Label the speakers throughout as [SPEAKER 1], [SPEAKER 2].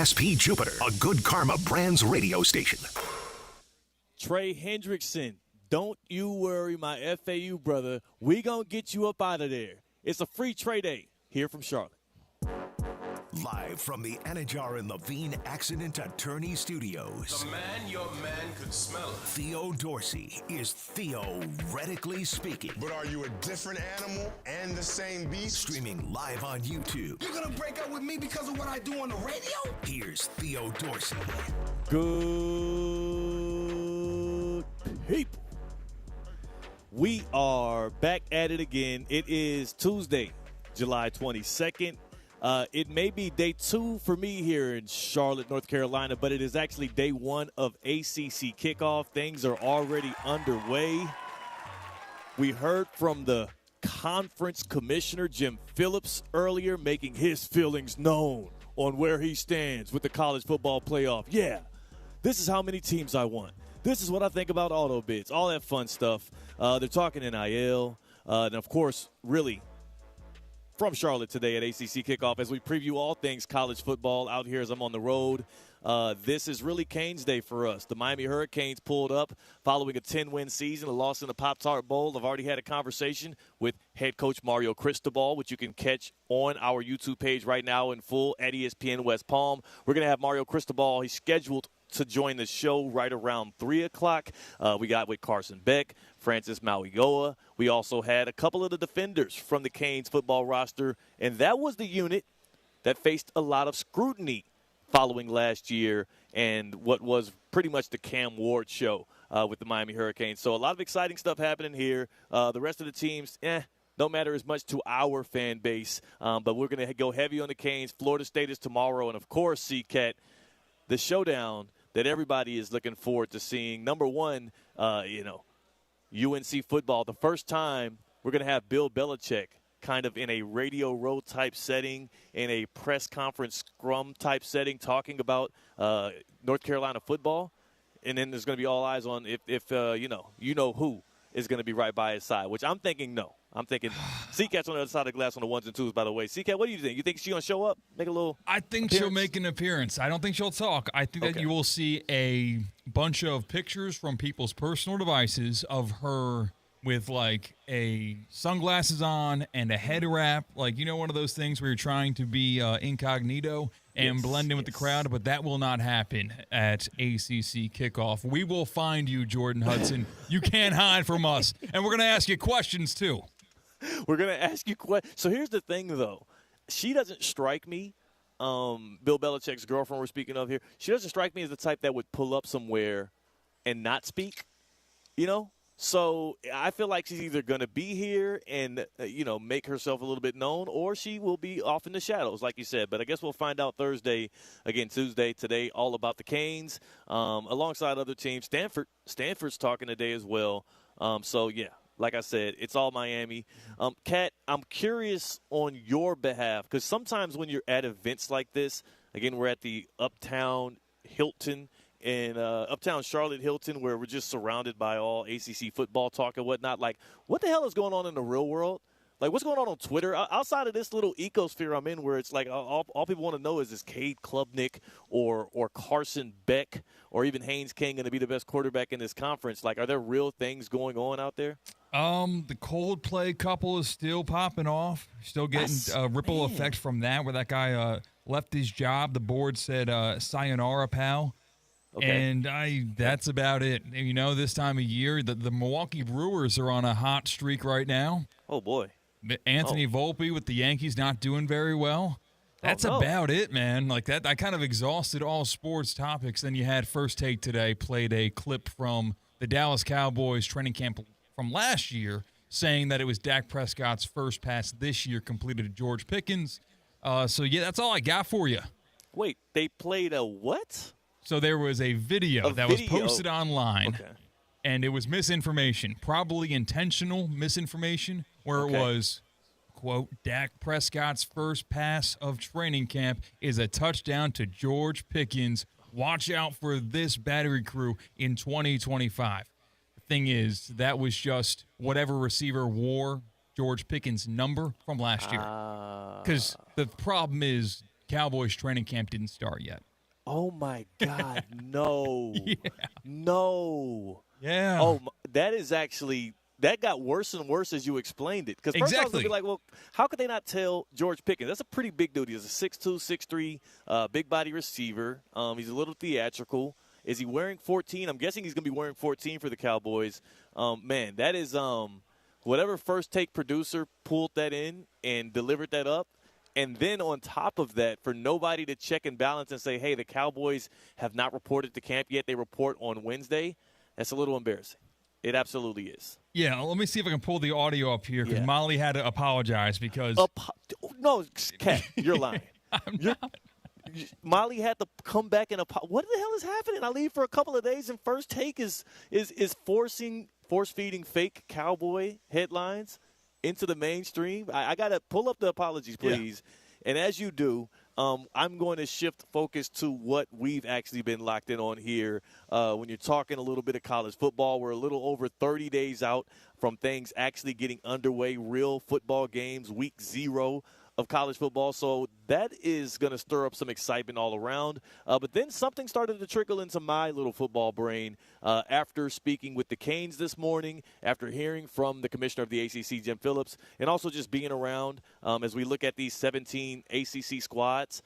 [SPEAKER 1] ESP Jupiter, a Good Karma Brands radio station.
[SPEAKER 2] Trey Hendrickson, don't you worry, my FAU brother. We gonna get you up out of there. It's a free Trey Day here from Charlotte.
[SPEAKER 1] Live from the Anajar and Levine Accident Attorney Studios.
[SPEAKER 3] The man your man could smell.
[SPEAKER 1] Theo Dorsey is theoretically speaking.
[SPEAKER 4] But are you a different animal and the same beast?
[SPEAKER 1] Streaming live on YouTube.
[SPEAKER 5] You're gonna break up with me because of what I do on the radio?
[SPEAKER 1] Here's Theo Dorsey.
[SPEAKER 2] Good people. We are back at it again. It is Tuesday, July 22nd. It may be day 2 for me here in Charlotte, North Carolina, but it is actually day 1 of ACC kickoff. Things are already underway. We heard from the conference commissioner, Jim Phillips, earlier, making his feelings known on where he stands with the college football playoff. Yeah, this is how many teams I want. This is what I think about auto bids, all that fun stuff. They're talking NIL, and, of course, really, from Charlotte today at ACC Kickoff as we preview all things college football out here as I'm on the road. This is really Canes Day for us. The Miami Hurricanes pulled up following a 10-win season, a loss in the Pop-Tart Bowl. I've already had a conversation with head coach Mario Cristobal, which you can catch on our YouTube page right now in full at ESPN West Palm. We're going to have Mario Cristobal. He's scheduled to join the show right around 3 o'clock. We got with CARSON BECK, Francis Mauigoa. We also had a couple of the defenders from the Canes football roster, and that was the unit that faced a lot of scrutiny following last year and what was pretty much the Cam Ward show with the Miami Hurricanes. So a lot of exciting stuff happening here. The rest of the teams, don't matter as much to our fan base, but we're going to go heavy on the Canes. Florida State is tomorrow, and, of course, CCAT, the showdown that everybody is looking forward to seeing. Number one, UNC football. The first time we're going to have Bill Belichick kind of in a Radio Row type setting, in a press conference scrum type setting, talking about North Carolina football. And then there's going to be all eyes on if you know who is going to be right by his side, which I'm thinking no. I'm thinking CCAT's on the other side of the glass on the ones and twos, by the way. CCAT, what do you think? You think she's going to show up, make a little
[SPEAKER 6] I think
[SPEAKER 2] appearance?
[SPEAKER 6] She'll make an appearance. I don't think she'll talk. I think that you will see a bunch of pictures from people's personal devices of her with, like, a sunglasses on and a head wrap. Like, one of those things where you're trying to be incognito and blend in with the crowd, but that will not happen at ACC Kickoff. We will find you, Jordan Hudson. You can't hide from us. And we're going to ask you questions, too.
[SPEAKER 2] We're going to ask you questions. So here's the thing, though. She doesn't strike me, Bill Belichick's girlfriend we're speaking of here, she doesn't strike me as the type that would pull up somewhere and not speak, So I feel like she's either going to be here and, make herself a little bit known, or she will be off in the shadows, like you said. But I guess we'll find out Thursday, again, Tuesday, today, all about the Canes, alongside other teams. Stanford's talking today as well. Like I said, it's all Miami. Kat, I'm curious on your behalf, because sometimes when you're at events like this, again, we're at the Uptown Hilton in Uptown Charlotte Hilton, where we're just surrounded by all ACC football talk and whatnot. Like, what the hell is going on in the real world? Like, what's going on Twitter? Outside of this little ecosphere I'm in, where it's like all people want to know is Cade Klubnik or Carson BECK or even Haynes King going to be the best quarterback in this conference? Like, are there real things going on out there?
[SPEAKER 6] The Coldplay couple is still popping off. Still getting a ripple effect from that, where that guy left his job. The board said, sayonara, pal. Okay. And that's about it. This time of year, the Milwaukee Brewers are on a hot streak right now.
[SPEAKER 2] Oh, boy.
[SPEAKER 6] Anthony Volpe with the Yankees not doing very well. That's about it, man. Like that, I kind of exhausted all sports topics. Then you had First Take today, played a clip from the Dallas Cowboys training camp from last year, saying that it was Dak Prescott's first pass this year completed to George Pickens. That's all I got for you.
[SPEAKER 2] Wait, they played a what?
[SPEAKER 6] So there was a video that was posted online, and it was misinformation, probably intentional misinformation, where it was, quote, Dak Prescott's first pass of training camp is a touchdown to George Pickens. Watch out for this battery crew in 2025. The thing is, that was just whatever receiver wore George Pickens' number from last year. Because the problem is Cowboys training camp didn't start yet.
[SPEAKER 2] Oh, my God, no.
[SPEAKER 6] Yeah.
[SPEAKER 2] No.
[SPEAKER 6] Yeah.
[SPEAKER 2] Oh, that is actually – that got worse and worse as you explained it. Because first I was going to be like, well, how could they not tell George Pickens? That's a pretty big dude. He's a 6'2", 6'3", big-body receiver. He's a little theatrical. Is he wearing 14? I'm guessing he's going to be wearing 14 for the Cowboys. Man, that is whatever first-take producer pulled that in and delivered that up. And then on top of that, for nobody to check and balance and say, hey, the Cowboys have not reported to camp yet. They report on Wednesday. That's a little embarrassing. It absolutely is.
[SPEAKER 6] Yeah, let me see if I can pull the audio up here because Molly had to apologize because
[SPEAKER 2] no, Kat, you're lying.
[SPEAKER 6] Not.
[SPEAKER 2] Molly had to come back and apologize. What the hell is happening? I leave for a couple of days, and First Take is force-feeding fake Cowboy headlines into the mainstream. I got to pull up the apologies, please. Yeah. And as you do, I'm going to shift focus to what we've actually been locked in on here. When you're talking a little bit of college football, we're a little over 30 days out from things actually getting underway, real football games, week 0 of college football. So that is going to stir up some excitement all around. But then something started to trickle into my little football brain after speaking with the Canes this morning, after hearing from the commissioner of the ACC, Jim Phillips, and also just being around as we look at these 17 ACC squads.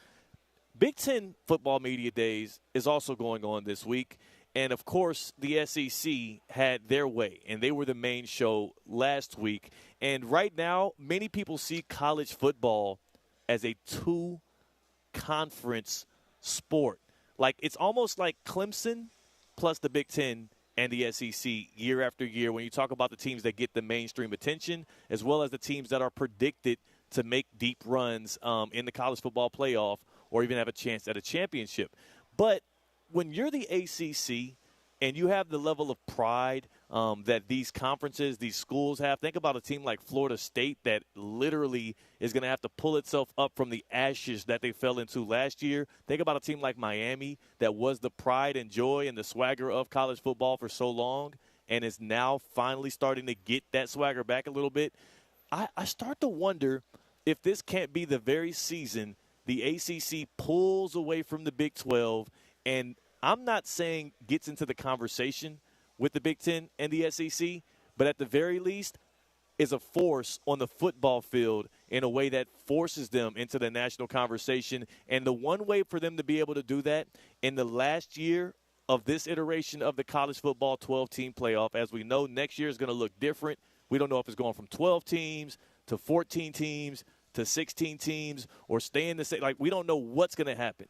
[SPEAKER 2] Big Ten football media days is also going on this week. And, of course, the SEC had their way, and they were the main show last week. And right now, many people see college football as a two-conference sport. Like, it's almost like Clemson plus the Big Ten and the SEC year after year when you talk about the teams that get the mainstream attention as well as the teams that are predicted to make deep runs in the college football playoff or even have a chance at a championship. But when you're the ACC and you have the level of pride that these conferences, these schools have, think about a team like Florida State that literally is going to have to pull itself up from the ashes that they fell into last year. Think about a team like Miami that was the pride and joy and the swagger of college football for so long and is now finally starting to get that swagger back a little bit. I start to wonder if this can't be the very season the ACC pulls away from the Big 12 and I'm not saying gets into the conversation with the Big Ten and the SEC, but at the very least is a force on the football field in a way that forces them into the national conversation. And the one way for them to be able to do that in the last year of this iteration of the college football 12-team playoff, as we know, next year is going to look different. We don't know if it's going from 12 teams to 14 teams to 16 teams or staying the same. Like, we don't know what's going to happen.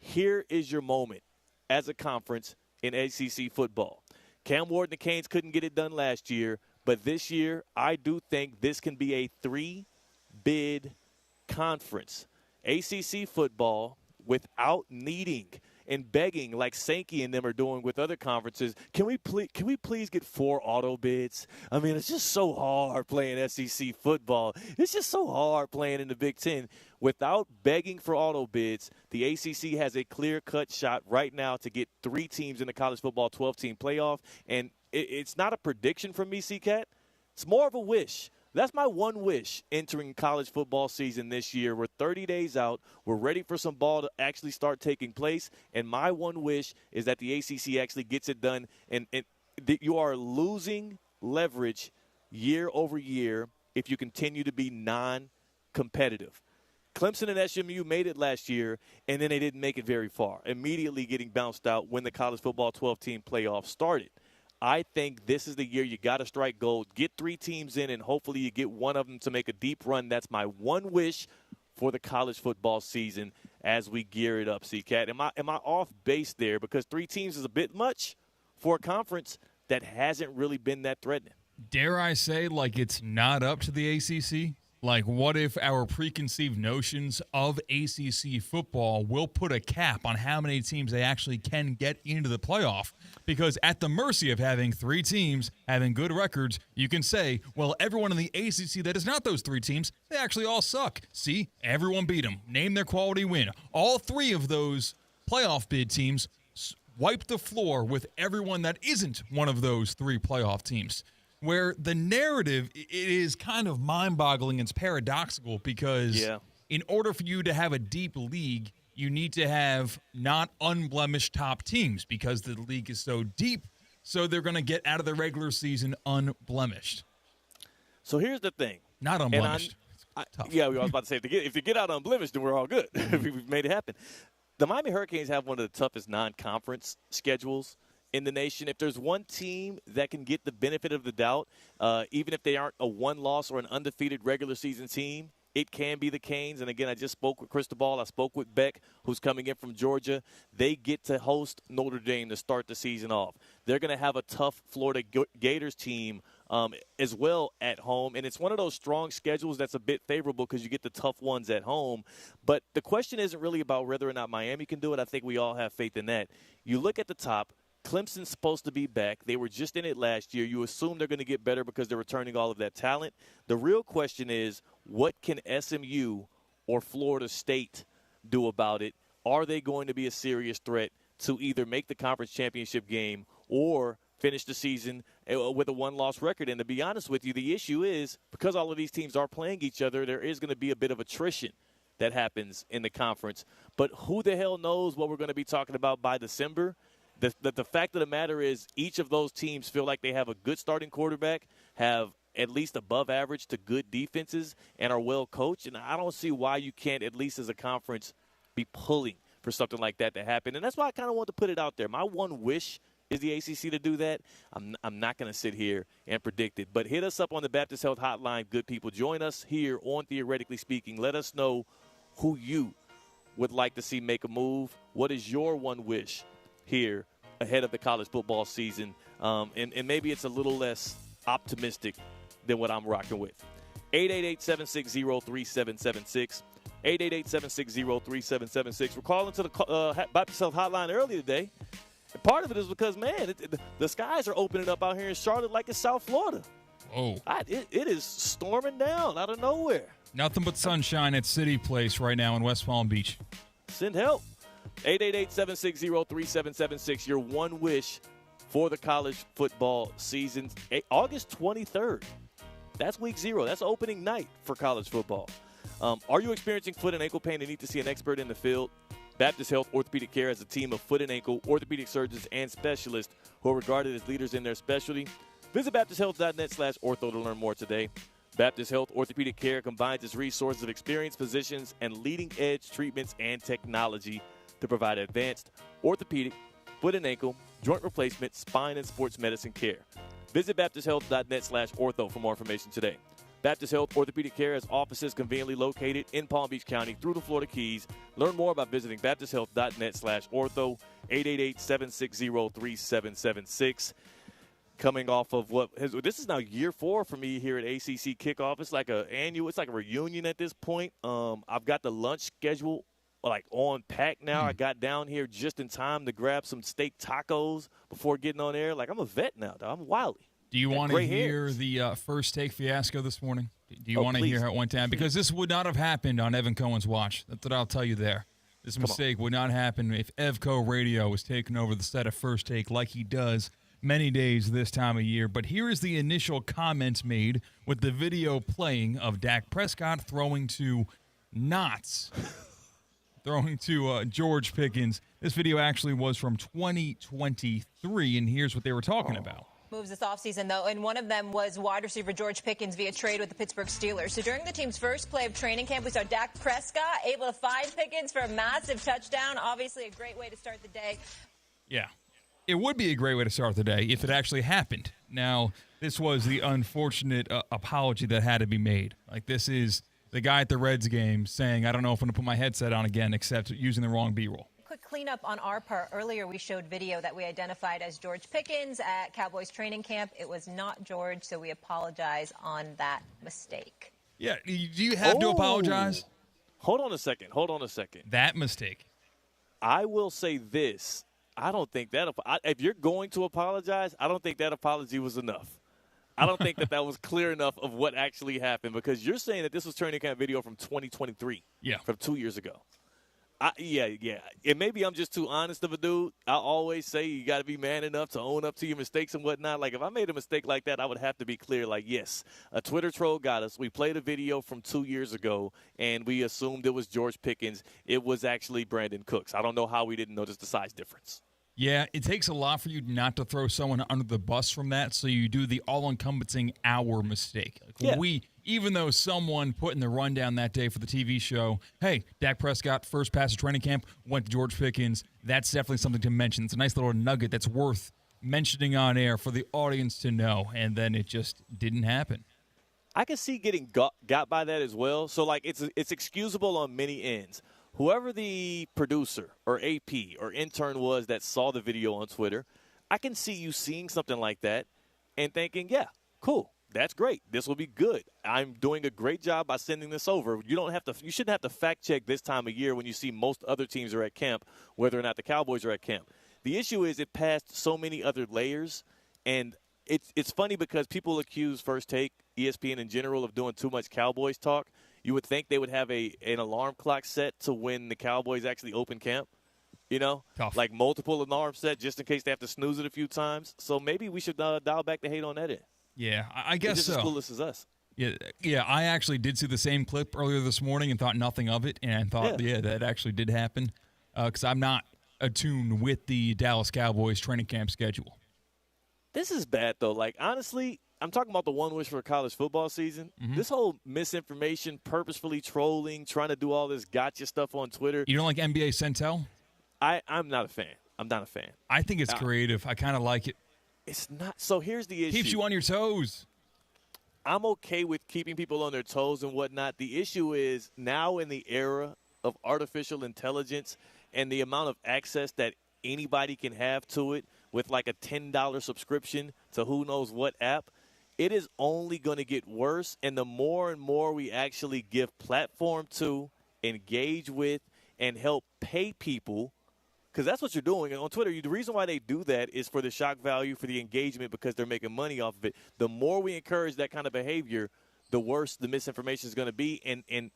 [SPEAKER 2] Here is your moment as a conference in ACC football. Cam Ward and the Canes couldn't get it done last year, but this year I do think this can be a 3-bid conference. ACC football without needing and begging like Sankey and them are doing with other conferences. Can we please get 4 auto bids? I mean, it's just so hard playing SEC football. It's just so hard playing in the Big Ten. Without begging for auto bids, the ACC has a clear-cut shot right now to get 3 teams in the college football 12-team playoff. And it's not a prediction from me, C-Cat. It's more of a wish. That's my one wish entering college football season this year. We're 30 days out. We're ready for some ball to actually start taking place. And my one wish is that the ACC actually gets it done. And you are losing leverage year over year if you continue to be non-competitive. Clemson and SMU made it last year, and then they didn't make it very far, immediately getting bounced out when the college football 12-team playoff started. I think this is the year you got to strike gold, get 3 teams in, and hopefully you get one of them to make a deep run. That's my one wish for the college football season as we gear it up, C-Cat. Am I off base there? Because 3 teams is a bit much for a conference that hasn't really been that threatening.
[SPEAKER 6] Dare I say, like, it's not up to the ACC? Like, what if our preconceived notions of ACC football will put a cap on how many teams they actually can get into the playoff? Because at the mercy of having 3 teams having good records, you can say, well, everyone in the ACC that is not those 3 teams, they actually all suck. See, everyone beat them. Name their quality win. All 3 of those playoff bid teams wipe the floor with everyone that isn't one of those 3 playoff teams. Where the narrative, it is kind of mind-boggling. It's paradoxical because in order for you to have a deep league, you need to have not unblemished top teams because the league is so deep. So they're going to get out of the regular season unblemished.
[SPEAKER 2] So here's the thing.
[SPEAKER 6] Not unblemished.
[SPEAKER 2] Yeah, I was about to say, if you get out unblemished, then we're all good. We've made it happen. The Miami Hurricanes have one of the toughest non-conference schedules in the nation. If there's one team that can get the benefit of the doubt, even if they aren't a one-loss or an undefeated regular season team, it can be the Canes. And, again, I just spoke with Cristobal. I spoke with Beck, who's coming in from Georgia. They get to host Notre Dame to start the season off. They're going to have a tough Florida Gators team as well at home. And it's one of those strong schedules that's a bit favorable because you get the tough ones at home. But the question isn't really about whether or not Miami can do it. I think we all have faith in that. You look at the top. Clemson's supposed to be back. They were just in it last year. You assume they're going to get better because they're returning all of that talent. The real question is, what can SMU or Florida State do about it? Are they going to be a serious threat to either make the conference championship game or finish the season with a one-loss record? And to be honest with you, the issue is because all of these teams are playing each other, there is going to be a bit of attrition that happens in the conference. But who the hell knows what we're going to be talking about by December? The fact of the matter is each of those teams feel like they have a good starting quarterback, have at least above average to good defenses, and are well coached. And I don't see why you can't, at least as a conference, be pulling for something like that to happen. And that's why I kind of want to put it out there. My one wish is the ACC to do that. I'm not going to sit here and predict it. But hit us up on the Baptist Health Hotline, good people. Join us here on Theoretically Speaking. Let us know who you would like to see make a move. What is your one wish here ahead of the college football season? And maybe it's a little less optimistic than what I'm rocking with. 888-760-3776. 888-760-3776. We're calling to the Baptist Health Hotline earlier today. And part of it is because, man, the skies are opening up out here in Charlotte like it's South Florida.
[SPEAKER 6] Oh.
[SPEAKER 2] It is storming down out of nowhere.
[SPEAKER 6] Nothing but sunshine at City Place right now in West Palm Beach.
[SPEAKER 2] Send help. 888-760-3776. Your one wish for the college football season. August 23rd. That's week 0. That's opening night for college football. Are you experiencing foot and ankle pain and need to see an expert in the field? Baptist Health Orthopedic Care has a team of foot and ankle orthopedic surgeons and specialists who are regarded as leaders in their specialty. Visit baptisthealth.net/ortho to learn more today. Baptist Health Orthopedic Care combines its resources of experienced physicians and leading-edge treatments and technology to provide advanced orthopedic, foot and ankle, joint replacement, spine, and sports medicine care. Visit baptisthealth.net/ortho for more information today. Baptist Health Orthopedic Care has offices conveniently located in Palm Beach County through the Florida Keys. Learn more about visiting baptisthealth.net/ortho, 888-760-3776. Coming off of this is now year 4 for me here at ACC Kickoff. It's like a reunion at this point. I've got the lunch schedule on pack now. I got down here just in time to grab some steak tacos before getting on air. I'm a vet now, dog. I'm wily.
[SPEAKER 6] Do you want to hear the first take fiasco this morning? Do you want to hear how it went down? Because this would not have happened on Evan Cohen's watch. That's what I'll tell you there. This mistake would not happen if EVCO Radio was taking over the set of First Take like he does many days this time of year. But here is the initial comments made with the video playing of Dak Prescott throwing to George Pickens. This video actually was from 2023, and here's what they were talking about.
[SPEAKER 7] Moves this offseason, though, and one of them was wide receiver George Pickens via trade with the Pittsburgh Steelers. So during the team's first play of training camp, we saw Dak Prescott able to find Pickens for a massive touchdown. Obviously a great way to start the day.
[SPEAKER 6] Yeah, it would be a great way to start the day if it actually happened. Now, this was the unfortunate apology that had to be made. This is the guy at the Reds game saying, I don't know if I'm going to put my headset on again, except using the wrong B-roll.
[SPEAKER 7] Quick cleanup on our part. Earlier we showed video that we identified as George Pickens at Cowboys training camp. It was not George, so we apologize on that mistake.
[SPEAKER 6] Yeah, do you have to apologize?
[SPEAKER 2] Hold on a second.
[SPEAKER 6] That mistake.
[SPEAKER 2] I will say this. I don't think that if you're going to apologize, I don't think that apology was enough. I don't think that was clear enough of what actually happened, because you're saying that this was training camp video from 2023.
[SPEAKER 6] Yeah.
[SPEAKER 2] From 2 years ago. Yeah. And maybe I'm just too honest of a dude. I always say you got to be man enough to own up to your mistakes and whatnot. Like, if I made a mistake like that, I would have to be clear. Like, yes, a Twitter troll got us. We played a video from 2 years ago, and we assumed it was George Pickens. It was actually Brandon Cooks. I don't know how we didn't notice the size difference.
[SPEAKER 6] Yeah, it takes a lot for you not to throw someone under the bus from that, so you do the all-encompassing our mistake. Even though someone put in the rundown that day for the TV show, hey, Dak Prescott, first pass of training camp, went to George Pickens, that's definitely something to mention. It's a nice little nugget that's worth mentioning on air for the audience to know, and then it just didn't happen.
[SPEAKER 2] I can see getting got by that as well. So, like, it's excusable on many ends. Whoever the producer or AP or intern was that saw the video on Twitter, I can see you seeing something like that and thinking, yeah, cool, that's great. This will be good. I'm doing a great job by sending this over. You shouldn't have to fact check this time of year when you see most other teams are at camp, whether or not the Cowboys are at camp. The issue is it passed so many other layers, and it's funny because people accuse First Take, ESPN in general, of doing too much Cowboys talk. You would think they would have an alarm clock set to when the Cowboys actually open camp,
[SPEAKER 6] Tough.
[SPEAKER 2] Like multiple alarms set just in case they have to snooze it a few times. So maybe we should dial back the hate on that end.
[SPEAKER 6] Yeah, I guess
[SPEAKER 2] just
[SPEAKER 6] so.
[SPEAKER 2] as clueless as us.
[SPEAKER 6] Yeah, I actually did see the same clip earlier this morning and thought nothing of it, and thought, that actually did happen because I'm not attuned with the Dallas Cowboys training camp schedule.
[SPEAKER 2] This is bad, though. Like, honestly, I'm talking about the one wish for college football season. Mm-hmm. This whole misinformation, purposefully trolling, trying to do all this gotcha stuff on Twitter.
[SPEAKER 6] You don't like NBA Centel?
[SPEAKER 2] I'm not a fan. I'm not a fan.
[SPEAKER 6] I think it's creative. I kind of like it.
[SPEAKER 2] It's not. So here's the issue.
[SPEAKER 6] Keeps you on your toes.
[SPEAKER 2] I'm okay with keeping people on their toes and whatnot. The issue is now in the era of artificial intelligence and the amount of access that anybody can have to it with like a $10 subscription to who knows what app, it is only going to get worse. And the more and more we actually give platform to, engage with, and help pay people, because that's what you're doing. And on Twitter, the reason why they do that is for the shock value, for the engagement, because they're making money off of it. The more we encourage that kind of behavior, the worse the misinformation is going to be. And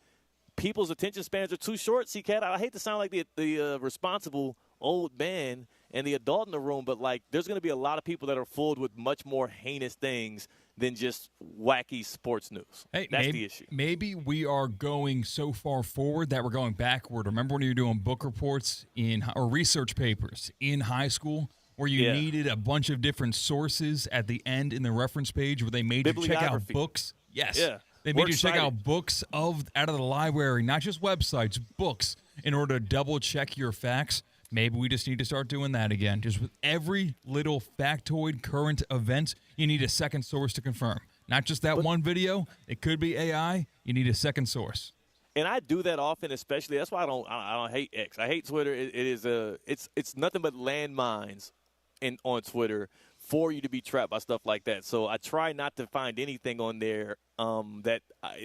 [SPEAKER 2] people's attention spans are too short. See, Kat, I hate to sound like the responsible old man and the adult in the room, but, like, there's going to be a lot of people that are fooled with much more heinous things than just wacky sports news.
[SPEAKER 6] Hey,
[SPEAKER 2] that's the issue.
[SPEAKER 6] Maybe we are going so far forward that we're going backward. Remember when you were doing book reports or research papers in high school where you needed a bunch of different sources at the end in the reference page where they made you check out books? Yes.
[SPEAKER 2] Yeah.
[SPEAKER 6] They made you check out books out of the library, not just websites, books, in order to double-check your facts. Maybe we just need to start doing that again. Just with every little factoid current event, you need a second source to confirm. Not just that one video. It could be AI. You need a second source.
[SPEAKER 2] And I do that often, especially. That's why I don't hate X. I hate Twitter. It's nothing but landmines on Twitter for you to be trapped by stuff like that. So I try not to find anything on there that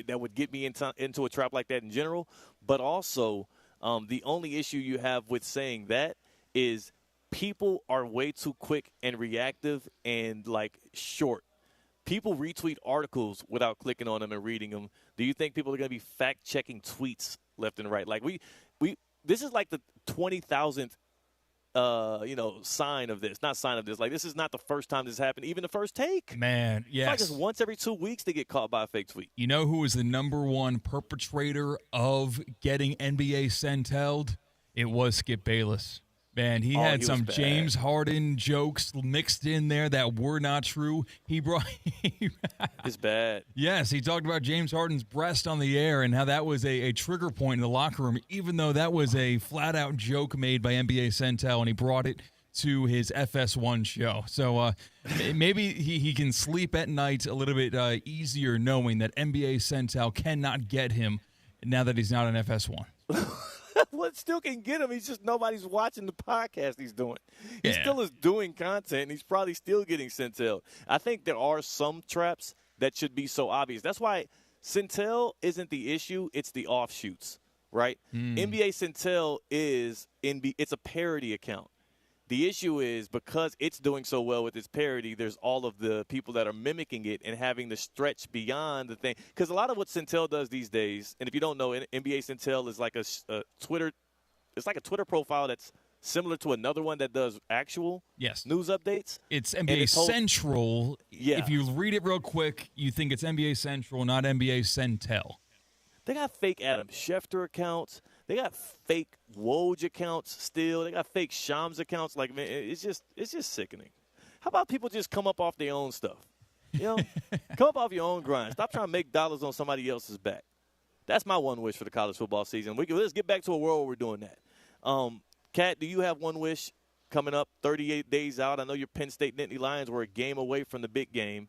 [SPEAKER 2] would get me into a trap like that in general. But also, the only issue you have with saying that is people are way too quick and reactive and, like, short. People retweet articles without clicking on them and reading them. Do you think people are going to be fact-checking tweets left and right? Like, this is like the 20,000th sign of this. Not sign of this. Like, this is not the first time this happened. Even the First Take.
[SPEAKER 6] Man, yes.
[SPEAKER 2] It's like just once every 2 weeks they get caught by a fake tweet.
[SPEAKER 6] You know who was the number one perpetrator of getting NBA Centelled? It was Skip Bayless. Man, he had some James Harden jokes mixed in there that were not true.
[SPEAKER 2] It's bad.
[SPEAKER 6] Yes, he talked about James Harden's breast on the air and how that was a trigger point in the locker room, even though that was a flat-out joke made by NBA Centel, and he brought it to his FS1 show. So maybe he can sleep at night a little bit easier knowing that NBA Centel cannot get him now that he's not an FS1.
[SPEAKER 2] Well, it still can get him. He's just nobody's watching the podcast he's doing. He still is doing content, and he's probably still getting Centel. I think there are some traps that should be so obvious. That's why Centel isn't the issue. It's the offshoots, right? NBA Centel it's a parody account. The issue is because it's doing so well with its parody, there's all of the people that are mimicking it and having to stretch beyond the thing. Because a lot of what Centel does these days, and if you don't know, NBA Centel is like a Twitter it's like a Twitter profile that's similar to another one that does actual news updates.
[SPEAKER 6] It's NBA Central.
[SPEAKER 2] Yeah.
[SPEAKER 6] If you read it real quick, you think it's NBA Central, not NBA Centel.
[SPEAKER 2] They got fake Adam Schefter accounts. They got fake Woj accounts still. They got fake Shams accounts. Like, man, it's just sickening. How about people just come up off their own stuff? You know, come up off your own grind. Stop trying to make dollars on somebody else's back. That's my one wish for the college football season. Let's get back to a world where we're doing that. Kat, do you have one wish coming up 38 days out? I know your Penn State Nittany Lions were a game away from the big game.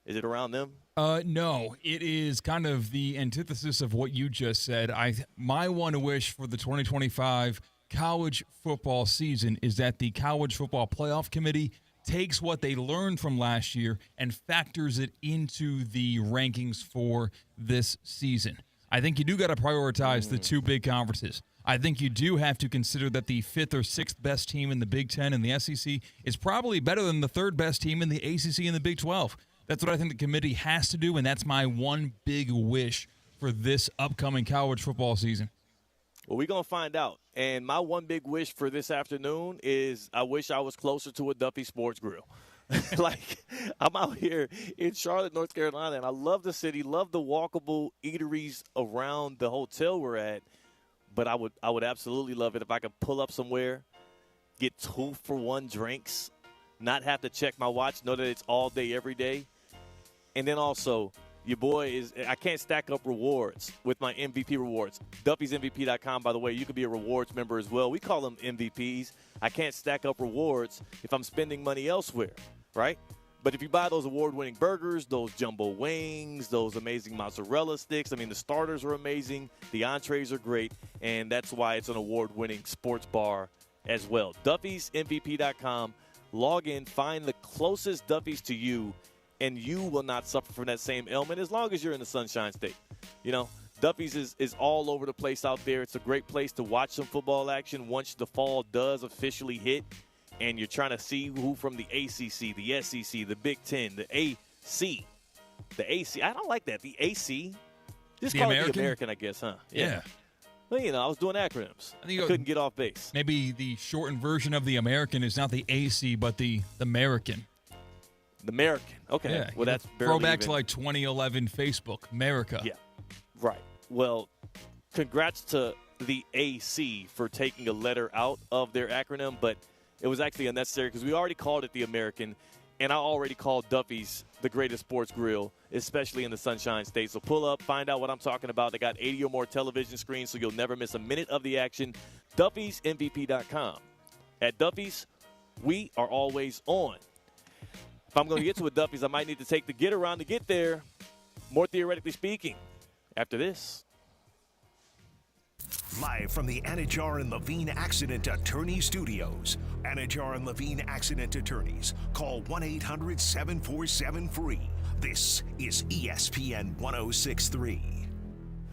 [SPEAKER 2] Is it around them?
[SPEAKER 6] No, it is kind of the antithesis of what you just said. My one wish for the 2025 college football season is that the College Football Playoff Committee takes what they learned from last year and factors it into the rankings for this season. I think you do got to prioritize the two big conferences. I think you do have to consider that the 5th or 6th best team in the Big Ten and the SEC is probably better than the 3rd best team in the ACC and the Big 12. That's what I think the committee has to do, and that's my one big wish for this upcoming college football season.
[SPEAKER 2] Well, we're going to find out. And my one big wish for this afternoon is I wish I was closer to a Duffy Sports Grill. Like, I'm out here in Charlotte, North Carolina, and I love the city, love the walkable eateries around the hotel we're at. But I would absolutely love it if I could pull up somewhere, get 2-for-1 drinks, not have to check my watch, know that it's all day, every day. And then also, your boy I can't stack up rewards with my MVP rewards. Duffy'sMVP.com, by the way, you could be a rewards member as well. We call them MVPs. I can't stack up rewards if I'm spending money elsewhere, right? But if you buy those award-winning burgers, those jumbo wings, those amazing mozzarella sticks, I mean, the starters are amazing. The entrees are great, and that's why it's an award-winning sports bar as well. Duffy'sMVP.com. Log in, find the closest Duffy's to you, and you will not suffer from that same ailment as long as you're in the Sunshine State. You know, Duffy's is all over the place out there. It's a great place to watch some football action once the fall does officially hit, and you're trying to see who from the ACC, the SEC, the Big Ten, the AC. The AC. I don't like that. The AC. Just call it the American, I guess, huh?
[SPEAKER 6] Yeah.
[SPEAKER 2] Well, you know, I was doing acronyms. I couldn't get off base.
[SPEAKER 6] Maybe the shortened version of the American is not the AC, but the American.
[SPEAKER 2] The American. Okay.
[SPEAKER 6] Yeah,
[SPEAKER 2] well, that's
[SPEAKER 6] barely throwback to like 2011 Facebook, America.
[SPEAKER 2] Yeah. Right. Well, congrats to the AC for taking a letter out of their acronym, but it was actually unnecessary because we already called it the American, and I already called Duffy's the greatest sports grill, especially in the Sunshine State. So pull up, find out what I'm talking about. They got 80 or more television screens, so you'll never miss a minute of the action. Duffy'sMVP.com. At Duffy's, we are always on. If I'm going to get to a Duffy's, I might need to take the get around to get there, more theoretically speaking, after this.
[SPEAKER 1] Live from the Anajar and Levine Accident Attorney Studios. Anajar and Levine Accident Attorneys. Call 1-800-747-FREE. This is ESPN 1063.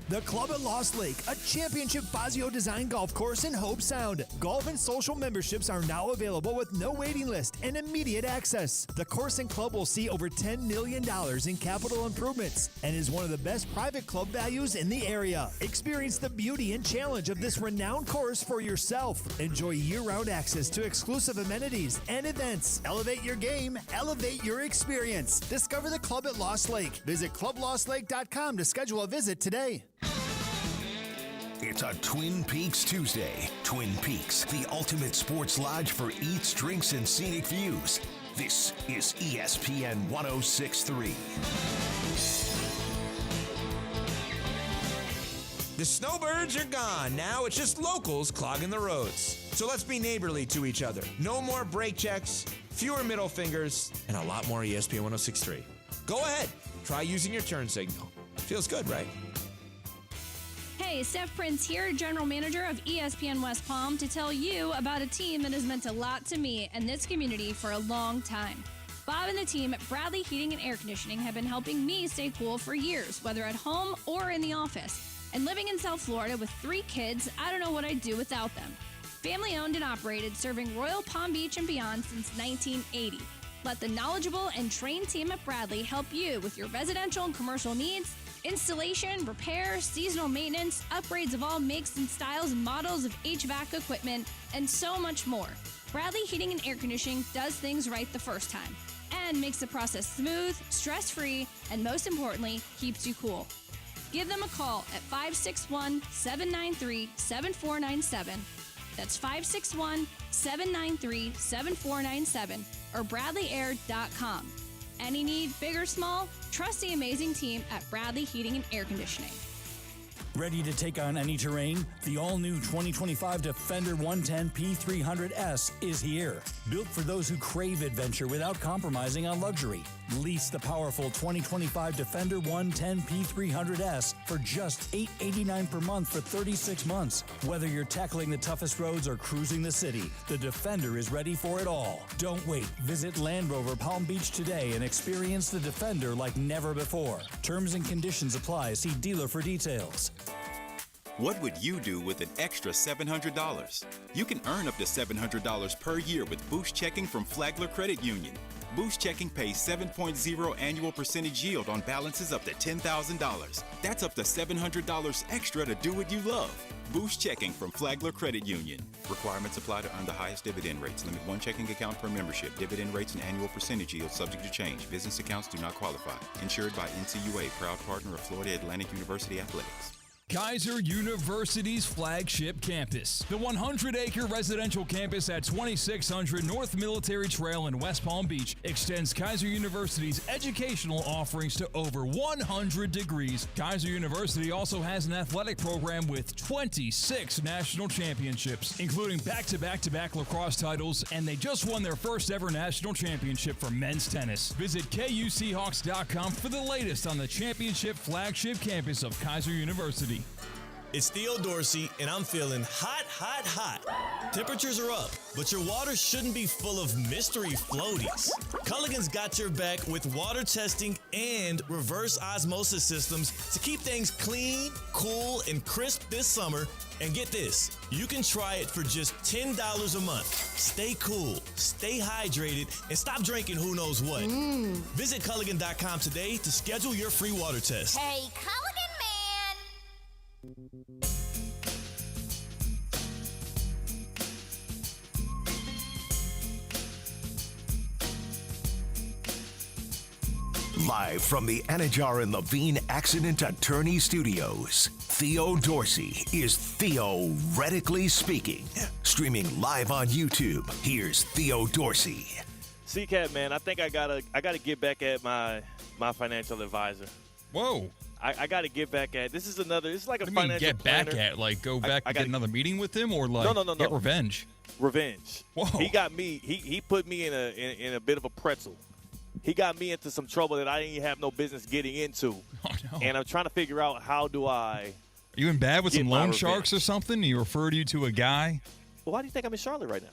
[SPEAKER 8] The Club at Lost Lake, a championship Fazio design golf course in Hope Sound. Golf and social memberships are now available with no waiting list and immediate access. The course and club will see over $10 million in capital improvements and is one of the best private club values in the area. Experience the beauty and challenge of this renowned course for yourself. Enjoy year-round access to exclusive amenities and events. Elevate your game, elevate your experience. Discover the Club at Lost Lake. Visit clublostlake.com to schedule a visit today.
[SPEAKER 1] It's a Twin Peaks Tuesday. Twin Peaks, the ultimate sports lodge for eats, drinks, and scenic views. This is ESPN 1063.
[SPEAKER 9] The snowbirds are gone. Now it's just locals clogging the roads. So let's be neighborly to each other. No more brake checks, fewer middle fingers, and a lot more ESPN 1063. Go ahead. Try using your turn signal. Feels good, right?
[SPEAKER 10] Hey, Steph Prince here, General Manager of ESPN West Palm, to tell you about a team that has meant a lot to me and this community for a long time. Bob and the team at Bradley Heating and Air Conditioning have been helping me stay cool for years, whether at home or in the office. And living in South Florida with 3 kids, I don't know what I'd do without them. Family owned and operated, serving Royal Palm Beach and beyond since 1980. Let the knowledgeable and trained team at Bradley help you with your residential and commercial needs. Installation, repair, seasonal maintenance, upgrades of all makes and styles and models of HVAC equipment, and so much more. Bradley Heating and Air Conditioning does things right the first time and makes the process smooth, stress-free, and most importantly, keeps you cool. Give them a call at 561-793-7497. That's 561-793-7497 or BradleyAir.com. Any need, big or small, trust the amazing team at Bradley Heating and Air Conditioning.
[SPEAKER 11] Ready to take on any terrain? The all-new 2025 Defender 110 P300S is here. Built for those who crave adventure without compromising on luxury. Lease the powerful 2025 Defender 110 P300S for just $889 per month for 36 months. Whether you're tackling the toughest roads or cruising the city, the Defender is ready for it all. Don't wait. Visit Land Rover Palm Beach today and experience the Defender like never before. Terms and conditions apply. See dealer for details.
[SPEAKER 12] What would you do with an extra $700? You can earn up to $700 per year with Boost Checking from Flagler Credit Union. Boost Checking pays 7.0 annual percentage yield on balances up to $10,000. That's up to $700 extra to do what you love. Boost Checking from Flagler Credit Union. Requirements apply to earn the highest dividend rates. Limit one checking account per membership. Dividend rates and annual percentage yield subject to change. Business accounts do not qualify. Insured by NCUA, proud partner of Florida Atlantic University Athletics.
[SPEAKER 6] Kaiser University's flagship campus. The 100-acre residential campus at 2600 North Military Trail in West Palm Beach extends Kaiser University's educational offerings to over 100 degrees. Kaiser University also has an athletic program with 26 national championships, including back-to-back-to-back lacrosse titles, and they just won their first ever national championship for men's tennis. Visit KUSeahawks.com for the latest on the championship flagship campus of Kaiser University.
[SPEAKER 13] It's Theo Dorsey, and I'm feeling hot, hot, hot. Temperatures are up, but your water shouldn't be full of mystery floaties. Culligan's got your back with water testing and reverse osmosis systems to keep things clean, cool, and crisp this summer. And get this, you can try it for just $10 a month. Stay cool, stay hydrated, and stop drinking who knows what. Visit Culligan.com today to schedule your free water test.
[SPEAKER 14] Hey, Culligan man!
[SPEAKER 1] Live from the Anajar and Levine Accident Attorney Studios, Theo Dorsey is theoretically speaking. Streaming live on YouTube, here's Theo Dorsey.
[SPEAKER 2] C-Cat, man, I think I gotta get back at my financial advisor.
[SPEAKER 6] Whoa.
[SPEAKER 2] I got to get back at. This is another. It's like a
[SPEAKER 6] What do you
[SPEAKER 2] financial
[SPEAKER 6] mean get
[SPEAKER 2] planner.
[SPEAKER 6] back at? Like go back and get another meeting with him, or like
[SPEAKER 2] no.
[SPEAKER 6] get revenge?
[SPEAKER 2] Revenge.
[SPEAKER 6] Whoa.
[SPEAKER 2] He got me. He put me in a bit of a pretzel. He got me into some trouble that I didn't have no business getting into.
[SPEAKER 6] Oh no.
[SPEAKER 2] And I'm trying to figure out how do I.
[SPEAKER 6] Are you in bad with
[SPEAKER 2] get
[SPEAKER 6] some
[SPEAKER 2] my
[SPEAKER 6] loan
[SPEAKER 2] revenge.
[SPEAKER 6] sharks or something? He referred you to a guy.
[SPEAKER 2] Well, why do you think I'm in Charlotte right now?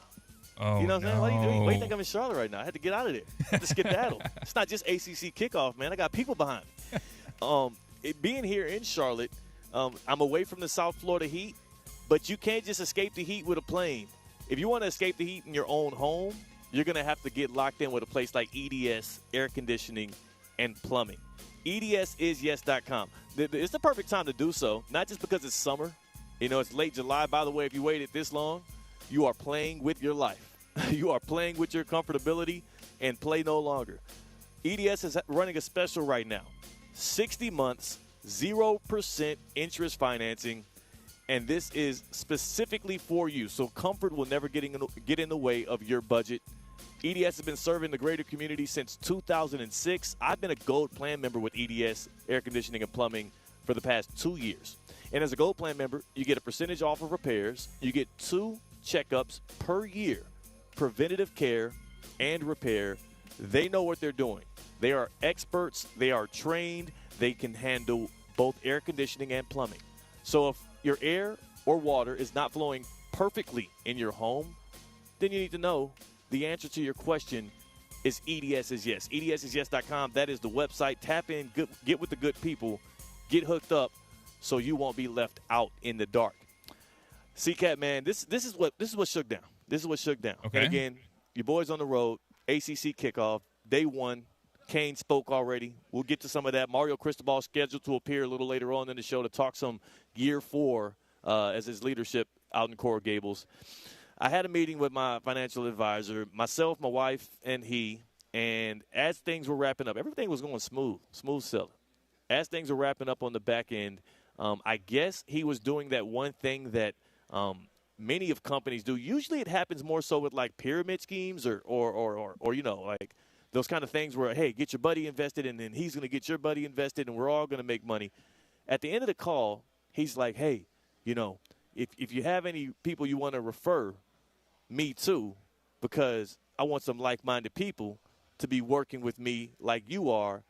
[SPEAKER 6] Oh,
[SPEAKER 2] you know what I'm saying? Why do you
[SPEAKER 6] no.
[SPEAKER 2] think I'm in Charlotte right now? I had to get out of there. I had to skedaddle. It's not just ACC kickoff, man. I got people behind me. Being here in Charlotte, I'm away from the South Florida heat, but you can't just escape the heat with a plane. If you want to escape the heat in your own home, you're going to have to get locked in with a place like EDS, air conditioning, and plumbing. EDSisyes.com. It's the perfect time to do so, not just because it's summer. You know, it's late July. By the way, if you waited this long, you are playing with your life. You are playing with your comfortability and play no longer. EDS is running a special right now. 60 months, 0% interest financing, and this is specifically for you. So comfort will never get in the way of your budget. EDS has been serving the greater community since 2006. I've been a Gold Plan member with EDS Air Conditioning and Plumbing for the past 2 years. And as a Gold Plan member, you get a percentage off of repairs. You get 2 checkups per year, preventative care and repair. They know what they're doing. They are experts. They are trained. They can handle both air conditioning and plumbing. So if your air or water is not flowing perfectly in your home, then you need to know the answer to your question is EDS is yes. EDSisyes.com. That is the website. Tap in, get with the good people, get hooked up so you won't be left out in the dark. C-Cat, man, this is what shook down. This is what shook down.
[SPEAKER 6] Okay.
[SPEAKER 2] And again, your boys on the road, ACC kickoff, day one, Kane spoke already. We'll get to some of that. Mario Cristobal scheduled to appear a little later on in the show to talk some year 4 as his leadership out in Coral Gables. I had a meeting with my financial advisor, myself, my wife, and he. And as things were wrapping up, everything was going smooth sailing. As things were wrapping up on the back end, I guess he was doing that one thing that many of companies do. Usually it happens more so with like pyramid schemes or like those kind of things where, hey, get your buddy invested and then he's going to get your buddy invested and we're all going to make money. At the end of the call, he's like, hey, if you have any people you want to refer me to, because I want some like-minded people to be working with me like you are,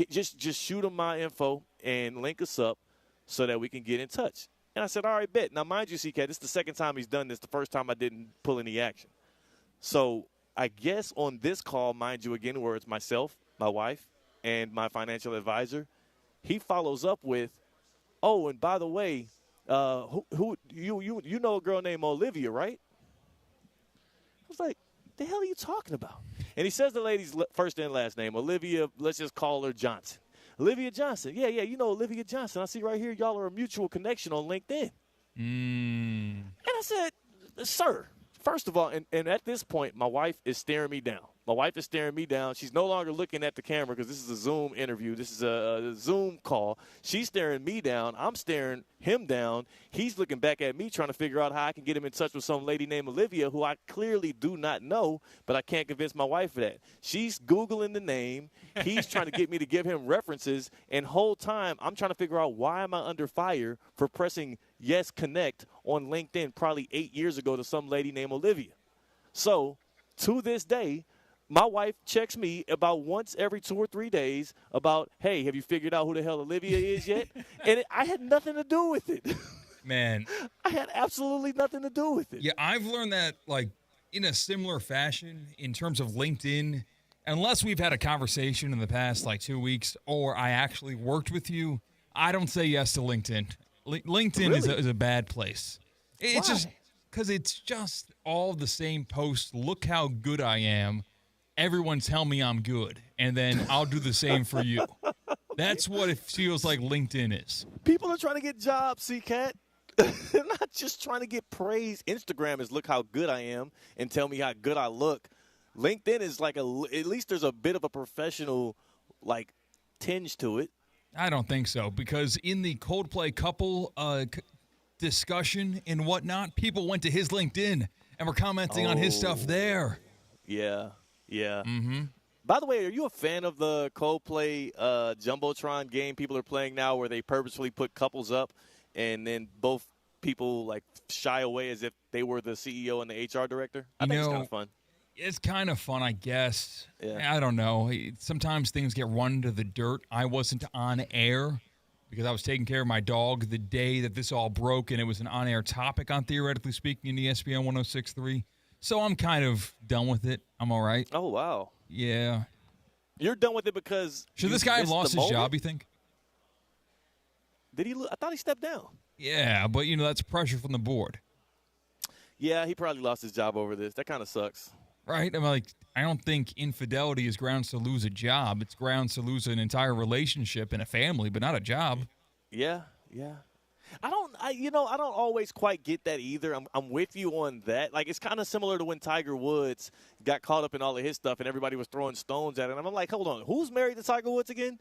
[SPEAKER 2] just shoot them my info and link us up so that we can get in touch. And I said, all right, bet. Now, mind you, CK, this is the second time he's done this. The first time I didn't pull any action. So I guess on this call, mind you, again, where it's myself, my wife, and my financial advisor, he follows up with, oh, and by the way, who you know a girl named Olivia, right? I was like, the hell are you talking about? And he says the lady's first and last name, Olivia, let's just call her Johnson. Olivia Johnson. Yeah, you know Olivia Johnson. I see right here y'all are a mutual connection on LinkedIn. And I said, sir, first of all, and at this point, my wife is staring me down. She's no longer looking at the camera because this is a Zoom interview. This is a Zoom call. She's staring me down. I'm staring him down. He's looking back at me trying to figure out how I can get him in touch with some lady named Olivia who I clearly do not know, but I can't convince my wife of that. She's Googling the name. He's trying to get me to give him references. And whole time, I'm trying to figure out why am I under fire for pressing Yes Connect on LinkedIn probably 8 years ago to some lady named Olivia. So to this day, my wife checks me about once every 2 or 3 days about, hey, have you figured out who the hell Olivia is yet? And I had nothing to do with it.
[SPEAKER 6] Man.
[SPEAKER 2] I had absolutely nothing to do with it.
[SPEAKER 6] Yeah, I've learned that, like, in a similar fashion in terms of LinkedIn, unless we've had a conversation in the past, like, 2 weeks, or I actually worked with you, I don't say yes to LinkedIn. LinkedIn
[SPEAKER 2] Really?
[SPEAKER 6] is a bad place. It's
[SPEAKER 2] Why?
[SPEAKER 6] just because it's just all the same posts. Look how good I am. Everyone tell me I'm good, and then I'll do the same for you. That's what it feels like LinkedIn is.
[SPEAKER 2] People are trying to get jobs, C-Cat. They're not just trying to get praise. Instagram is look how good I am and tell me how good I look. LinkedIn is like at least there's a bit of a professional, like, tinge to it.
[SPEAKER 6] I don't think so, because in the Coldplay couple discussion and whatnot, people went to his LinkedIn and were commenting on his stuff there.
[SPEAKER 2] Yeah.
[SPEAKER 6] Mm-hmm.
[SPEAKER 2] By the way, are you a fan of the Coldplay Jumbotron game people are playing now where they purposefully put couples up and then both people, like, shy away as if they were the CEO and the HR director? I think it's kind of fun.
[SPEAKER 6] It's kind of fun, I guess.
[SPEAKER 2] Yeah.
[SPEAKER 6] I don't know. Sometimes things get run to the dirt. I wasn't on air because I was taking care of my dog the day that this all broke, and it was an on-air topic on Theoretically Speaking in ESPN 106.3. So I'm kind of done with it. I'm all right.
[SPEAKER 2] Oh, wow.
[SPEAKER 6] Yeah.
[SPEAKER 2] You're done with it because
[SPEAKER 6] Should this guy have lost his job, you think?
[SPEAKER 2] Did he? I thought he stepped down.
[SPEAKER 6] Yeah, but, that's pressure from the board.
[SPEAKER 2] Yeah, he probably lost his job over this. That kind of sucks.
[SPEAKER 6] Right? I don't think infidelity is grounds to lose a job. It's grounds to lose an entire relationship and a family, but not a job.
[SPEAKER 2] Yeah. I don't always quite get that either. I'm with you on that. Like, it's kind of similar to when Tiger Woods got caught up in all of his stuff and everybody was throwing stones at him. And I'm like, hold on, who's married to Tiger Woods again?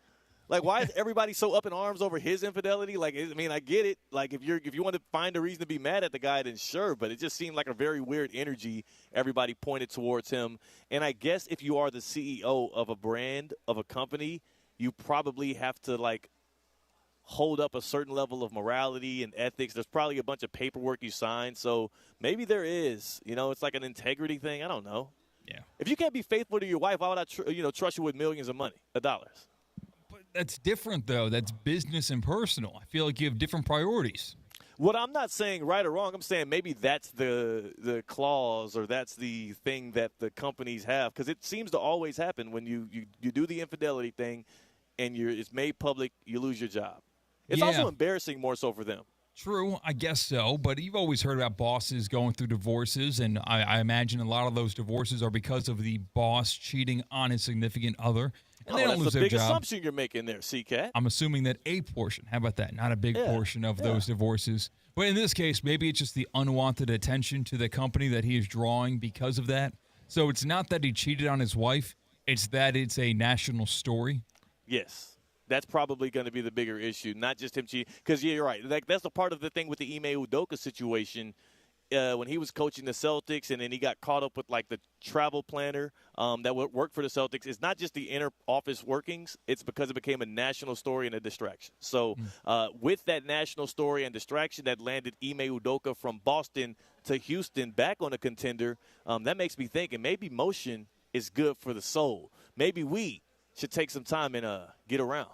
[SPEAKER 2] Like, why is everybody so up in arms over his infidelity? Like, I mean, I get it. Like, if you want to find a reason to be mad at the guy, then sure. But it just seemed like a very weird energy everybody pointed towards him. And I guess if you are the CEO of a brand, of a company, you probably have to, like, hold up a certain level of morality and ethics. There's probably a bunch of paperwork you sign. So maybe there is. It's like an integrity thing. I don't know.
[SPEAKER 6] Yeah.
[SPEAKER 2] If you can't be faithful to your wife, why would I trust you with millions of dollars?
[SPEAKER 6] That's different, though. That's business and personal. I feel like you have different priorities.
[SPEAKER 2] What I'm not saying right or wrong. I'm saying maybe that's the clause or that's the thing that the companies have, because it seems to always happen when you do the infidelity thing and it's made public, you lose your job. It's also embarrassing more so for them.
[SPEAKER 6] True, I guess so. But you've always heard about bosses going through divorces, and I imagine a lot of those divorces are because of the boss cheating on his significant other. And they don't lose
[SPEAKER 2] that's a
[SPEAKER 6] their
[SPEAKER 2] big
[SPEAKER 6] job.
[SPEAKER 2] assumption you're making there, C-Cat.
[SPEAKER 6] I'm assuming that a portion, how about that? Not a big portion of those divorces. But in this case, maybe it's just the unwanted attention to the company that he is drawing because of that. So it's not that he cheated on his wife. It's that it's a national story.
[SPEAKER 2] Yes. That's probably going to be the bigger issue, not just him cheating. Because, yeah, you're right. Like, that's the part of the thing with the Ime Udoka situation. When he was coaching the Celtics and then he got caught up with, like, the travel planner that would work for the Celtics, it's not just the inner office workings. It's because it became a national story and a distraction. So with that national story and distraction that landed Ime Udoka from Boston to Houston back on a contender, that makes me think, and maybe motion is good for the soul. Maybe we should take some time and get around.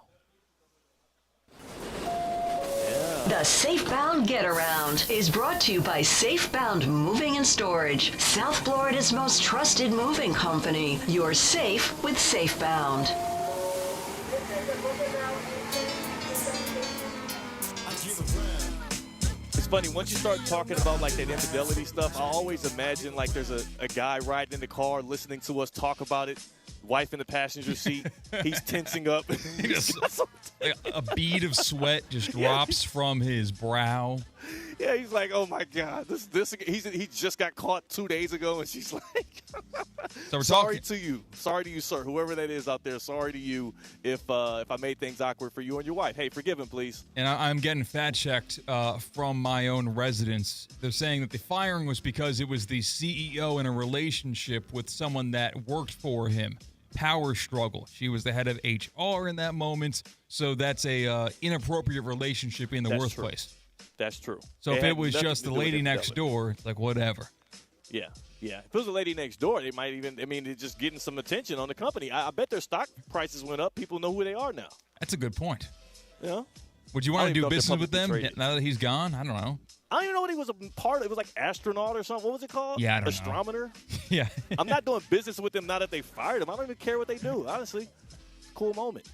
[SPEAKER 14] The Safebound Get Around is brought to you by Safebound Moving and Storage, South Florida's most trusted moving company. You're safe with Safebound.
[SPEAKER 2] It's funny, once you start talking about like that infidelity stuff, I always imagine like there's a guy riding in the car listening to us talk about it. Wife in the passenger seat, he's tensing up.
[SPEAKER 6] A bead of sweat just drops from his brow.
[SPEAKER 2] Yeah, he's like, "Oh my God, this." He just got caught 2 days ago, and she's like,
[SPEAKER 6] So we're
[SPEAKER 2] sorry to you, sir, whoever that is out there. Sorry to you if I made things awkward for you and your wife. Hey, forgive him, please."
[SPEAKER 6] And I'm getting fact-checked from my own residents. They're saying that the firing was because it was the CEO in a relationship with someone that worked for him. Power struggle. She was the head of HR in that moment, so that's a inappropriate relationship in the workplace.
[SPEAKER 2] That's true.
[SPEAKER 6] So if it was just the lady next door, it's like whatever.
[SPEAKER 2] Yeah. If it was a lady next door, they might even, they're just getting some attention on the company. I bet their stock prices went up. People know who they are now.
[SPEAKER 6] That's a good point.
[SPEAKER 2] Yeah.
[SPEAKER 6] Would you want to do business with them now that he's gone? I don't know.
[SPEAKER 2] I don't even know what he was a part of. It was like astronaut or something. What was it called?
[SPEAKER 6] Yeah, I don't know.
[SPEAKER 2] Astronomer?
[SPEAKER 6] Yeah.
[SPEAKER 2] I'm not doing business with them now that they fired him. I don't even care what they do, honestly. Cool moment.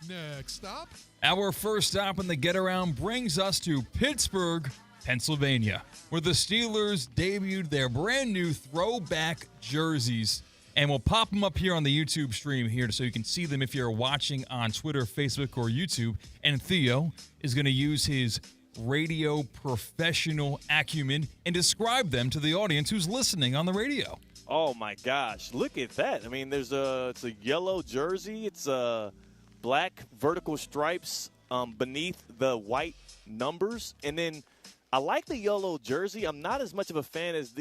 [SPEAKER 15] Next stop.
[SPEAKER 6] Our first stop in the Get Around brings us to Pittsburgh, Pennsylvania, where the Steelers debuted their brand new throwback jerseys. And we'll pop them up here on the YouTube stream here so you can see them if you're watching on Twitter, Facebook, or YouTube. And Theo is going to use his radio professional acumen and describe them to the audience who's listening on the radio.
[SPEAKER 2] Oh, my gosh. Look at that. It's a yellow jersey. It's black vertical stripes beneath the white numbers. And then I like the yellow jersey. I'm not as much of a fan as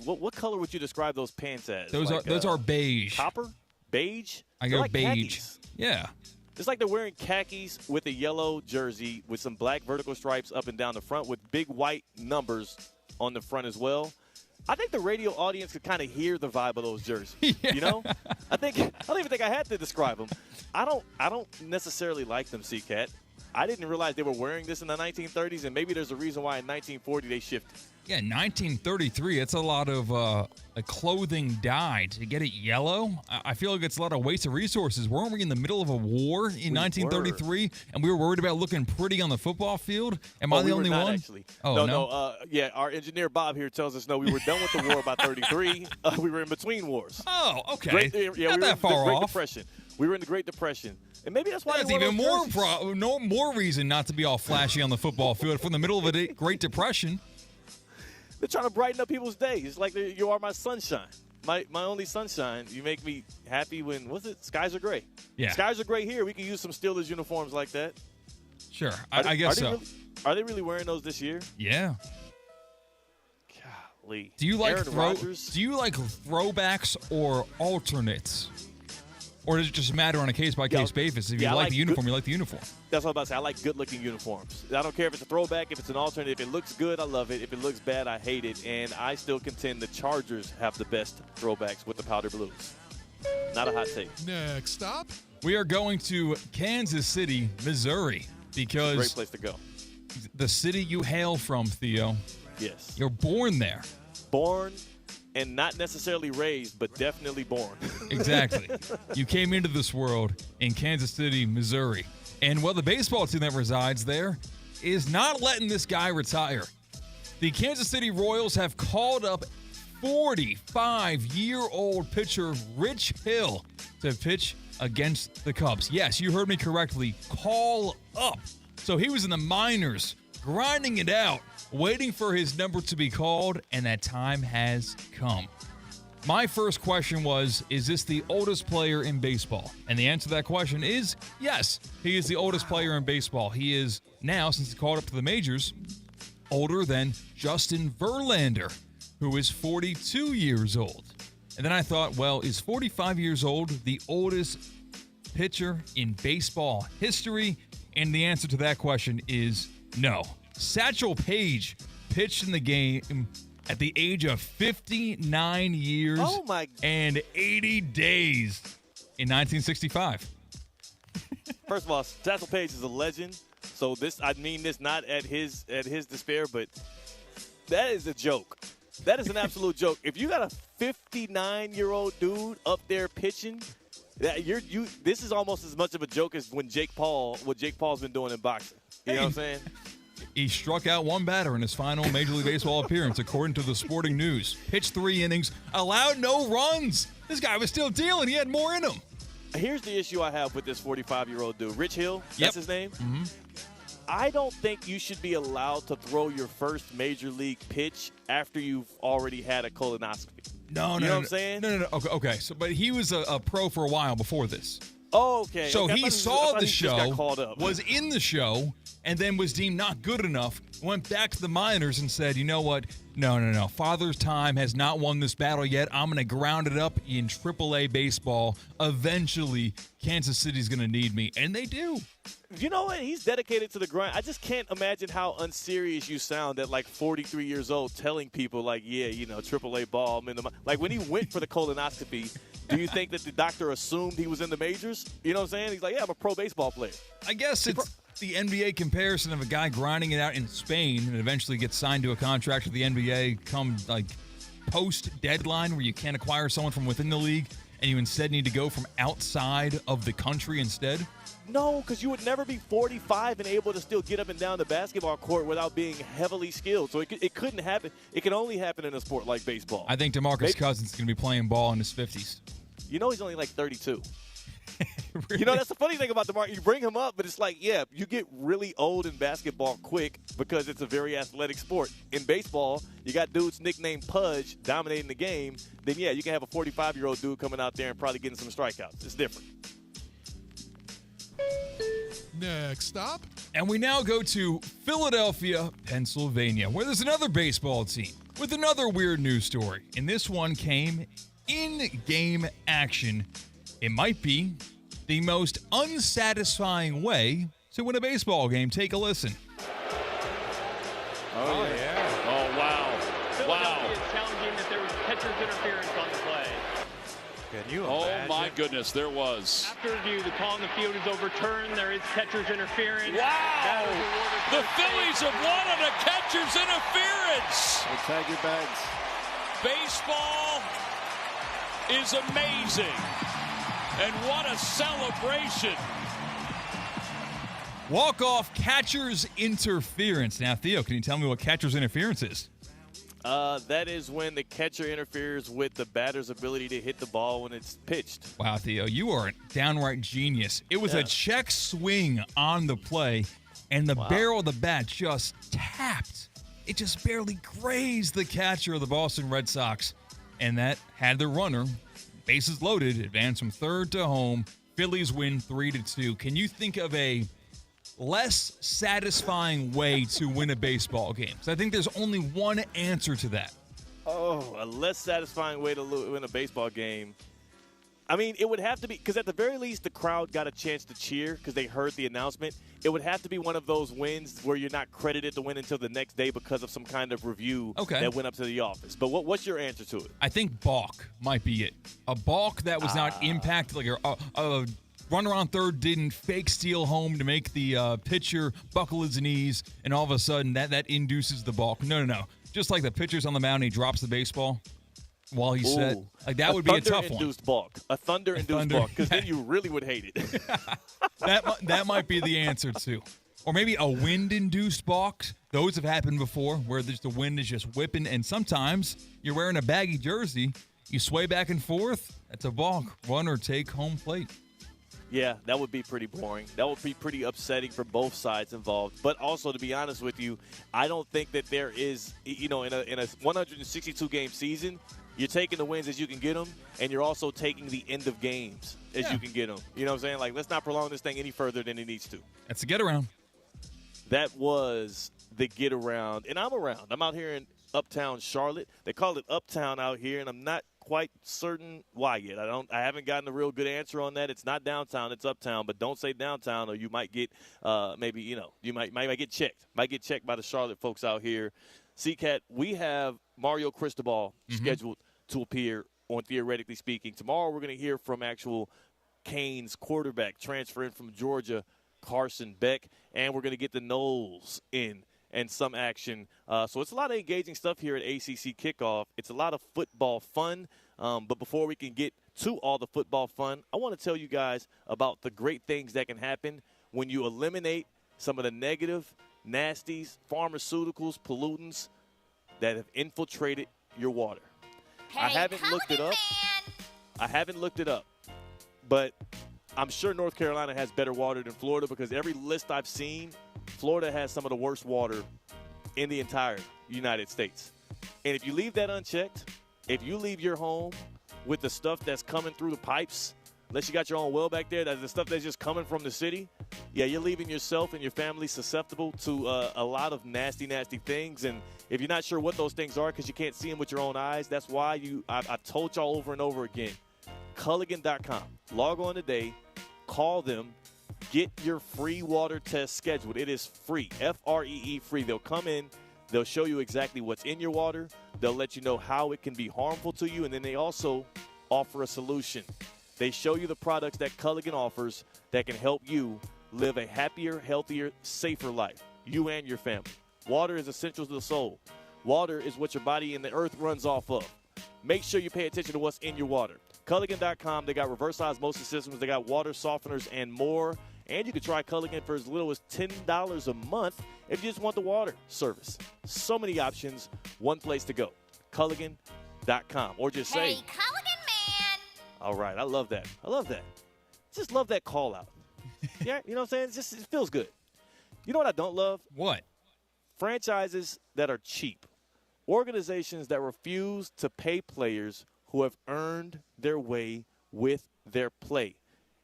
[SPEAKER 2] what color would you describe those pants as?
[SPEAKER 6] Those are beige.
[SPEAKER 2] Copper? Beige?
[SPEAKER 6] I go
[SPEAKER 2] like
[SPEAKER 6] beige.
[SPEAKER 2] Khakis.
[SPEAKER 6] Yeah.
[SPEAKER 2] It's like they're wearing khakis with a yellow jersey with some black vertical stripes up and down the front with big white numbers on the front as well. I think the radio audience could kind of hear the vibe of those jerseys. Yeah. You know? I don't even think I had to describe them. I don't necessarily like them, C-Cat. I didn't realize they were wearing this in the 1930s, and maybe there's a reason why in 1940 they shifted.
[SPEAKER 6] Yeah, 1933, it's a lot of clothing dye. To get it yellow, I feel like it's a lot of waste of resources. Weren't we in the middle of a war in 1933, and we were worried about looking pretty on the football field? Am I the only one?
[SPEAKER 2] Actually.
[SPEAKER 6] Oh,
[SPEAKER 2] no. Yeah, our engineer Bob here tells us, no, we were done with the war by 33. We were in between wars.
[SPEAKER 6] Oh, okay. Not that far
[SPEAKER 2] Great
[SPEAKER 6] off.
[SPEAKER 2] Depression. We were in the Great Depression. And maybe that's why
[SPEAKER 6] that's even more reason not to be all flashy on the football field. If we're in the middle of a Great Depression.
[SPEAKER 2] They're trying to brighten up people's days. It's like you are my sunshine. My only sunshine. You make me happy when, skies are gray.
[SPEAKER 6] Yeah.
[SPEAKER 2] Skies are gray here. We can use some Steelers uniforms like that.
[SPEAKER 6] Sure. I guess so.
[SPEAKER 2] Are they really wearing those this year?
[SPEAKER 6] Yeah.
[SPEAKER 2] Golly.
[SPEAKER 6] Do you like
[SPEAKER 2] Rodgers?
[SPEAKER 6] Do you like throwbacks or alternates? Or does it just matter on a case-by-case basis? If you like the uniform, you like the uniform.
[SPEAKER 2] That's what I'm about to say. I like good-looking uniforms. I don't care if it's a throwback, if it's an alternate. If it looks good, I love it. If it looks bad, I hate it. And I still contend the Chargers have the best throwbacks with the powder blues. Not a hot take.
[SPEAKER 15] Next stop.
[SPEAKER 6] We are going to Kansas City, Missouri, because
[SPEAKER 2] great place to go.
[SPEAKER 6] The city you hail from, Theo.
[SPEAKER 2] Yes.
[SPEAKER 6] You're born there.
[SPEAKER 2] Born and not necessarily raised, but definitely born.
[SPEAKER 6] Exactly. You came into this world in Kansas City, Missouri. And, the baseball team that resides there is not letting this guy retire. The Kansas City Royals have called up 45-year-old pitcher Rich Hill to pitch against the Cubs. Yes, you heard me correctly. Call up. So he was in the minors, grinding it out, waiting for his number to be called, and that time has come. My first question was, is this the oldest player in baseball? And the answer to that question is yes, he is the oldest player in baseball. He is now, since he called up to the majors, older than Justin Verlander, who is 42 years old. And then I thought, well, is 45 years old the oldest pitcher in baseball history? And the answer to that question is no. Satchel Paige pitched in the game at the age of 59 years and 80 days in 1965.
[SPEAKER 2] First of all, Satchel Paige is a legend. So this, I mean this not at his despair, but that is a joke. That is an absolute joke. If you got a 59-year-old dude up there pitching, this is almost as much of a joke as what Jake Paul's been doing in boxing. You know what I'm saying?
[SPEAKER 6] He struck out one batter in his final Major League Baseball appearance, according to the Sporting News. Pitched 3 innings, allowed no runs. This guy was still dealing. He had more in him.
[SPEAKER 2] Here's the issue I have with this 45-year-old dude. Rich Hill, that's his name?
[SPEAKER 6] Mm-hmm.
[SPEAKER 2] I don't think you should be allowed to throw your first Major League pitch after you've already had a colonoscopy.
[SPEAKER 6] No.
[SPEAKER 2] You know what I'm saying?
[SPEAKER 6] No. Okay. So, but he was a pro for a while before this.
[SPEAKER 2] Oh, okay.
[SPEAKER 6] So
[SPEAKER 2] okay.
[SPEAKER 6] he saw the show,
[SPEAKER 2] called up.
[SPEAKER 6] was in the show, and then was deemed not good enough, went back to the minors and said, you know what? No. Father's Time has not won this battle yet. I'm going to ground it up in AAA baseball. Eventually, Kansas City's going to need me. And they do.
[SPEAKER 2] You know what? He's dedicated to the grind. I just can't imagine how unserious you sound at like 43 years old telling people like, yeah, AAA ball. Like when he went for the colonoscopy, do you think that the doctor assumed he was in the majors? You know what I'm saying? He's like, yeah, I'm a pro baseball player.
[SPEAKER 6] I guess it's the NBA comparison of a guy grinding it out in Spain and eventually gets signed to a contract with the NBA come like post-deadline where you can't acquire someone from within the league and you instead need to go from outside of the country instead.
[SPEAKER 2] No, because you would never be 45 and able to still get up and down the basketball court without being heavily skilled. So it couldn't happen. It can only happen in a sport like baseball.
[SPEAKER 6] I think DeMarcus Cousins is going to be playing ball in his 50s.
[SPEAKER 2] He's only like 32.
[SPEAKER 6] Really?
[SPEAKER 2] That's the funny thing about DeMarcus. You bring him up, but it's like, yeah, you get really old in basketball quick because it's a very athletic sport. In baseball, you got dudes nicknamed Pudge dominating the game. Then, yeah, you can have a 45-year-old dude coming out there and probably getting some strikeouts. It's different.
[SPEAKER 15] Next stop.
[SPEAKER 6] And we now go to Philadelphia, Pennsylvania, where there's another baseball team with another weird news story. And this one came in-game action. It might be the most unsatisfying way to win a baseball game. Take a listen.
[SPEAKER 16] Oh yeah.
[SPEAKER 2] Oh, wow.
[SPEAKER 16] Philadelphia is challenging that there was catcher's interference on the play.
[SPEAKER 13] Can you
[SPEAKER 16] Oh,
[SPEAKER 13] imagine?
[SPEAKER 16] my goodness, there was. After review, the call on the field is overturned. There is catcher's interference.
[SPEAKER 3] Wow! The Phillies have won on a catcher's interference.
[SPEAKER 13] Hey, tag your bags.
[SPEAKER 3] Baseball is amazing. And what a celebration.
[SPEAKER 6] Walk-off catcher's interference. Now, Theo, can you tell me what catcher's interference is?
[SPEAKER 2] That is when the catcher interferes with the batter's ability to hit the ball when it's pitched.
[SPEAKER 6] Wow, Theo, you are a downright genius. It was a check swing on the play, and the barrel of the bat just tapped. It just barely grazed the catcher of the Boston Red Sox, and that had the runner, bases loaded, advance from third to home. Phillies win 3-2. Can you think of a less satisfying way to win a baseball game? So I think there's only one answer to that.
[SPEAKER 2] Oh, a less satisfying way to win a baseball game. I mean, it would have to be, because at the very least, the crowd got a chance to cheer because they heard the announcement. It would have to be one of those wins where you're not credited to win until the next day because of some kind of review that went up to the office. But what's your answer to it?
[SPEAKER 6] I think balk might be it. A balk that was not impacted, like a runner on third didn't fake steal home to make the pitcher buckle his knees, and all of a sudden that induces the balk. No. Just like the pitcher's on the mound, he drops the baseball while he's set. Like that would be a tough one.
[SPEAKER 2] A thunder-induced balk, because then you really would hate it.
[SPEAKER 6] that might be the answer too. Or maybe a wind-induced balk. Those have happened before, where the wind is just whipping, and sometimes you're wearing a baggy jersey, you sway back and forth. That's a balk. Run or take home plate.
[SPEAKER 2] Yeah, that would be pretty boring. That would be pretty upsetting for both sides involved. But also, to be honest with you, I don't think that there is, in a 162-game season, you're taking the wins as you can get them, and you're also taking the end of games as you can get them. You know what I'm saying? Like, let's not prolong this thing any further than it needs to.
[SPEAKER 6] That's a get-around.
[SPEAKER 2] That was the get-around. And I'm around. I'm out here in Uptown Charlotte. They call it Uptown out here, and I'm not quite certain why yet. I haven't gotten a real good answer on that. It's not downtown, it's uptown, but don't say downtown or you might get you might get checked. Might get checked by the Charlotte folks out here. CCAT, we have Mario Cristobal scheduled to appear on Theoretically Speaking. Tomorrow we're going to hear from actual Canes quarterback transferring from Georgia, CARSON BECK, and we're going to get the Knowles in and some action. So it's a lot of engaging stuff here at ACC Kickoff. It's a lot of football fun. But before we can get to all the football fun, I want to tell you guys about the great things that can happen when you eliminate some of the negative, nasties, pharmaceuticals, pollutants that have infiltrated your water. I haven't looked it up. But I'm sure North Carolina has better water than Florida because every list I've seen, Florida has some of the worst water in the entire United States. And if you leave that unchecked, if you leave your home with the stuff that's coming through the pipes, unless you got your own well back there, that's the stuff that's just coming from the city, yeah, you're leaving yourself and your family susceptible to a lot of nasty, nasty things. And if you're not sure what those things are because you can't see them with your own eyes, that's why I've told y'all over and over again, Culligan.com. Log on today, call them, get your free water test scheduled. It is free, F-R-E-E, free. They'll come in, they'll show you exactly what's in your water, they'll let you know how it can be harmful to you, and then they also offer a solution. They show you the products that Culligan offers that can help you live a happier, healthier, safer life, you and your family. Water is essential to the soul. Water is what your body and the earth runs off of. Make sure you pay attention to what's in your water. Culligan.com, they got reverse osmosis systems, they got water softeners and more. And you can try Culligan for as little as $10 a month if you just want the water service. So many options, one place to go. Culligan.com. Or just say,
[SPEAKER 17] "Hey, Culligan man."
[SPEAKER 2] All right, I love that. Just love that call out. Yeah, you know what I'm saying? It feels good. You know what I don't love?
[SPEAKER 6] What?
[SPEAKER 2] Franchises that are cheap. Organizations that refuse to pay players who have earned their way with their play.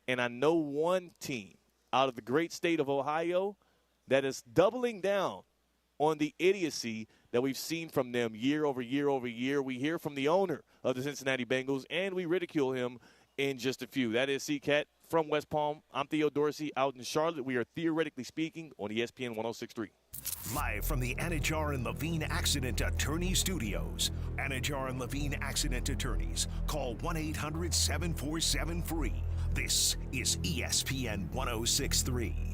[SPEAKER 2] And I know one team out of the great state of Ohio that is doubling down on the idiocy that we've seen from them year over year over year. We hear from the owner of the Cincinnati Bengals, and we ridicule him in just a few. That is CCAT from West Palm. I'm Theo Dorsey out in Charlotte. We are Theoretically Speaking on ESPN 106.3.
[SPEAKER 1] Live from the Anajar and Levine Accident Attorney Studios. Anajar and Levine Accident Attorneys. Call 1-800-747-FREE. This is ESPN 106.3.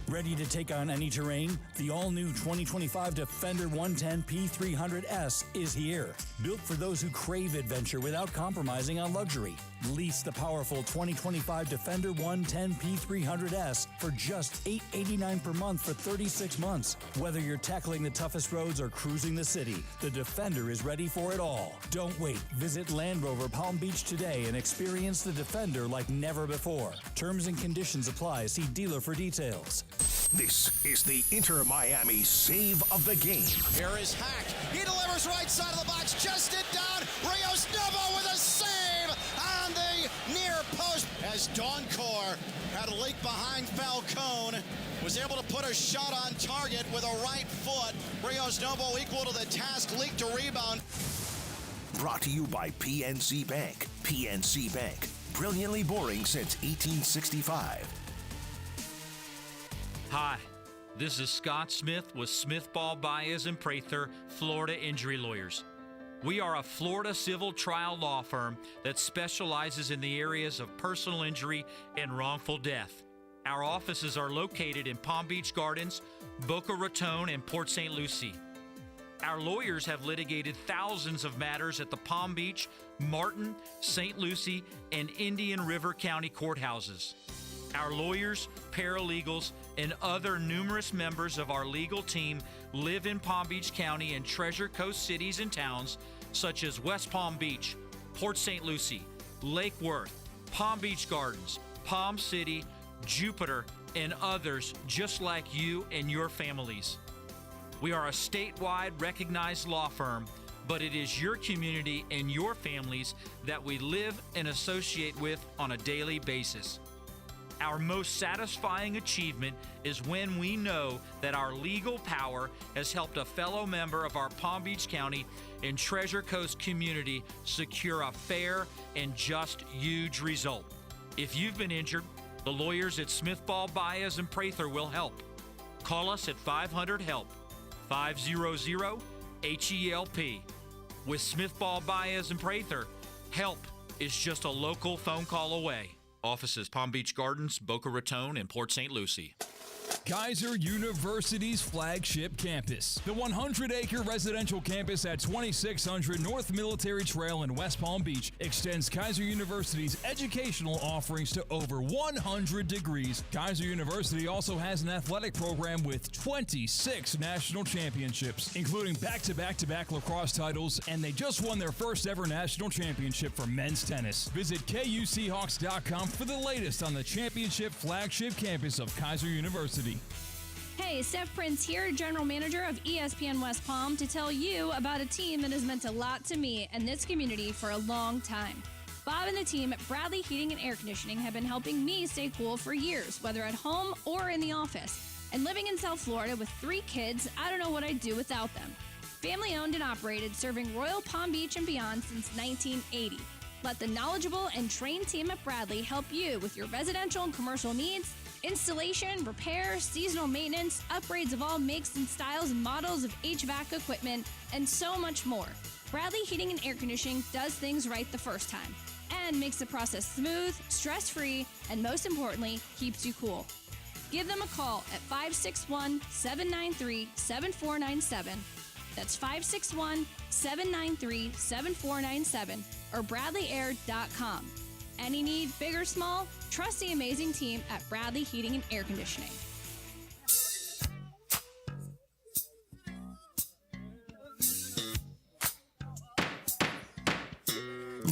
[SPEAKER 11] Ready to take on any terrain? The all-new 2025 Defender 110 P300S is here. Built for those who crave adventure without compromising on luxury. Lease the powerful 2025 Defender 110 P300S for just $889 per month for 36 months. Whether you're tackling the toughest roads or cruising the city, the Defender is ready for it all. Don't wait. Visit Land Rover Palm Beach today and experience the Defender like never before. Terms and conditions apply. See dealer for details.
[SPEAKER 1] This is the Inter Miami save of the game.
[SPEAKER 5] Here is Hack. He delivers right side of the box, chested down. Rios Novo with a save on the near post as Doncor had a leak behind Falcone. Was able to put a shot on target with a right foot. Rios Novo equal to the task, leak to rebound.
[SPEAKER 1] Brought to you by PNC Bank. PNC Bank. Brilliantly boring since 1865.
[SPEAKER 18] Hi, this is Scott Smith with Smith Ball Baez and Prather, Florida Injury Lawyers. We are a Florida civil trial law firm that specializes in the areas of personal injury and wrongful death. Our offices are located in Palm Beach Gardens, Boca Raton, and Port St. Lucie. Our lawyers have litigated thousands of matters at the Palm Beach, Martin, St. Lucie, and Indian River County courthouses. Our lawyers, paralegals, and other numerous members of our legal team live in Palm Beach County and Treasure Coast cities and towns such as West Palm Beach, Port St. Lucie, Lake Worth, Palm Beach Gardens, Palm City, Jupiter, and others just like you and your families. We are a statewide recognized law firm, but it is your community and your families that we live and associate with on a daily basis. Our most satisfying achievement is when we know that our legal power has helped a fellow member of our Palm Beach County and Treasure Coast community secure a fair and just huge result. If you've been injured, the lawyers at Smith, Ball, Baez, and Prather will help. Call us at 500-HELP, 500-HELP. With Smith, Ball, Baez, and Prather, help is just a local phone call away. Offices Palm Beach Gardens, Boca Raton, and Port St. Lucie.
[SPEAKER 6] Kaiser University's flagship campus. The 100-acre residential campus at 2600 North Military Trail in West Palm Beach extends Kaiser University's educational offerings to over 100 degrees. Kaiser University also has an athletic program with 26 national championships, including back-to-back-to-back lacrosse titles, and they just won their first ever national championship for men's tennis. Visit KUSeahawks.com for the latest on the championship flagship campus of Kaiser University.
[SPEAKER 10] Hey, Steph Prince here, General Manager of ESPN West Palm, to tell you about a team that has meant a lot to me and this community for a long time. Bob and the team at Bradley Heating and Air Conditioning have been helping me stay cool for years, whether at home or in the office. And living in South Florida with 3 kids, I don't know what I'd do without them. Family owned and operated, serving Royal Palm Beach and beyond since 1980. Let the knowledgeable and trained team at Bradley help you with your residential and commercial needs, installation, repair, seasonal maintenance, upgrades of all makes and styles and models of HVAC equipment, and so much more. Bradley Heating and Air Conditioning does things right the first time and makes the process smooth, stress-free, and most importantly, keeps you cool. Give them a call at 561-793-7497. That's 561-793-7497 or bradleyair.com. Any need, big or small, trust the amazing team at Bradley Heating and Air Conditioning.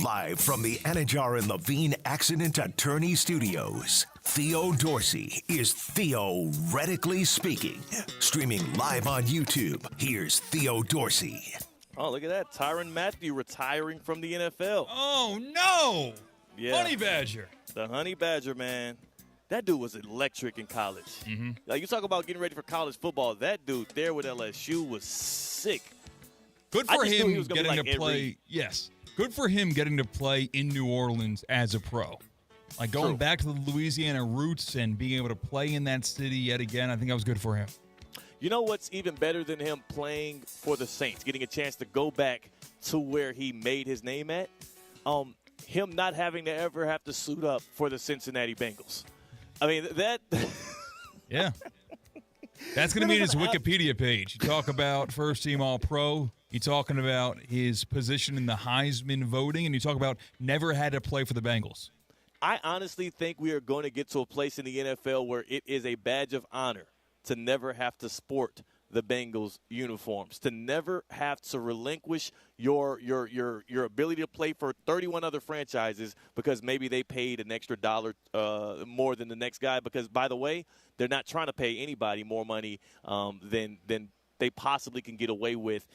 [SPEAKER 1] Live from the Anajar and Levine Accident Attorney Studios, Theo Dorsey is theoretically speaking. Streaming live on YouTube, here's Theo Dorsey.
[SPEAKER 2] Oh, look at that. Tyrann Mathieu retiring from the NFL.
[SPEAKER 6] Oh, no.
[SPEAKER 2] Yeah.
[SPEAKER 6] Honey Badger.
[SPEAKER 2] The Honey Badger, man. That dude was electric in college.
[SPEAKER 6] Mm-hmm.
[SPEAKER 2] Like, you talk about getting ready for college football. That dude there with LSU was sick.
[SPEAKER 6] Good for him getting to play. Yes. Good for him getting to play in New Orleans as a pro. Like going back to the Louisiana roots and being able to play in that city yet again, I think that was good for him.
[SPEAKER 2] You know what's even better than him playing for the Saints, getting a chance to go back to where he made his name at? Him not having to ever have to suit up for the Cincinnati Bengals. I mean, that –
[SPEAKER 6] Yeah. That's going to be in his Wikipedia page. You talk about first-team All-Pro. You're talking about his position in the Heisman voting, and you talk about never had to play for the Bengals.
[SPEAKER 2] I honestly think we are going to get to a place in the NFL where it is a badge of honor to never have to sport the Bengals uniforms, to never have to relinquish your ability to play for 31 other franchises because maybe they paid an extra dollar more than the next guy. Because, by the way, they're not trying to pay anybody more money than they possibly can get away with.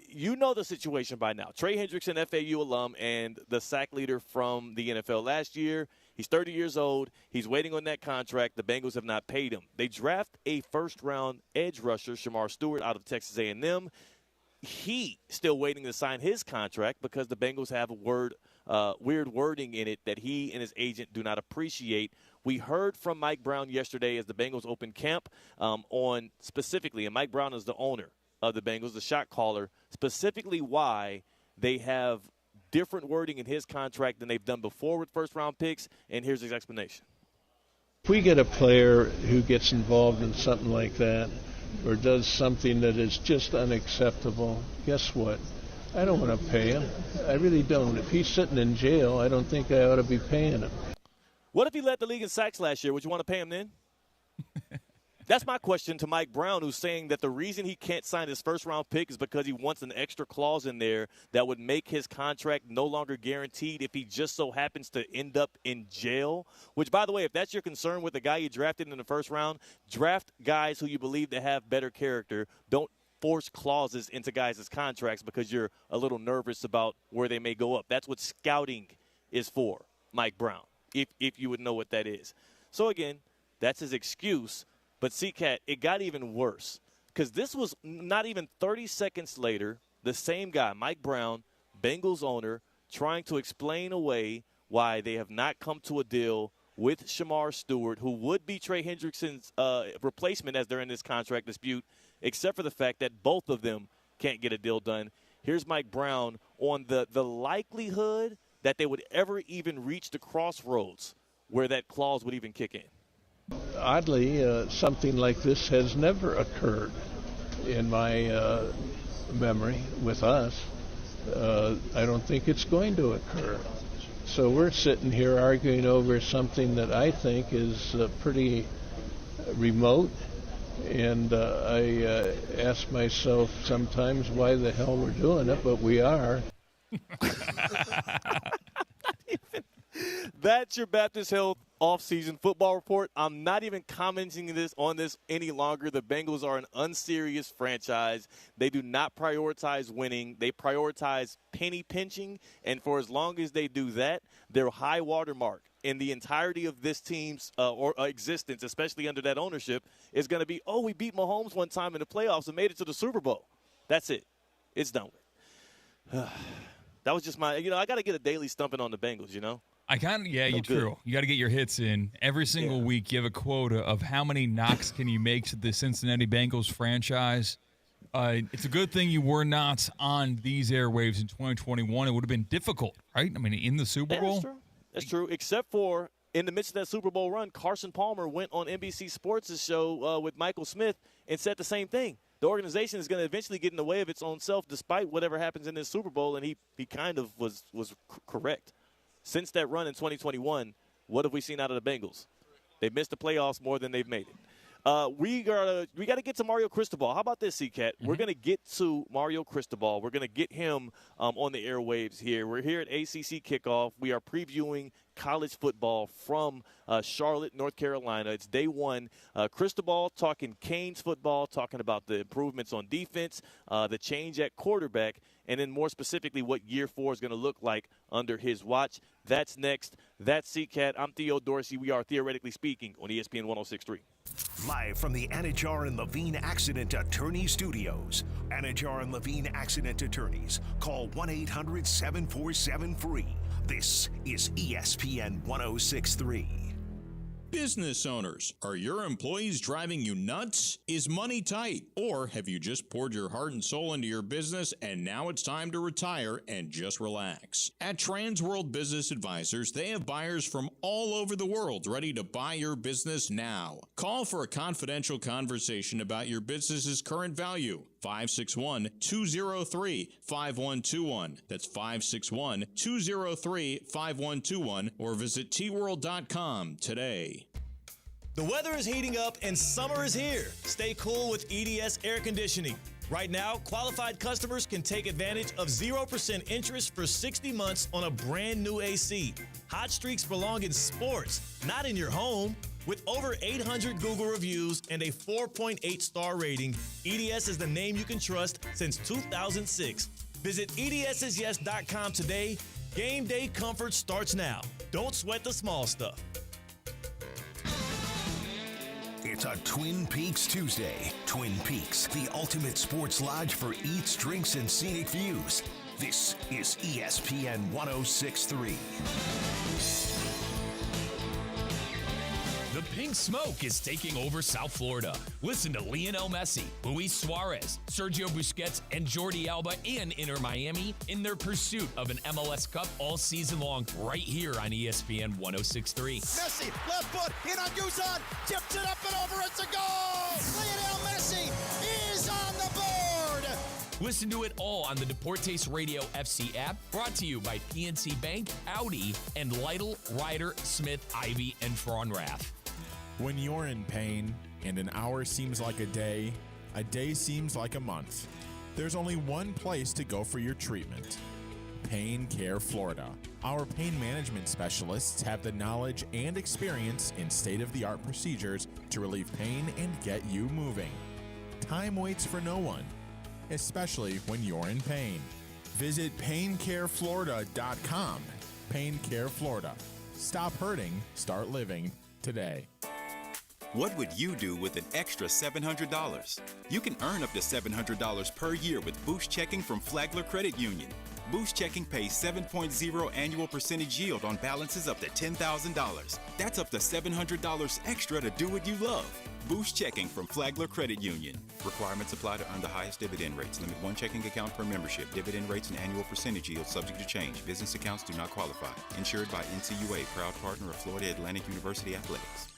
[SPEAKER 2] You know the situation by now. Trey Hendrickson, FAU alum, and the sack leader from the NFL last year. He's 30 years old. He's waiting on that contract. The Bengals have not paid him. They draft a first-round edge rusher, Shamar Stewart, out of Texas A&M. He still waiting to sign his contract because the Bengals have weird wording in it that he and his agent do not appreciate. We heard from Mike Brown yesterday as the Bengals opened camp on specifically, and Mike Brown is the owner of the Bengals, the shot caller, specifically why they have different wording in his contract than they've done before with first-round picks, and here's his explanation.
[SPEAKER 17] If we get a player who gets involved in something like that or does something that is just unacceptable, guess what? I don't want to pay him. I really don't. If he's sitting in jail, I don't think I ought to be paying him.
[SPEAKER 2] What if he led the league in sacks last year? Would you want to pay him then? That's my question to Mike Brown, who's saying that the reason he can't sign his first-round pick is because he wants an extra clause in there that would make his contract no longer guaranteed if he just so happens to end up in jail. Which, by the way, if that's your concern with the guy you drafted in the first round, draft guys who you believe to have better character. Don't force clauses into guys' contracts because you're a little nervous about where they may go up. That's what scouting is for, Mike Brown, if you would know what that is. So, again, that's his excuse. But, C-Cat, it got even worse because this was not even 30 seconds later, the same guy, Mike Brown, Bengals owner, trying to explain away why they have not come to a deal with Shamar Stewart, who would be Trey Hendrickson's replacement as they're in this contract dispute, except for the fact that both of them can't get a deal done. Here's Mike Brown on the likelihood that they would ever even reach the crossroads where that clause would even kick in.
[SPEAKER 17] Oddly, something like this has never occurred in my memory with us. I don't think it's going to occur. So we're sitting here arguing over something that I think is pretty remote. And I ask myself sometimes why the hell we're doing it, but we are.
[SPEAKER 2] That's your Baptist Health off-season football report. I'm not even commenting on this any longer. The Bengals are an unserious franchise. They do not prioritize winning. They prioritize penny pinching, and for as long as they do that, their high watermark in the entirety of this team's existence, especially under that ownership, is going to be, we beat Mahomes one time in the playoffs and made it to the Super Bowl. That's it. It's done with. That was just I got to get a daily stumping on the Bengals,
[SPEAKER 6] You true. You got to get your hits in. Every single week you have a quota of how many knocks can you make to the Cincinnati Bengals franchise. It's a good thing you were not on these airwaves in 2021. It would have been difficult, right? I mean, in the Super Bowl.
[SPEAKER 2] That's true, except for in the midst of that Super Bowl run, Carson Palmer went on NBC Sports' show with Michael Smith and said the same thing. The organization is going to eventually get in the way of its own self despite whatever happens in this Super Bowl, and he kind of was correct. Since that run in 2021, what have we seen out of the Bengals? They've missed the playoffs more than they've made it. We got to get to Mario Cristobal. How about this, C-Cat? Mm-hmm. We're going to get to Mario Cristobal. We're going to get him on the airwaves here. We're here at ACC Kickoff. We are previewing college football from Charlotte, North Carolina. It's day one. Cristobal talking Canes football, talking about the improvements on defense, the change at quarterback, and then more specifically what year 4 is going to look like under his watch. That's next. That's C-Cat. I'm Theo Dorsey. We are Theoretically Speaking on ESPN 106.3.
[SPEAKER 1] Live from the Anajar and Levine Accident Attorney Studios. Anajar and Levine Accident Attorneys. Call 1-800-747-FREE. This is ESPN 106.3.
[SPEAKER 19] Business owners, are your employees driving you nuts? Is money tight? Or have you just poured your heart and soul into your business and now it's time to retire and just relax? At Transworld Business Advisors, they have buyers from all over the world ready to buy your business now. Call for a confidential conversation about your business's current value. 561-203-5121. That's 561-203-5121 or visit tworld.com today.
[SPEAKER 13] The weather is heating up and summer is here. Stay cool with EDS Air Conditioning. Right now, qualified customers can take advantage of 0% interest for 60 months on a brand new AC. Hot streaks belong in sports, not in your home. With over 800 Google reviews and a 4.8 star rating, EDS is the name you can trust since 2006. Visit EDSIsYes.com today. Game day comfort starts now. Don't sweat the small stuff.
[SPEAKER 1] It's a Twin Peaks Tuesday. Twin Peaks, the ultimate sports lodge for eats, drinks, and scenic views. This is ESPN 106.3.
[SPEAKER 20] The pink smoke is taking over South Florida. Listen to Lionel Messi, Luis Suarez, Sergio Busquets, and Jordi Alba and Inter Miami in their pursuit of an MLS Cup all season long right here on ESPN 106.3.
[SPEAKER 5] Messi, left foot, in on Guzan, tipped it up and over, it's a goal! Lionel Messi is on the board!
[SPEAKER 20] Listen to it all on the Deportes Radio FC app, brought to you by PNC Bank, Audi, and Lytle, Ryder, Smith, Ivy, and Frauenrath.
[SPEAKER 21] When you're in pain, and an hour seems like a day seems like a month. There's only one place to go for your treatment: Pain Care Florida. Our pain management specialists have the knowledge and experience in state-of-the-art procedures to relieve pain and get you moving. Time waits for no one, especially when you're in pain. Visit paincareflorida.com. Pain Care Florida. Stop hurting, start living today.
[SPEAKER 12] What would you do with an extra $700? You can earn up to $700 per year with Boost Checking from Flagler Credit Union. Boost Checking pays 7.0 annual percentage yield on balances up to $10,000. That's up to $700 extra to do what you love. Boost Checking from Flagler Credit Union. Requirements apply to earn the highest dividend rates. Limit one checking account per membership. Dividend rates and annual percentage yield subject to change. Business accounts do not qualify. Insured by NCUA, proud partner of Florida Atlantic University Athletics.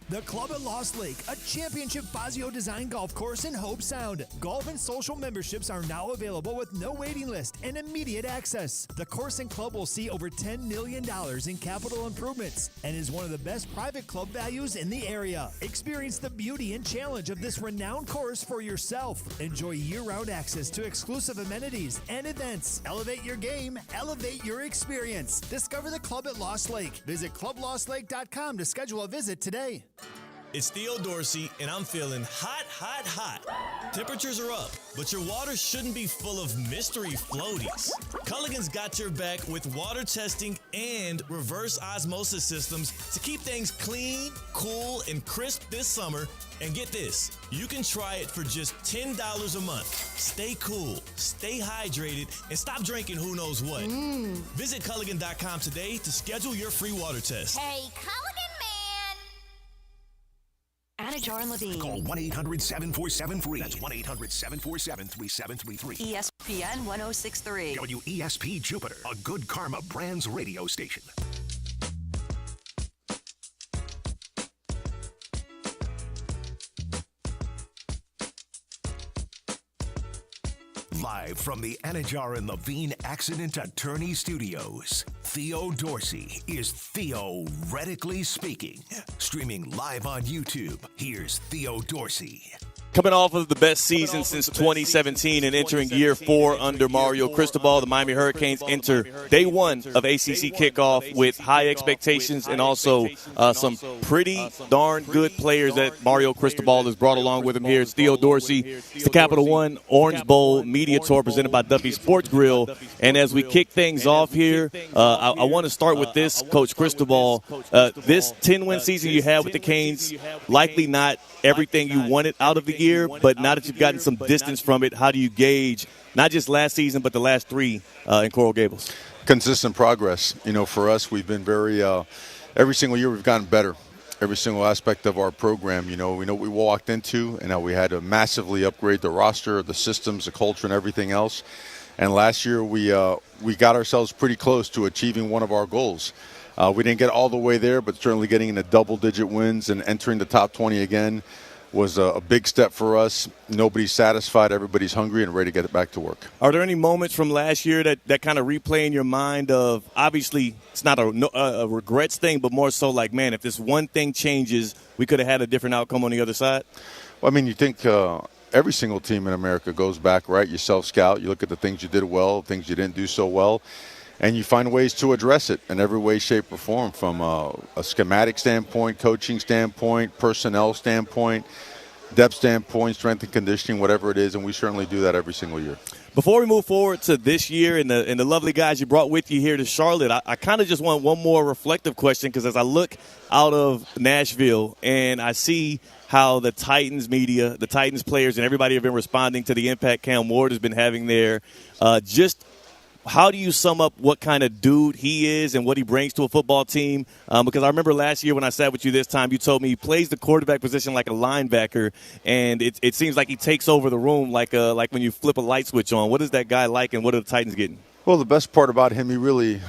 [SPEAKER 8] The Club at Lost Lake, a championship Fazio design golf course in Hope Sound. Golf and social memberships are now available with no waiting list and immediate access. The course and club will see over $10 million in capital improvements and is one of the best private club values in the area. Experience the beauty and challenge of this renowned course for yourself. Enjoy year-round access to exclusive amenities and events. Elevate your game, elevate your experience. Discover the Club at Lost Lake. Visit clublostlake.com to schedule a visit today.
[SPEAKER 13] It's Theo Dorsey, and I'm feeling hot, hot, hot. Temperatures are up, but your water shouldn't be full of mystery floaties. Culligan's got your back with water testing and reverse osmosis systems to keep things clean, cool, and crisp this summer. And get this, you can try it for just $10 a month. Stay cool, stay hydrated, and stop drinking who knows what. Visit Culligan.com today to schedule your free water test.
[SPEAKER 22] Hey, Culligan man!
[SPEAKER 14] Anajar and Levine.
[SPEAKER 1] Call 1-800-747-FREE. That's 1-800-747-3733.
[SPEAKER 14] ESPN 1063.
[SPEAKER 1] WESP Jupiter, a Good Karma Brands radio station. Live from the Anajar and Levine Accident Attorney Studios, Theo Dorsey is theoretically speaking. Streaming live on YouTube, here's Theo Dorsey.
[SPEAKER 2] Coming off of the best season since 2017 and entering year 4 under Mario Cristobal, the Miami Hurricanes enter day 1 of ACC kickoff with high expectations and also some pretty darn good players that Mario Cristobal has brought along with him here. It's Theo Dorsey. It's the Capital One Orange Bowl Media Tour presented by Duffy Sports Grill. And as we kick things off here, I want to start with this, Coach Cristobal. This 10-win season you had with the Canes, likely not everything you wanted out of the year, but now that you've gotten some distance from it, how do you gauge not just last season but the last 3 in Coral Gables?
[SPEAKER 23] Consistent progress. You know, for us, we've been very every single year we've gotten better. Every single aspect of our program, we know what we walked into, and we had to massively upgrade the roster, the systems, the culture, and everything else. And last year we got ourselves pretty close to achieving one of our goals. We didn't get all the way there, but certainly getting into double-digit wins and entering the top 20 again was a big step for us. Nobody's satisfied. Everybody's hungry and ready to get it back to work.
[SPEAKER 2] Are there any moments from last year that kind of replay in your mind of, obviously, it's not a regrets thing, but more so like, man, if this one thing changes, we could have had a different outcome on the other side?
[SPEAKER 23] Well, I mean, you think every single team in America goes back, right? You self-scout. You look at the things you did well, things you didn't do so well. And you find ways to address it in every way, shape, or form, from a schematic standpoint, coaching standpoint, personnel standpoint, depth standpoint, strength and conditioning, whatever it is, and we certainly do that every single year.
[SPEAKER 2] Before we move forward to this year and the lovely guys you brought with you here to Charlotte, I kind of just want one more reflective question, because as I look out of Nashville and I see how the Titans media, the Titans players, and everybody have been responding to the impact Cam Ward has been having there, just how do you sum up what kind of dude he is and what he brings to a football team? Because I remember last year when I sat with you this time, you told me he plays the quarterback position like a linebacker, and it seems like he takes over the room like when you flip a light switch on. What is that guy like, and what are the Titans getting?
[SPEAKER 23] Well, the best part about him, he really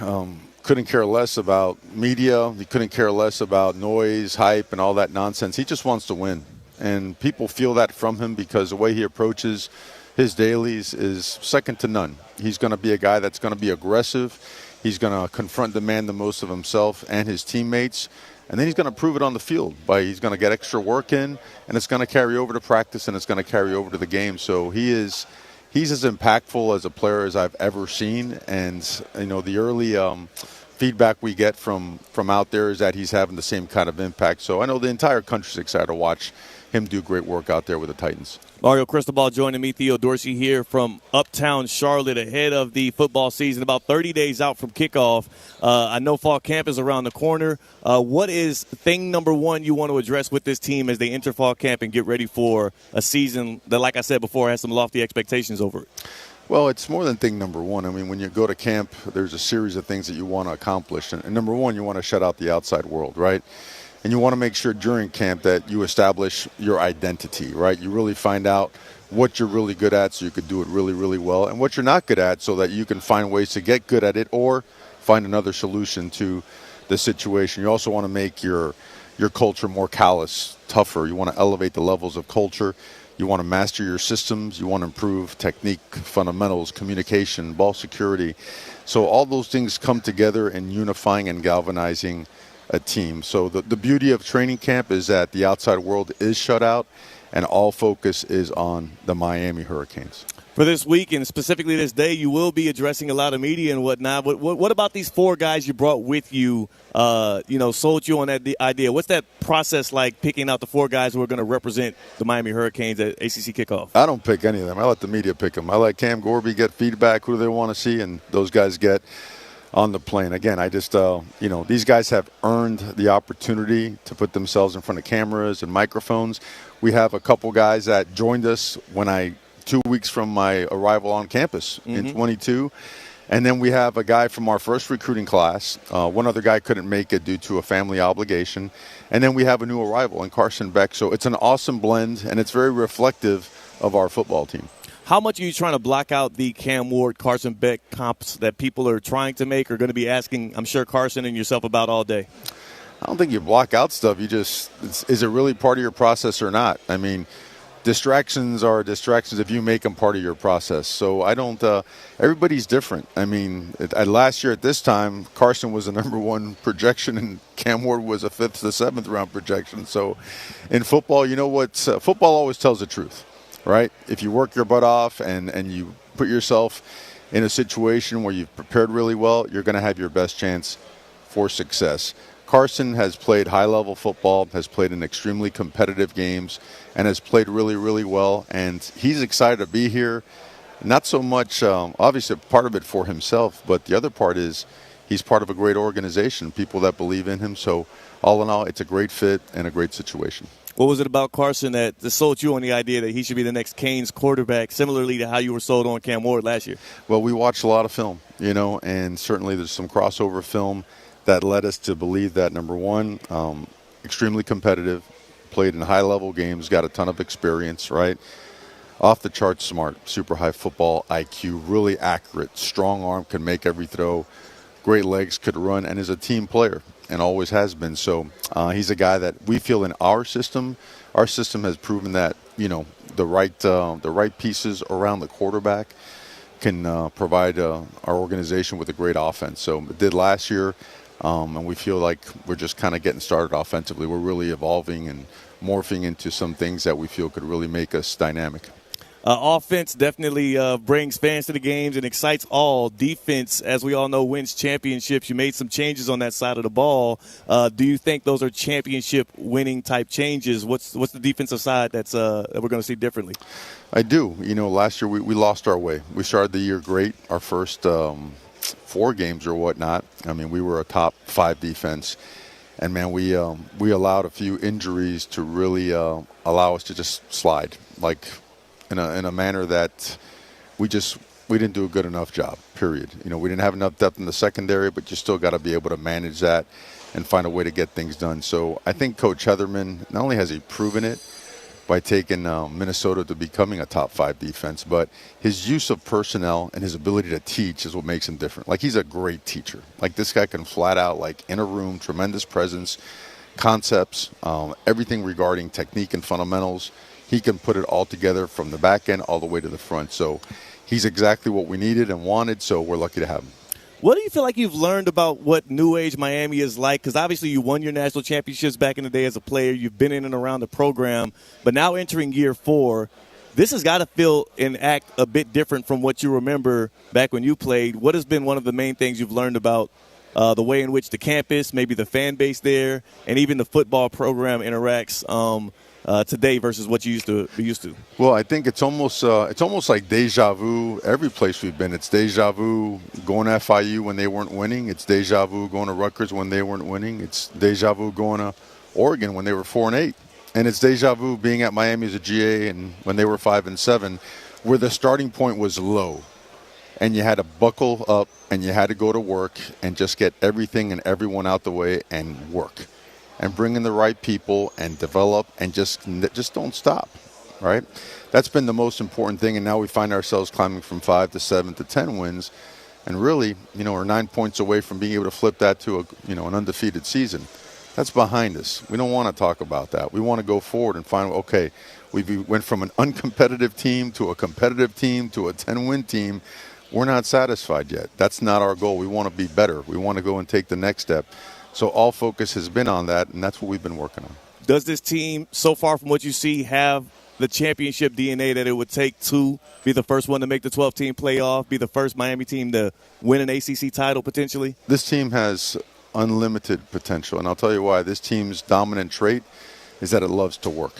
[SPEAKER 23] couldn't care less about media. He couldn't care less about noise, hype, and all that nonsense. He just wants to win, and people feel that from him because the way he approaches his dailies is second to none. He's going to be a guy that's going to be aggressive. He's going to confront, demand the most of himself and his teammates. And then he's going to prove it on the field. He's going to get extra work in, and it's going to carry over to practice, and it's going to carry over to the game. So he's as impactful as a player as I've ever seen. And, the early feedback we get from out there is that he's having the same kind of impact. So I know the entire country's excited to watch him do great work out there with the Titans.
[SPEAKER 2] Mario Cristobal joining me, Theo Dorsey here from Uptown Charlotte ahead of the football season, about 30 days out from kickoff. I know fall camp is around the corner. What is thing number one you want to address with this team as they enter fall camp and get ready for a season that, like I said before, has some lofty expectations over it?
[SPEAKER 23] Well, it's more than thing number one. I mean, when you go to camp, there's a series of things that you want to accomplish. And number one, you want to shut out the outside world, right? And you want to make sure during camp that you establish your identity, right? You really find out what you're really good at so you could do it really, really well, and what you're not good at so that you can find ways to get good at it or find another solution to the situation. You also want to make your culture more callous, tougher. You want to elevate the levels of culture. You want to master your systems. You want to improve technique, fundamentals, communication, ball security. So all those things come together in unifying and galvanizing a team. So the beauty of training camp is that the outside world is shut out and all focus is on the Miami Hurricanes.
[SPEAKER 2] For this week and specifically this day, you will be addressing a lot of media and whatnot. What about these four guys you brought with you, sold you on that idea? What's that process like picking out the four guys who are going to represent the Miami Hurricanes at ACC kickoff?
[SPEAKER 23] I don't pick any of them. I let the media pick them. I let Cam Gorby get feedback, who they want to see, and those guys get on the plane. Again, I just, these guys have earned the opportunity to put themselves in front of cameras and microphones. We have a couple guys that joined us 2 weeks from my arrival on campus in 22. And then we have a guy from our first recruiting class. One other guy couldn't make it due to a family obligation. And then we have a new arrival in CARSON BECK. So it's an awesome blend, and it's very reflective of our football team.
[SPEAKER 2] How much are you trying to block out the Cam Ward, Carson Beck comps that people are trying to make or going to be asking, I'm sure, Carson and yourself about all day?
[SPEAKER 23] I don't think you block out stuff. Is it really part of your process or not? I mean, distractions are distractions if you make them part of your process. So I don't everybody's different. I mean, last year at this time, Carson was the number one projection and Cam Ward was a 5th to 7th round projection. So in football, you know what? Football always tells the truth, right? If you work your butt off and you put yourself in a situation where you've prepared really well, you're going to have your best chance for success. Carson has played high-level football, has played in extremely competitive games, and has played really, really well. And he's excited to be here. Not so much, obviously, part of it for himself, but the other part is he's part of a great organization, people that believe in him. So all in all, it's a great fit and a great situation.
[SPEAKER 2] What was it about Carson that sold you on the idea that he should be the next Canes quarterback, similarly to how you were sold on Cam Ward last year?
[SPEAKER 23] Well, we watched a lot of film, and certainly there's some crossover film that led us to believe that, number one, extremely competitive, played in high-level games, got a ton of experience, right? Off the charts smart, super high football IQ, really accurate, strong arm, can make every throw, great legs, could run, and is a team player and always has been. So he's a guy that we feel in our system has proven that, the right pieces around the quarterback can provide our organization with a great offense. So it did last year. And we feel like we're just kind of getting started offensively. We're really evolving and morphing into some things that we feel could really make us dynamic.
[SPEAKER 2] Offense definitely brings fans to the games and excites all. Defense, as we all know, wins championships. You made some changes on that side of the ball. Do you think those are championship-winning type changes? What's the defensive side that we're going to see differently?
[SPEAKER 23] I do. Last year we lost our way. We started the year great. Our first 4 games or whatnot. I mean, we were a top 5 defense, and man, we allowed a few injuries to really allow us to just slide, like in a manner that we didn't do a good enough job. Period. We didn't have enough depth in the secondary, but you still got to be able to manage that and find a way to get things done. So I think Coach Heatherman, not only has he proven it by taking Minnesota to becoming a top 5 defense, but his use of personnel and his ability to teach is what makes him different. Like, he's a great teacher. Like, this guy can flat out, like, in a room, tremendous presence, concepts, everything regarding technique and fundamentals. He can put it all together from the back end all the way to the front. So he's exactly what we needed and wanted, so we're lucky to have him.
[SPEAKER 2] What do you feel like you've learned about what New Age Miami is like? Because obviously you won your national championships back in the day as a player. You've been in and around the program. But now entering year 4, this has got to feel and act a bit different from what you remember back when you played. What has been one of the main things you've learned about the way in which the campus, maybe the fan base there, and even the football program interacts today versus what you used to be used to?
[SPEAKER 23] Well, I think it's almost like deja vu every place we've been. It's deja vu going to FIU when they weren't winning. It's deja vu going to Rutgers when they weren't winning. It's deja vu going to Oregon when they were 4-8. And it's deja vu being at Miami as a GA and when they were 5-7, where the starting point was low. And you had to buckle up and you had to go to work and just get everything and everyone out the way and work. And bring in the right people and develop and just don't stop, right? That's been the most important thing. And now we find ourselves climbing from 5 to 7 to 10 wins. And really, we're 9 points away from being able to flip that to an undefeated season. That's behind us. We don't want to talk about that. We want to go forward and find, okay, we went from an uncompetitive team to a competitive team to a 10-win team. We're not satisfied yet. That's not our goal. We want to be better. We want to go and take the next step. So all focus has been on that, and that's what we've been working on.
[SPEAKER 2] Does this team, so far from what you see, have the championship DNA that it would take to be the first one to make the 12-team playoff, be the first Miami team to win an ACC title potentially?
[SPEAKER 23] This team has unlimited potential, and I'll tell you why. This team's dominant trait is that it loves to work.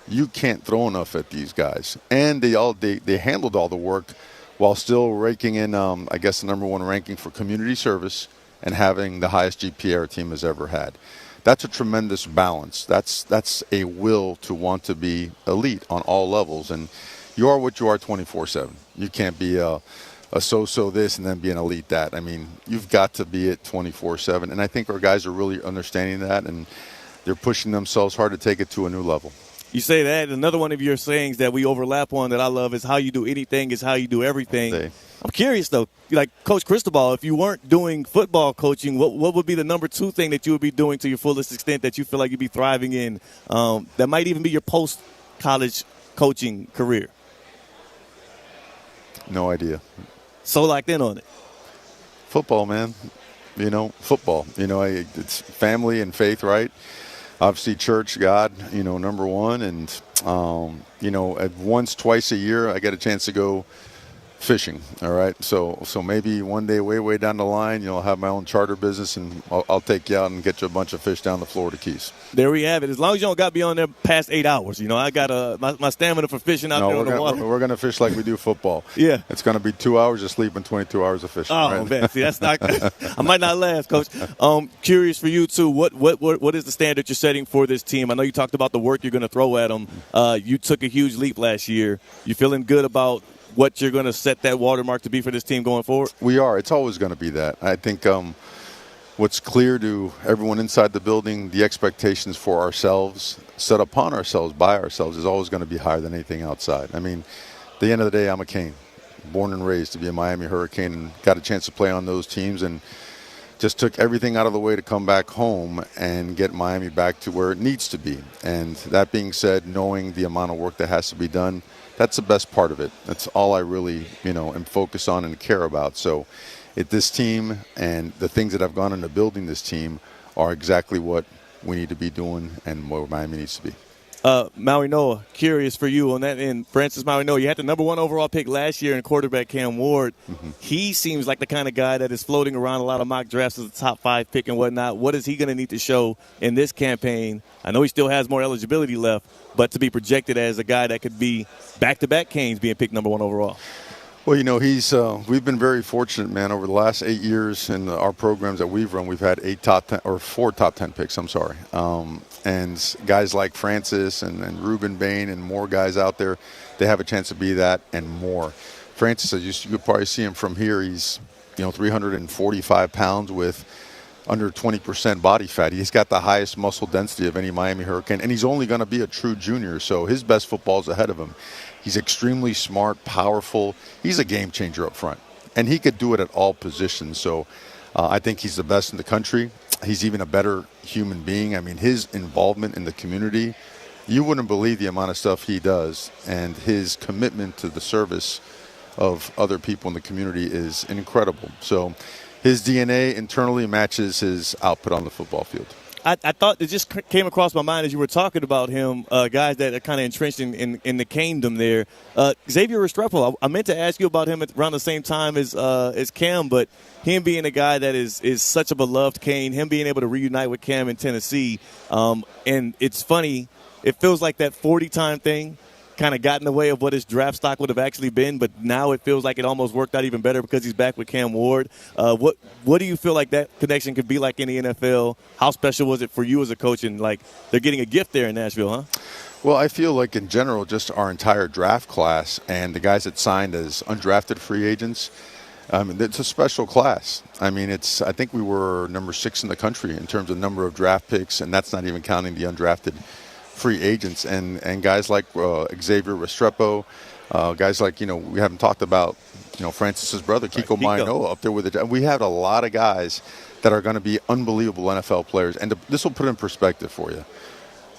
[SPEAKER 23] You can't throw enough at these guys, and they handled all the work while still raking in, I guess, the number 1 ranking for community service and having the highest GPA our team has ever had. That's a tremendous balance. That's a will to want to be elite on all levels, and you are what you are 24/7. You can't be a so-so this and then be an elite that. I mean, you've got to be it 24/7, and I think our guys are really understanding that, and they're pushing themselves hard to take it to a new level.
[SPEAKER 2] You say that. Another one of your sayings that we overlap on that I love is how you do anything is how you do everything. I'm curious, though, like Coach Cristobal, if you weren't doing football coaching, what would be the number 2 thing that you would be doing to your fullest extent that you feel like you'd be thriving in that might even be your post-college coaching career?
[SPEAKER 23] No idea.
[SPEAKER 2] So locked in on it.
[SPEAKER 23] Football, man. Football. It's family and faith, right? Obviously, church, God, number 1. And, once, twice a year, I get a chance to go fishing. All right. So maybe one day, way down the line, I'll have my own charter business and I'll take you out and get you a bunch of fish down the Florida Keys.
[SPEAKER 2] There we have it. As long as you don't got to be on there past 8 hours. I got my stamina for fishing out there on the water.
[SPEAKER 23] We're going to fish like we do football.
[SPEAKER 2] Yeah.
[SPEAKER 23] It's going to be 2 hours of sleep and 22 hours of fishing.
[SPEAKER 2] Oh,
[SPEAKER 23] right?
[SPEAKER 2] man. See, that's not – I might not last, Coach. Curious for you, too. What is the standard you're setting for this team? I know you talked about the work you're going to throw at them. You took a huge leap last year. You feeling good about – what you're going to set that watermark to be for this team going forward?
[SPEAKER 23] We are. It's always going to be that. I think what's clear to everyone inside the building, the expectations for ourselves, set upon ourselves, by ourselves, is always going to be higher than anything outside. I mean, at the end of the day, I'm a Cane, born and raised to be a Miami Hurricane, and got a chance to play on those teams and just took everything out of the way to come back home and get Miami back to where it needs to be. And that being said, knowing the amount of work that has to be done, that's the best part of it. That's all I really, am focused on and care about. So this team and the things that have gone into building this team are exactly what we need to be doing and where Miami needs to be.
[SPEAKER 2] Maui Noah, curious for you on that end. Francis Maui Noah, you had the number 1 overall pick last year in quarterback Cam Ward. Mm-hmm. He seems like the kind of guy that is floating around a lot of mock drafts as a top 5 pick and whatnot. What is he going to need to show in this campaign? I know he still has more eligibility left, but to be projected as a guy that could be back-to-back Canes being picked number 1 overall.
[SPEAKER 23] Well, we've been very fortunate, man. Over the last 8 years in our programs that we've run, we've had 4 top 10 picks. I'm sorry. And guys like Francis and Ruben Bain and more guys out there, they have a chance to be that and more. Francis, you could probably see him from here. He's 345 pounds with under 20% body fat. He's got the highest muscle density of any Miami Hurricane, and he's only going to be a true junior, so his best football is ahead of him. He's extremely smart, powerful. He's a game changer up front, and he could do it at all positions. So I think he's the best in the country. He's even a better human being. I mean, his involvement in the community, you wouldn't believe the amount of stuff he does, and his commitment to the service of other people in the community is incredible. So his DNA internally matches his output on the football field.
[SPEAKER 2] I thought it just came across my mind as you were talking about him, guys that are kind of entrenched in the kingdom there. Xavier Restrepo, I meant to ask you about him around the same time as Cam, but him being a guy that is such a beloved Cane, him being able to reunite with Cam in Tennessee, and it's funny, it feels like that 40-time thing kind of got in the way of what his draft stock would have actually been, but now it feels like it almost worked out even better because he's back with Cam Ward. What do you feel like that connection could be like in the NFL? How special was it for you as a coach? And, like, they're getting a gift there in Nashville, huh?
[SPEAKER 23] Well, I feel like in general, just our entire draft class and the guys that signed as undrafted free agents, it's a special class. I mean, I think we were number 6 in the country in terms of number of draft picks, and that's not even counting the undrafted free agents, and guys like Xavier Restrepo, guys like, we haven't talked about, Francis's brother, Kiko Mainoa up there with it. We have a lot of guys that are going to be unbelievable NFL players, and this will put it in perspective for you.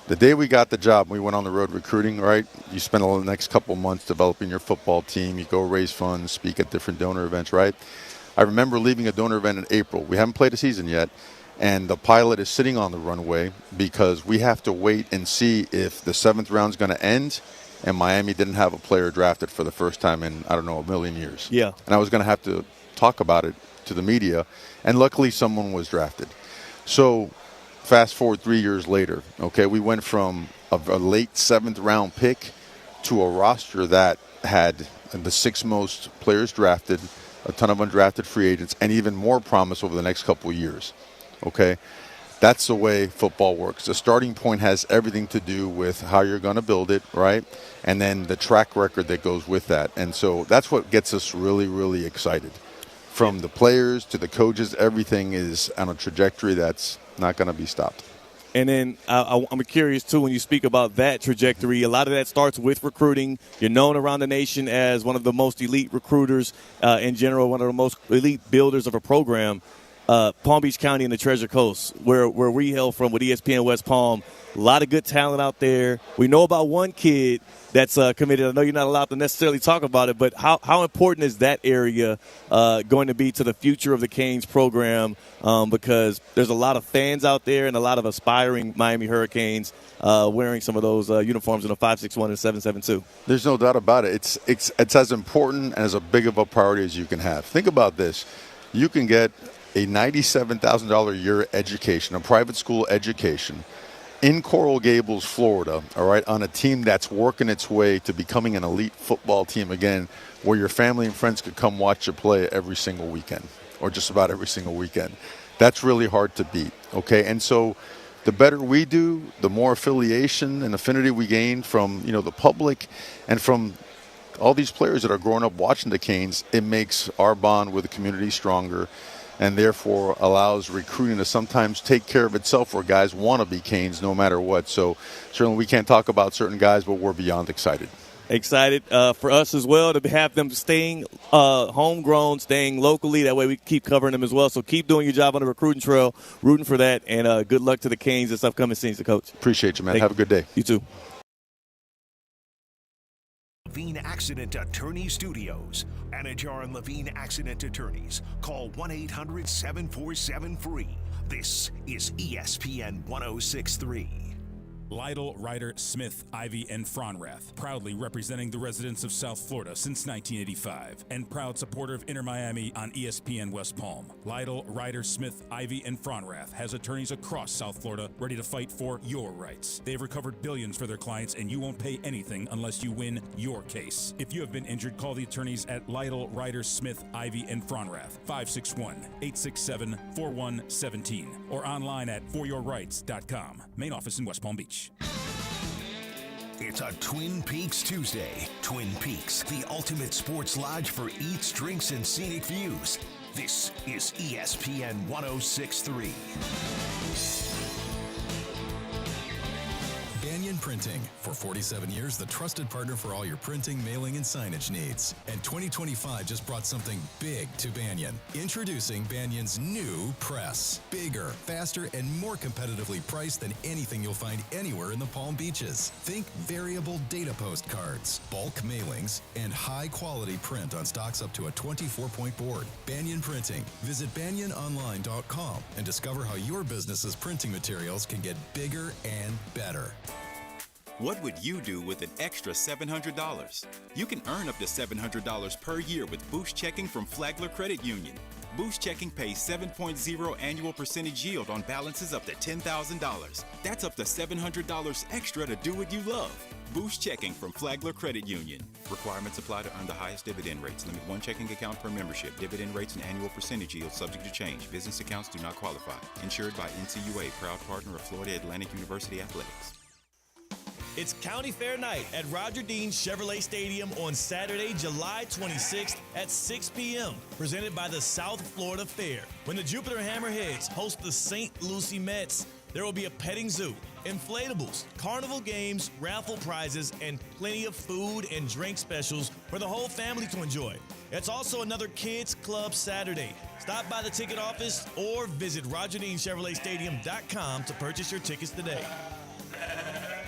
[SPEAKER 23] The day we got the job, we went on the road recruiting, right? You spend the next couple months developing your football team. You go raise funds, speak at different donor events, right? I remember leaving a donor event in April. We haven't played a season yet. And the pilot is sitting on the runway because we have to wait and see if the 7th round is going to end, and Miami didn't have a player drafted for the first time in, a million years.
[SPEAKER 2] Yeah.
[SPEAKER 23] And I was going to have to talk about it to the media, and luckily someone was drafted. So fast forward 3 years later, okay, we went from a late 7th round pick to a roster that had the 6 most players drafted, a ton of undrafted free agents, and even more promise over the next couple of years. Okay, that's the way football works. The starting point has everything to do with how you're going to build it, right? And then the track record that goes with that. And so that's what gets us really, really excited. From the players to the coaches, everything is on a trajectory that's not going to be stopped.
[SPEAKER 2] And then I'm curious, too, when you speak about that trajectory, a lot of that starts with recruiting. You're known around the nation as one of the most elite recruiters in general, one of the most elite builders of a program. Palm Beach County and the Treasure Coast, where we hail from with ESPN West Palm. A lot of good talent out there. We know about one kid that's committed. I know you're not allowed to necessarily talk about it, but how important is that area going to be to the future of the Canes program? Because there's a lot of fans out there and a lot of aspiring Miami Hurricanes wearing some of those uniforms in the 5.61 and 7.72.
[SPEAKER 23] There's no doubt about it. It's as important and as big of a priority as you can have. Think about this. You can get a $97,000 a year education, a private school education, in Coral Gables, Florida, all right, on a team that's working its way to becoming an elite football team again, where your family and friends could come watch you play every single weekend, or just about every single weekend. That's really hard to beat, okay? And so the better we do, the more affiliation and affinity we gain from, the public and from all these players that are growing up watching the Canes. It makes our bond with the community stronger, and therefore allows recruiting to sometimes take care of itself where guys want to be Canes no matter what. So certainly we can't talk about certain guys, but we're beyond excited.
[SPEAKER 2] Excited for us as well to have them staying homegrown, staying locally. That way we keep covering them as well. So keep doing your job on the recruiting trail, rooting for that, and good luck to the Canes this upcoming season, Coach.
[SPEAKER 23] Appreciate you, man. Have a good day.
[SPEAKER 2] You too.
[SPEAKER 1] Levine Accident Attorney Studios. Anajar and Levine Accident Attorneys. Call 1-800-747-FREE. This is ESPN 106.3.
[SPEAKER 11] Lytle, Ryder, Smith, Ivy, and Fronrath, proudly representing the residents of South Florida since 1985, and proud supporter of Inter Miami on ESPN West Palm. Lytle, Ryder, Smith, Ivy, and Fronrath has attorneys across South Florida ready to fight for your rights. They've recovered billions for their clients, and you won't pay anything unless you win your case. If you have been injured, call the attorneys at Lytle, Ryder, Smith, Ivy, and Fronrath, 561-867-4117, or online at foryourrights.com. Main office in West Palm Beach.
[SPEAKER 1] It's a Twin Peaks Tuesday. Twin Peaks, the ultimate sports lodge for eats, drinks, and scenic views. This is ESPN 106.3.
[SPEAKER 4] Banyan Printing. For 47 years, the trusted partner for all your printing, mailing, and signage needs. And 2025 just brought something big to Banyan. Introducing Banyan's new press. Bigger, faster, and more competitively priced than anything you'll find anywhere in the Palm Beaches. Think variable data postcards, bulk mailings, and high-quality print on stocks up to a 24-point board. Banyan Printing. Visit banyanonline.com and discover how your business's printing materials can get bigger and better.
[SPEAKER 12] What would you do with an extra $700? You can earn up to $700 per year with Boost Checking from Flagler Credit Union. Boost Checking pays 7.0 annual percentage yield on balances up to $10,000. That's up to $700 extra to do what you love. Boost Checking from Flagler Credit Union. Requirements apply to earn the highest dividend rates. Limit one checking account per membership. Dividend rates and annual percentage yield subject to change. Business accounts do not qualify. Insured by NCUA, proud partner of Florida Atlantic University Athletics.
[SPEAKER 13] It's County Fair Night at Roger Dean Chevrolet Stadium on Saturday, July 26th at 6 p.m. Presented by the South Florida Fair. When the Jupiter Hammerheads host the St. Lucie Mets, there will be a petting zoo, inflatables, carnival games, raffle prizes, and plenty of food and drink specials for the whole family to enjoy. It's also another Kids Club Saturday. Stop by the ticket office or visit RogerDeanChevroletStadium.com to purchase your tickets today.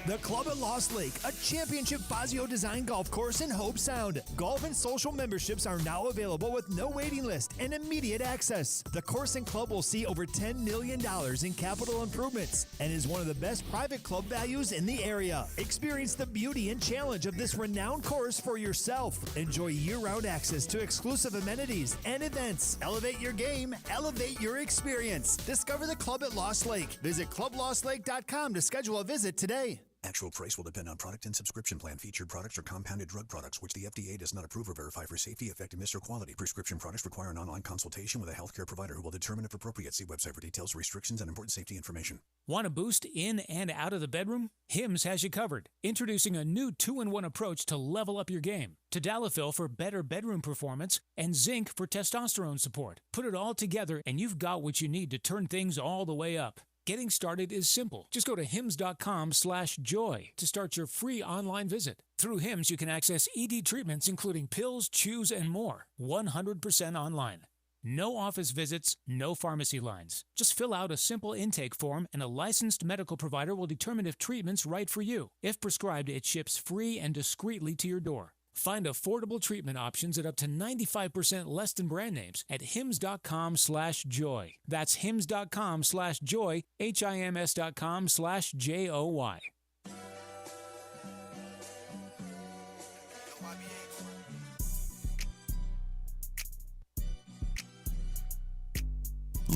[SPEAKER 8] The Club at Lost Lake, a championship Fazio design golf course in Hope Sound. Golf and social memberships are now available with no waiting list and immediate access. The course and club will see over $10 million in capital improvements and is one of the best private club values in the area. Experience the beauty and challenge of this renowned course for yourself. Enjoy year-round access to exclusive amenities and events. Elevate your game, elevate your experience. Discover the Club at Lost Lake. Visit clublostlake.com to schedule a visit today.
[SPEAKER 7] Actual price will depend on product and subscription plan. Featured products are compounded drug products, which the FDA does not approve or verify for safety, effectiveness, or quality. Prescription products require an online consultation with a healthcare provider who will determine if appropriate. See website for details, restrictions, and important safety information.
[SPEAKER 22] Want a boost in and out of the bedroom? Hims has you covered. Introducing a new 2-in-1 approach to level up your game. Tadalafil for better bedroom performance and zinc for testosterone support. Put it all together and you've got what you need to turn things all the way up. Getting started is simple. Just go to hims.com/joy to start your free online visit. Through Hims, you can access ED treatments including pills, chews, and more. 100% online. No office visits, no pharmacy lines. Just fill out a simple intake form and a licensed medical provider will determine if treatment's right for you. If prescribed, it ships free and discreetly to your door. Find affordable treatment options at up to 95% less than brand names at hims.com/joy. That's hims.com/joy, HIMS.com/JOY.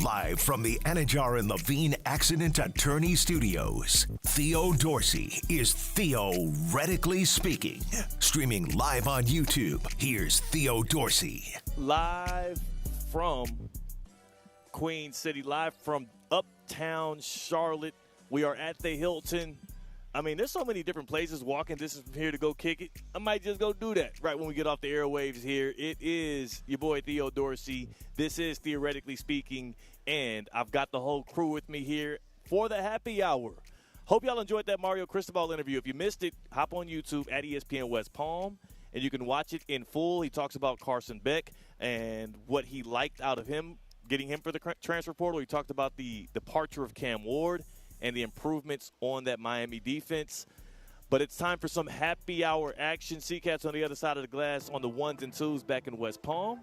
[SPEAKER 1] Live from the Anajar and Levine Accident Attorney Studios, Theo Dorsey is Theoretically Speaking. Streaming live on YouTube, here's Theo Dorsey.
[SPEAKER 2] Live from Queen City, live from uptown Charlotte. We are at the Hilton. I mean, there's so many different places walking distance from here to go kick it. I might just go do that right when we get off the airwaves here. It is your boy Theo Dorsey. This is Theoretically Speaking, and I've got the whole crew with me here for the happy hour. Hope y'all enjoyed that Mario Cristobal interview. If you missed it, hop on YouTube at ESPN West Palm, and you can watch it in full. He talks about Carson Beck and what he liked out of him, getting him for the transfer portal. He talked about the departure of Cam Ward and the improvements on that Miami defense. But it's time for some happy hour action. Seacats on the other side of the glass on the ones and twos back in West Palm.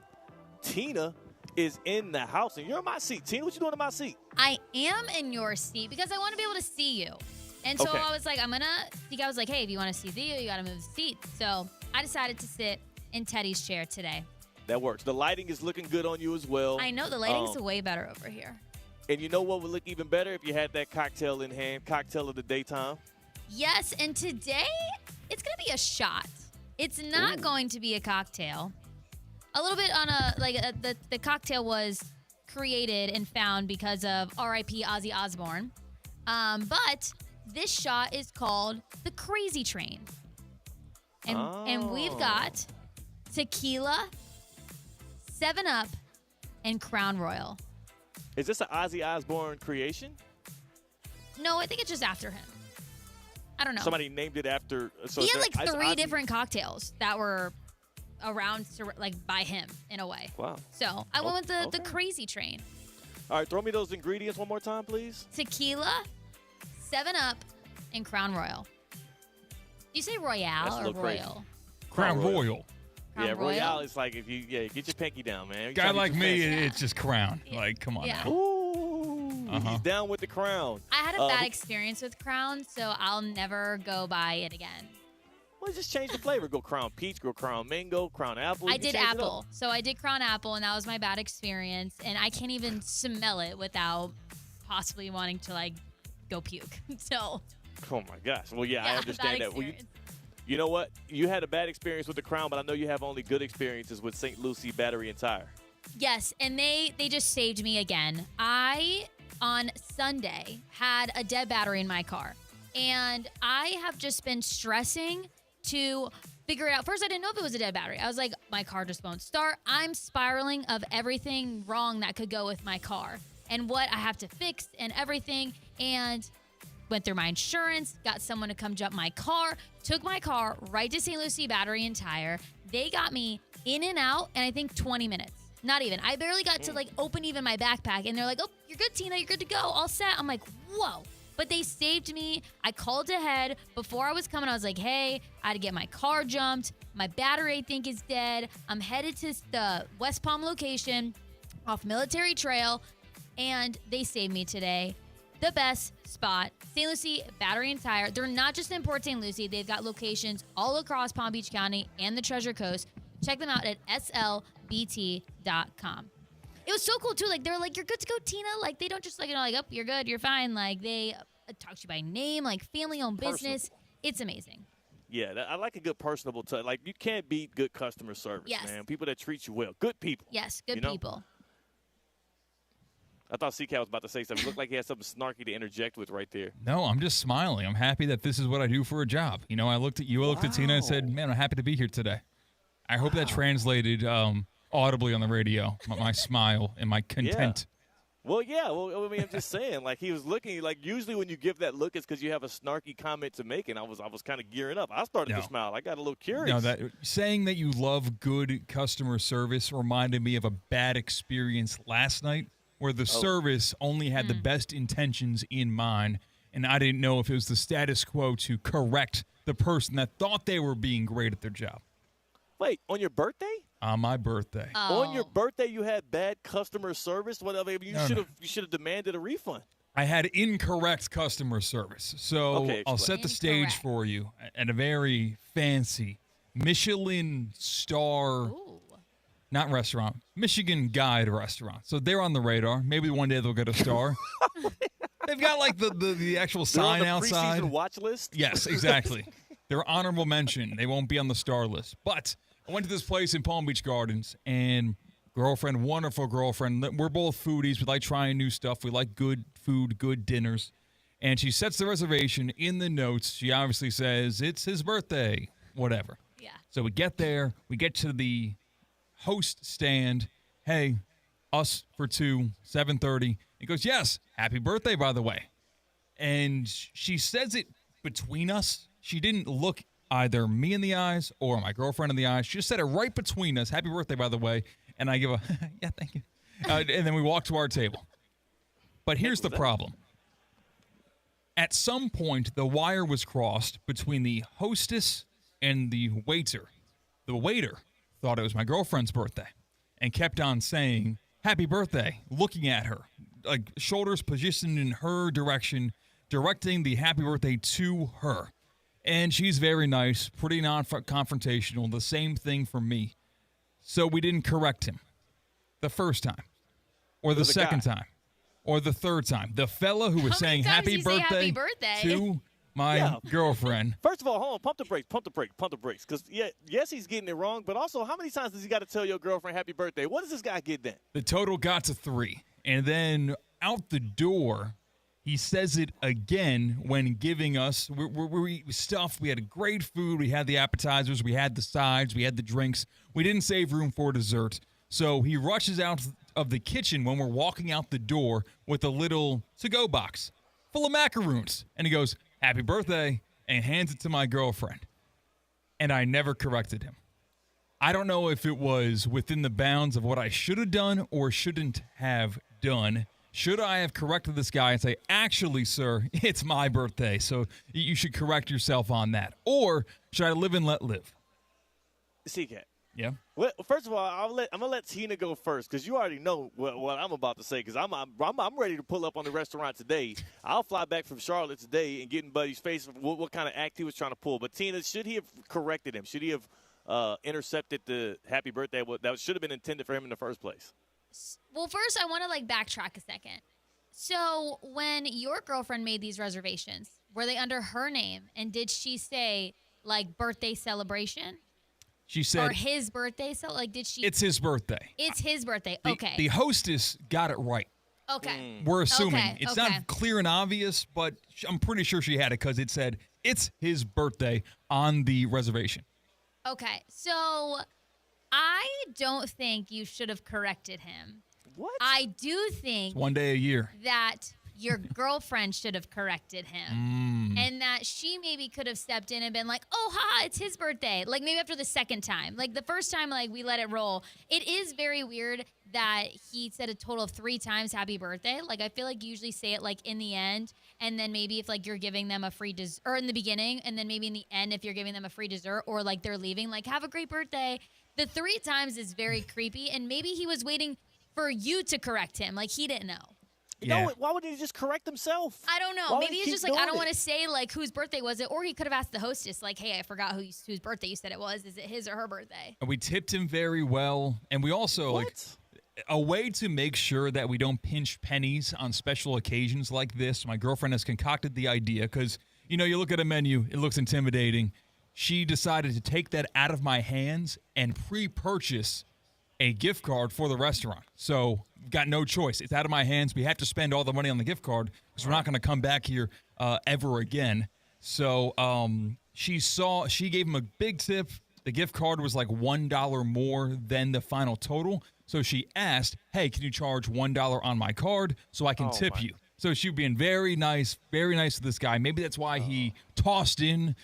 [SPEAKER 2] Tina is in the house, and you're in my seat. Tina, what you doing in my seat?
[SPEAKER 24] I am in your seat because I want to be able to see you. And so I was like, I was like, hey, if you want to see Theo, you got to move the seat. So I decided to sit in Teddy's chair today.
[SPEAKER 2] That works. The lighting is looking good on you as well.
[SPEAKER 24] I know. The lighting's way better over here.
[SPEAKER 2] And you know what would look even better if you had that cocktail in hand, cocktail of the daytime?
[SPEAKER 24] Yes, and today it's going to be a shot. It's not going to be a cocktail. A little bit on the cocktail was created and found because of R.I.P. Ozzy Osbourne. But this shot is called the Crazy Train. And we've got tequila, 7-Up, and Crown Royal.
[SPEAKER 2] Is this an Ozzy Osbourne creation?
[SPEAKER 24] No, I think it's just after him. I don't know.
[SPEAKER 2] Somebody named it after. So
[SPEAKER 24] He had like three different cocktails that were around like by him in a way.
[SPEAKER 2] Wow.
[SPEAKER 24] So I went with the crazy train.
[SPEAKER 2] All right, throw me those ingredients one more time, please.
[SPEAKER 24] Tequila, 7-Up, and Crown Royal. You say Royale or Royal?
[SPEAKER 2] Crazy.
[SPEAKER 6] Crown Royal.
[SPEAKER 2] Yeah,
[SPEAKER 24] Crown
[SPEAKER 2] Royale
[SPEAKER 24] Royal?
[SPEAKER 2] is like if you get your pinky down, man.
[SPEAKER 6] Guy like me, it's just Crown. Like, come on
[SPEAKER 24] Yeah.
[SPEAKER 6] now.
[SPEAKER 2] Ooh, he's down with the Crown.
[SPEAKER 24] I had a bad experience with Crown, so I'll never go buy it again.
[SPEAKER 2] Well, just change the flavor. Go Crown Peach, go Crown Mango, Crown Apple.
[SPEAKER 24] I did apple. So I did Crown Apple, and that was my bad experience. And I can't even smell it without possibly wanting to, like, go puke. So.
[SPEAKER 2] Oh, my gosh. Well, yeah, I
[SPEAKER 24] bad
[SPEAKER 2] understand that. Well,
[SPEAKER 24] experience.
[SPEAKER 2] you know what? You had a bad experience with the Crown, but I know you have only good experiences with St. Lucie Battery and Tire.
[SPEAKER 24] Yes, and they just saved me again. I, on Sunday, had a dead battery in my car. And I have just been stressing to figure it out. First, I didn't know if it was a dead battery. I was like, my car just won't start. I'm spiraling of everything wrong that could go with my car and what I have to fix and everything. And went through my insurance, got someone to come jump my car, took my car right to St. Lucie Battery and Tire. They got me in and out in, I think, 20 minutes. Not even. I barely got to, like, open even my backpack. And they're like, oh, you're good, Tina. You're good to go. All set. I'm like, whoa. But they saved me. I called ahead. Before I was coming, I was like, hey, I had to get my car jumped. My battery, I think, is dead. I'm headed to the West Palm location off Military Trail. And they saved me today. The best spot, St. Lucie Battery and Tire. They're not just in Port St. Lucie. They've got locations all across Palm Beach County and the Treasure Coast. Check them out at slbt.com. It was so cool, too. Like, they're like, you're good to go, Tina. Like, they don't just, like, like, oh, you're good, you're fine. Like, they talk to you by name, like, family-owned business. It's amazing.
[SPEAKER 2] Yeah, I like a good personable touch. Like, you can't beat good customer service, man. People that treat you well. Good people.
[SPEAKER 24] Yes, good people.
[SPEAKER 2] I thought CCal was about to say something. It looked like he had something snarky to interject with right there.
[SPEAKER 6] No, I'm just smiling. I'm happy that this is what I do for a job. You know, I looked at you, I looked at Tina and said, man, I'm happy to be here today. I hope that translated audibly on the radio, my smile and my content.
[SPEAKER 2] Yeah. Well, yeah. Well, I mean, I'm just saying, like, he was looking, like, usually when you give that look, it's because you have a snarky comment to make, and I was kind of gearing up. I started to smile. I got a little curious.
[SPEAKER 6] No, saying that you love good customer service reminded me of a bad experience last night where the service only had the best intentions in mind, and I didn't know if it was the status quo to correct the person that thought they were being great at their job.
[SPEAKER 2] Wait, on your birthday?
[SPEAKER 6] On my birthday.
[SPEAKER 2] On your birthday, you had bad customer service? Whatever. You should have demanded a refund.
[SPEAKER 6] I had incorrect customer service. So I'll set the stage for you at a very fancy Michelin star, not restaurant, Michigan Guide restaurant. So they're on the radar. Maybe one day they'll get a star. They've got like the actual sign
[SPEAKER 2] on the
[SPEAKER 6] outside.
[SPEAKER 2] Preseason watch list?
[SPEAKER 6] Yes, exactly. They're honorable mention. They won't be on the star list. But I went to this place in Palm Beach Gardens, and girlfriend, wonderful girlfriend. We're both foodies. We like trying new stuff. We like good food, good dinners. And she sets the reservation in the notes. She obviously says, it's his birthday, whatever.
[SPEAKER 24] Yeah.
[SPEAKER 6] So we get there. We get to the host stand. Hey, us for 2, 7:30. He goes, yes, happy birthday, by the way. And she says it between us. She didn't look either me in the eyes or my girlfriend in the eyes. She just said it right between us. Happy birthday, by the way. And I give a, yeah, thank you. And then we walk to our table. But here's the problem. At some point, the wire was crossed between the hostess and the waiter. The waiter thought it was my girlfriend's birthday and kept on saying, happy birthday, looking at her, like shoulders positioned in her direction, directing the happy birthday to her. And she's very nice, pretty non-confrontational, the same thing for me. So we didn't correct him the first time, or the second time, or the third time. The fella who was saying happy birthday to my girlfriend.
[SPEAKER 2] First of all, hold on, pump the brakes. Because, yes, he's getting it wrong, but also how many times does he got to tell your girlfriend happy birthday? What does this guy get then?
[SPEAKER 6] The total got to 3. And then out the door, he says it again when giving us, we stuffed. We had great food. We had the appetizers. We had the sides. We had the drinks. We didn't save room for dessert. So he rushes out of the kitchen when we're walking out the door with a little to-go box full of macaroons. And he goes, happy birthday. and hands it to my girlfriend, and I never corrected him. I don't know if it was within the bounds of what I should have done or shouldn't have done. Should I have corrected this guy and say, actually, sir, it's my birthday, so you should correct yourself on that? Or should I live and let live?
[SPEAKER 2] C-Cat.
[SPEAKER 6] Yeah.
[SPEAKER 2] Well, first of all, I'm gonna let Tina go first because you already know what I'm about to say. Because I'm ready to pull up on the restaurant today. I'll fly back from Charlotte today and get in Buddy's face what kind of act he was trying to pull. But Tina, should he have corrected him? Should he have intercepted the happy birthday that should have been intended for him in the first place?
[SPEAKER 24] Well, first I want to backtrack a second. So when your girlfriend made these reservations, were they under her name? And did she say birthday celebration?
[SPEAKER 6] She said,
[SPEAKER 24] or his birthday. So did she?
[SPEAKER 6] It's his birthday.
[SPEAKER 24] It's his birthday. Okay.
[SPEAKER 6] The hostess got it right.
[SPEAKER 24] Okay.
[SPEAKER 6] We're assuming.
[SPEAKER 24] Okay,
[SPEAKER 6] It's
[SPEAKER 24] okay.
[SPEAKER 6] not clear and obvious, but I'm pretty sure she had it because it said it's his birthday on the reservation.
[SPEAKER 24] Okay. So I don't think you should have corrected him.
[SPEAKER 2] What?
[SPEAKER 24] I do think
[SPEAKER 6] It's one day a year.
[SPEAKER 24] that your girlfriend should have corrected him. And that she maybe could have stepped in and been like, oh, haha, it's his birthday. Maybe after the second time. The first time, we let it roll. It is very weird that he said a total of 3 times happy birthday. I feel like you usually say it, in the end. And then maybe if, you're giving them a free dessert, or in the beginning. And then maybe in the end if you're giving them a free dessert or, they're leaving. Have a great birthday. The 3 times is very creepy. And maybe he was waiting for you to correct him. He didn't know.
[SPEAKER 2] Yeah. No, why wouldn't he just correct himself?
[SPEAKER 24] I don't know.
[SPEAKER 2] Why
[SPEAKER 24] Maybe
[SPEAKER 2] would
[SPEAKER 24] it's
[SPEAKER 2] he
[SPEAKER 24] just
[SPEAKER 2] keep
[SPEAKER 24] I don't
[SPEAKER 2] doing
[SPEAKER 24] want
[SPEAKER 2] it?
[SPEAKER 24] to say whose birthday was it, or he could have asked the hostess hey, I forgot whose birthday you said it was. Is it his or her birthday?
[SPEAKER 6] And we tipped him very well, and we also a way to make sure that we don't pinch pennies on special occasions like this. My girlfriend has concocted the idea because you look at a menu, it looks intimidating. She decided to take that out of my hands and pre-purchase a gift card for the restaurant. So we've got no choice. It's out of my hands. We have to spend all the money on the gift card because we're not going to come back here ever again. So she gave him a big tip. The gift card was $1 more than the final total. So she asked, hey, can you charge $1 on my card so I can tip you? So she was being very nice to this guy. Maybe that's why he tossed in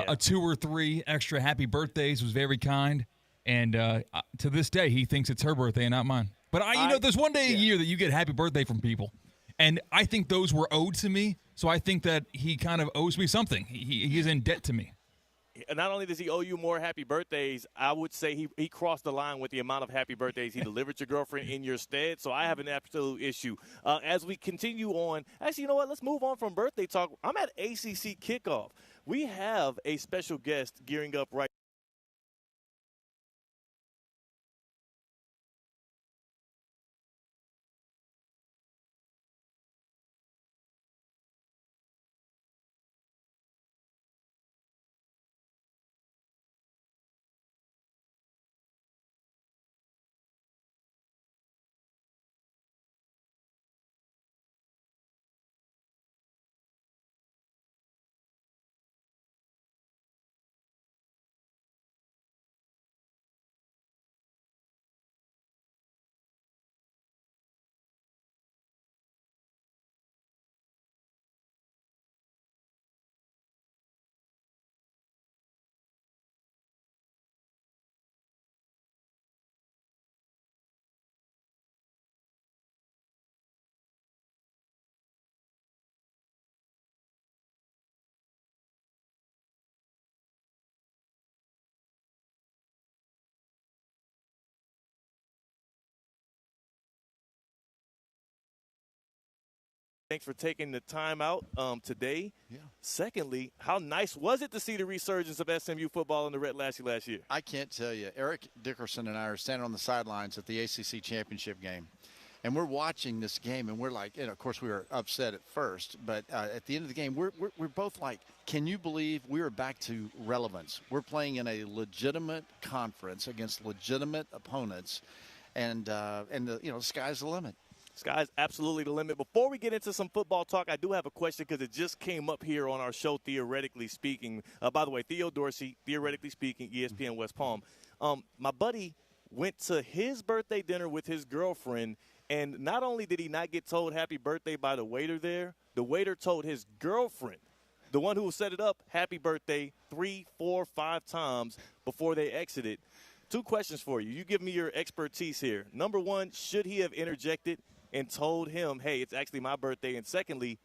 [SPEAKER 6] a 2 or 3 extra happy birthdays, was very kind. And to this day, he thinks it's her birthday and not mine. But there's one day a year that you get happy birthday from people. And I think those were owed to me. So I think that he kind of owes me something. He's in debt to me.
[SPEAKER 2] Not only does he owe you more happy birthdays, I would say he crossed the line with the amount of happy birthdays he delivered your girlfriend in your stead. So I have an absolute issue. As we continue on, actually, you know what? Let's move on from birthday talk. I'm at ACC kickoff. We have a special guest gearing up right Thanks for taking the time out today. Yeah. Secondly, how nice was it to see the resurgence of SMU football in the Red Lassie last year?
[SPEAKER 3] I can't tell you. Eric Dickerson and I are standing on the sidelines at the ACC championship game, and we're watching this game, and we're like, and of course we were upset at first, but at the end of the game, we're both like, can you believe we are back to relevance? We're playing in a legitimate conference against legitimate opponents, and the sky's the limit.
[SPEAKER 2] Sky's absolutely the limit. Before we get into some football talk, I do have a question because it just came up here on our show, Theoretically Speaking. By the way, Theo Dorsey, Theoretically Speaking, ESPN West Palm. My buddy went to his birthday dinner with his girlfriend, and not only did he not get told happy birthday by the waiter there, the waiter told his girlfriend the one who set it up, happy birthday 3, 4, 5 times before they exited. 2 questions for you. You give me your expertise here. Number one, should he have interjected and told him, hey, it's actually my birthday? And secondly,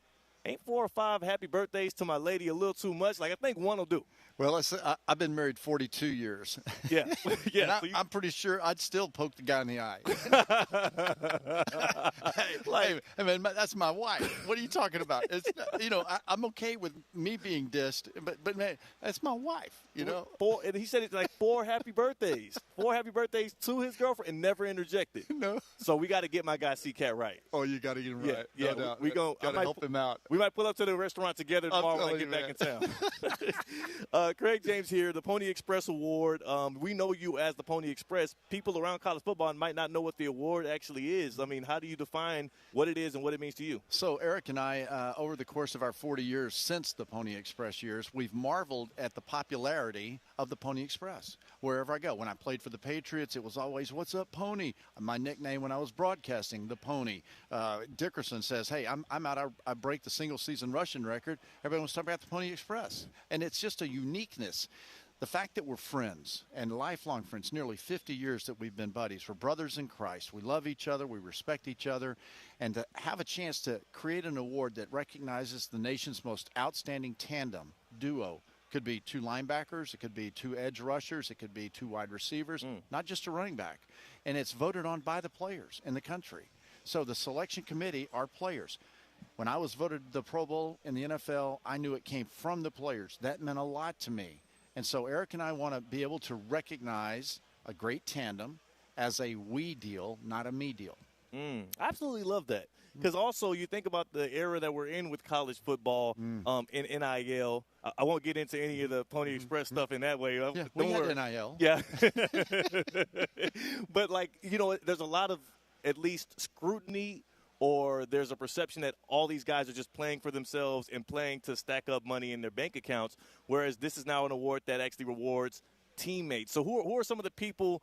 [SPEAKER 2] ain't 4 or 5 happy birthdays to my lady a little too much? Like, I think one will do.
[SPEAKER 3] Well, I've been married 42 years.
[SPEAKER 2] Yeah. Yeah.
[SPEAKER 3] I'm pretty sure I'd still poke the guy in the eye. Hey, man, that's my wife. What are you talking about? It's, I'm okay with me being dissed, but man, that's my wife,
[SPEAKER 2] And he said it's like 4 happy birthdays. 4 happy birthdays to his girlfriend and never interjected.
[SPEAKER 3] No.
[SPEAKER 2] So we got to get my guy C-Cat right.
[SPEAKER 3] Oh, you got to get him right.
[SPEAKER 2] Yeah.
[SPEAKER 3] No doubt.
[SPEAKER 2] We got
[SPEAKER 3] to help him out.
[SPEAKER 2] We might pull up to the restaurant together tomorrow when I get back in town. Craig James here, the Pony Express Award. We know you as the Pony Express. People around college football might not know what the award actually is. I mean, how do you define what it is and what it means to you?
[SPEAKER 3] So Eric and I, over the course of our 40 years since the Pony Express years, we've marveled at the popularity of the Pony Express. Wherever I go, when I played for the Patriots, it was always, "What's up, Pony?" My nickname when I was broadcasting, the Pony. Dickerson says, "Hey, I'm out. I break the single-season rushing record." Everybody wants to talk about the Pony Express, and it's just a uniqueness. The fact that we're friends and lifelong friends, nearly 50 years that we've been buddies, we're brothers in Christ. We love each other, we respect each other, and to have a chance to create an award that recognizes the nation's most outstanding tandem, duo. Could be 2 linebackers, it could be 2 edge rushers, it could be 2 wide receivers, not just a running back. And it's voted on by the players in the country. So the selection committee are players. When I was voted the Pro Bowl in the NFL, I knew it came from the players. That meant a lot to me. And so Eric and I want to be able to recognize a great tandem as a we deal, not a me deal.
[SPEAKER 2] I absolutely love that. Because also you think about the era that we're in with college football in NIL. I won't get into any of the Pony Express stuff in that way.
[SPEAKER 3] Yeah, we had NIL.
[SPEAKER 2] Yeah. But, there's a lot of at least scrutiny, or there's a perception that all these guys are just playing for themselves and playing to stack up money in their bank accounts, whereas this is now an award that actually rewards teammates. So who are some of the people?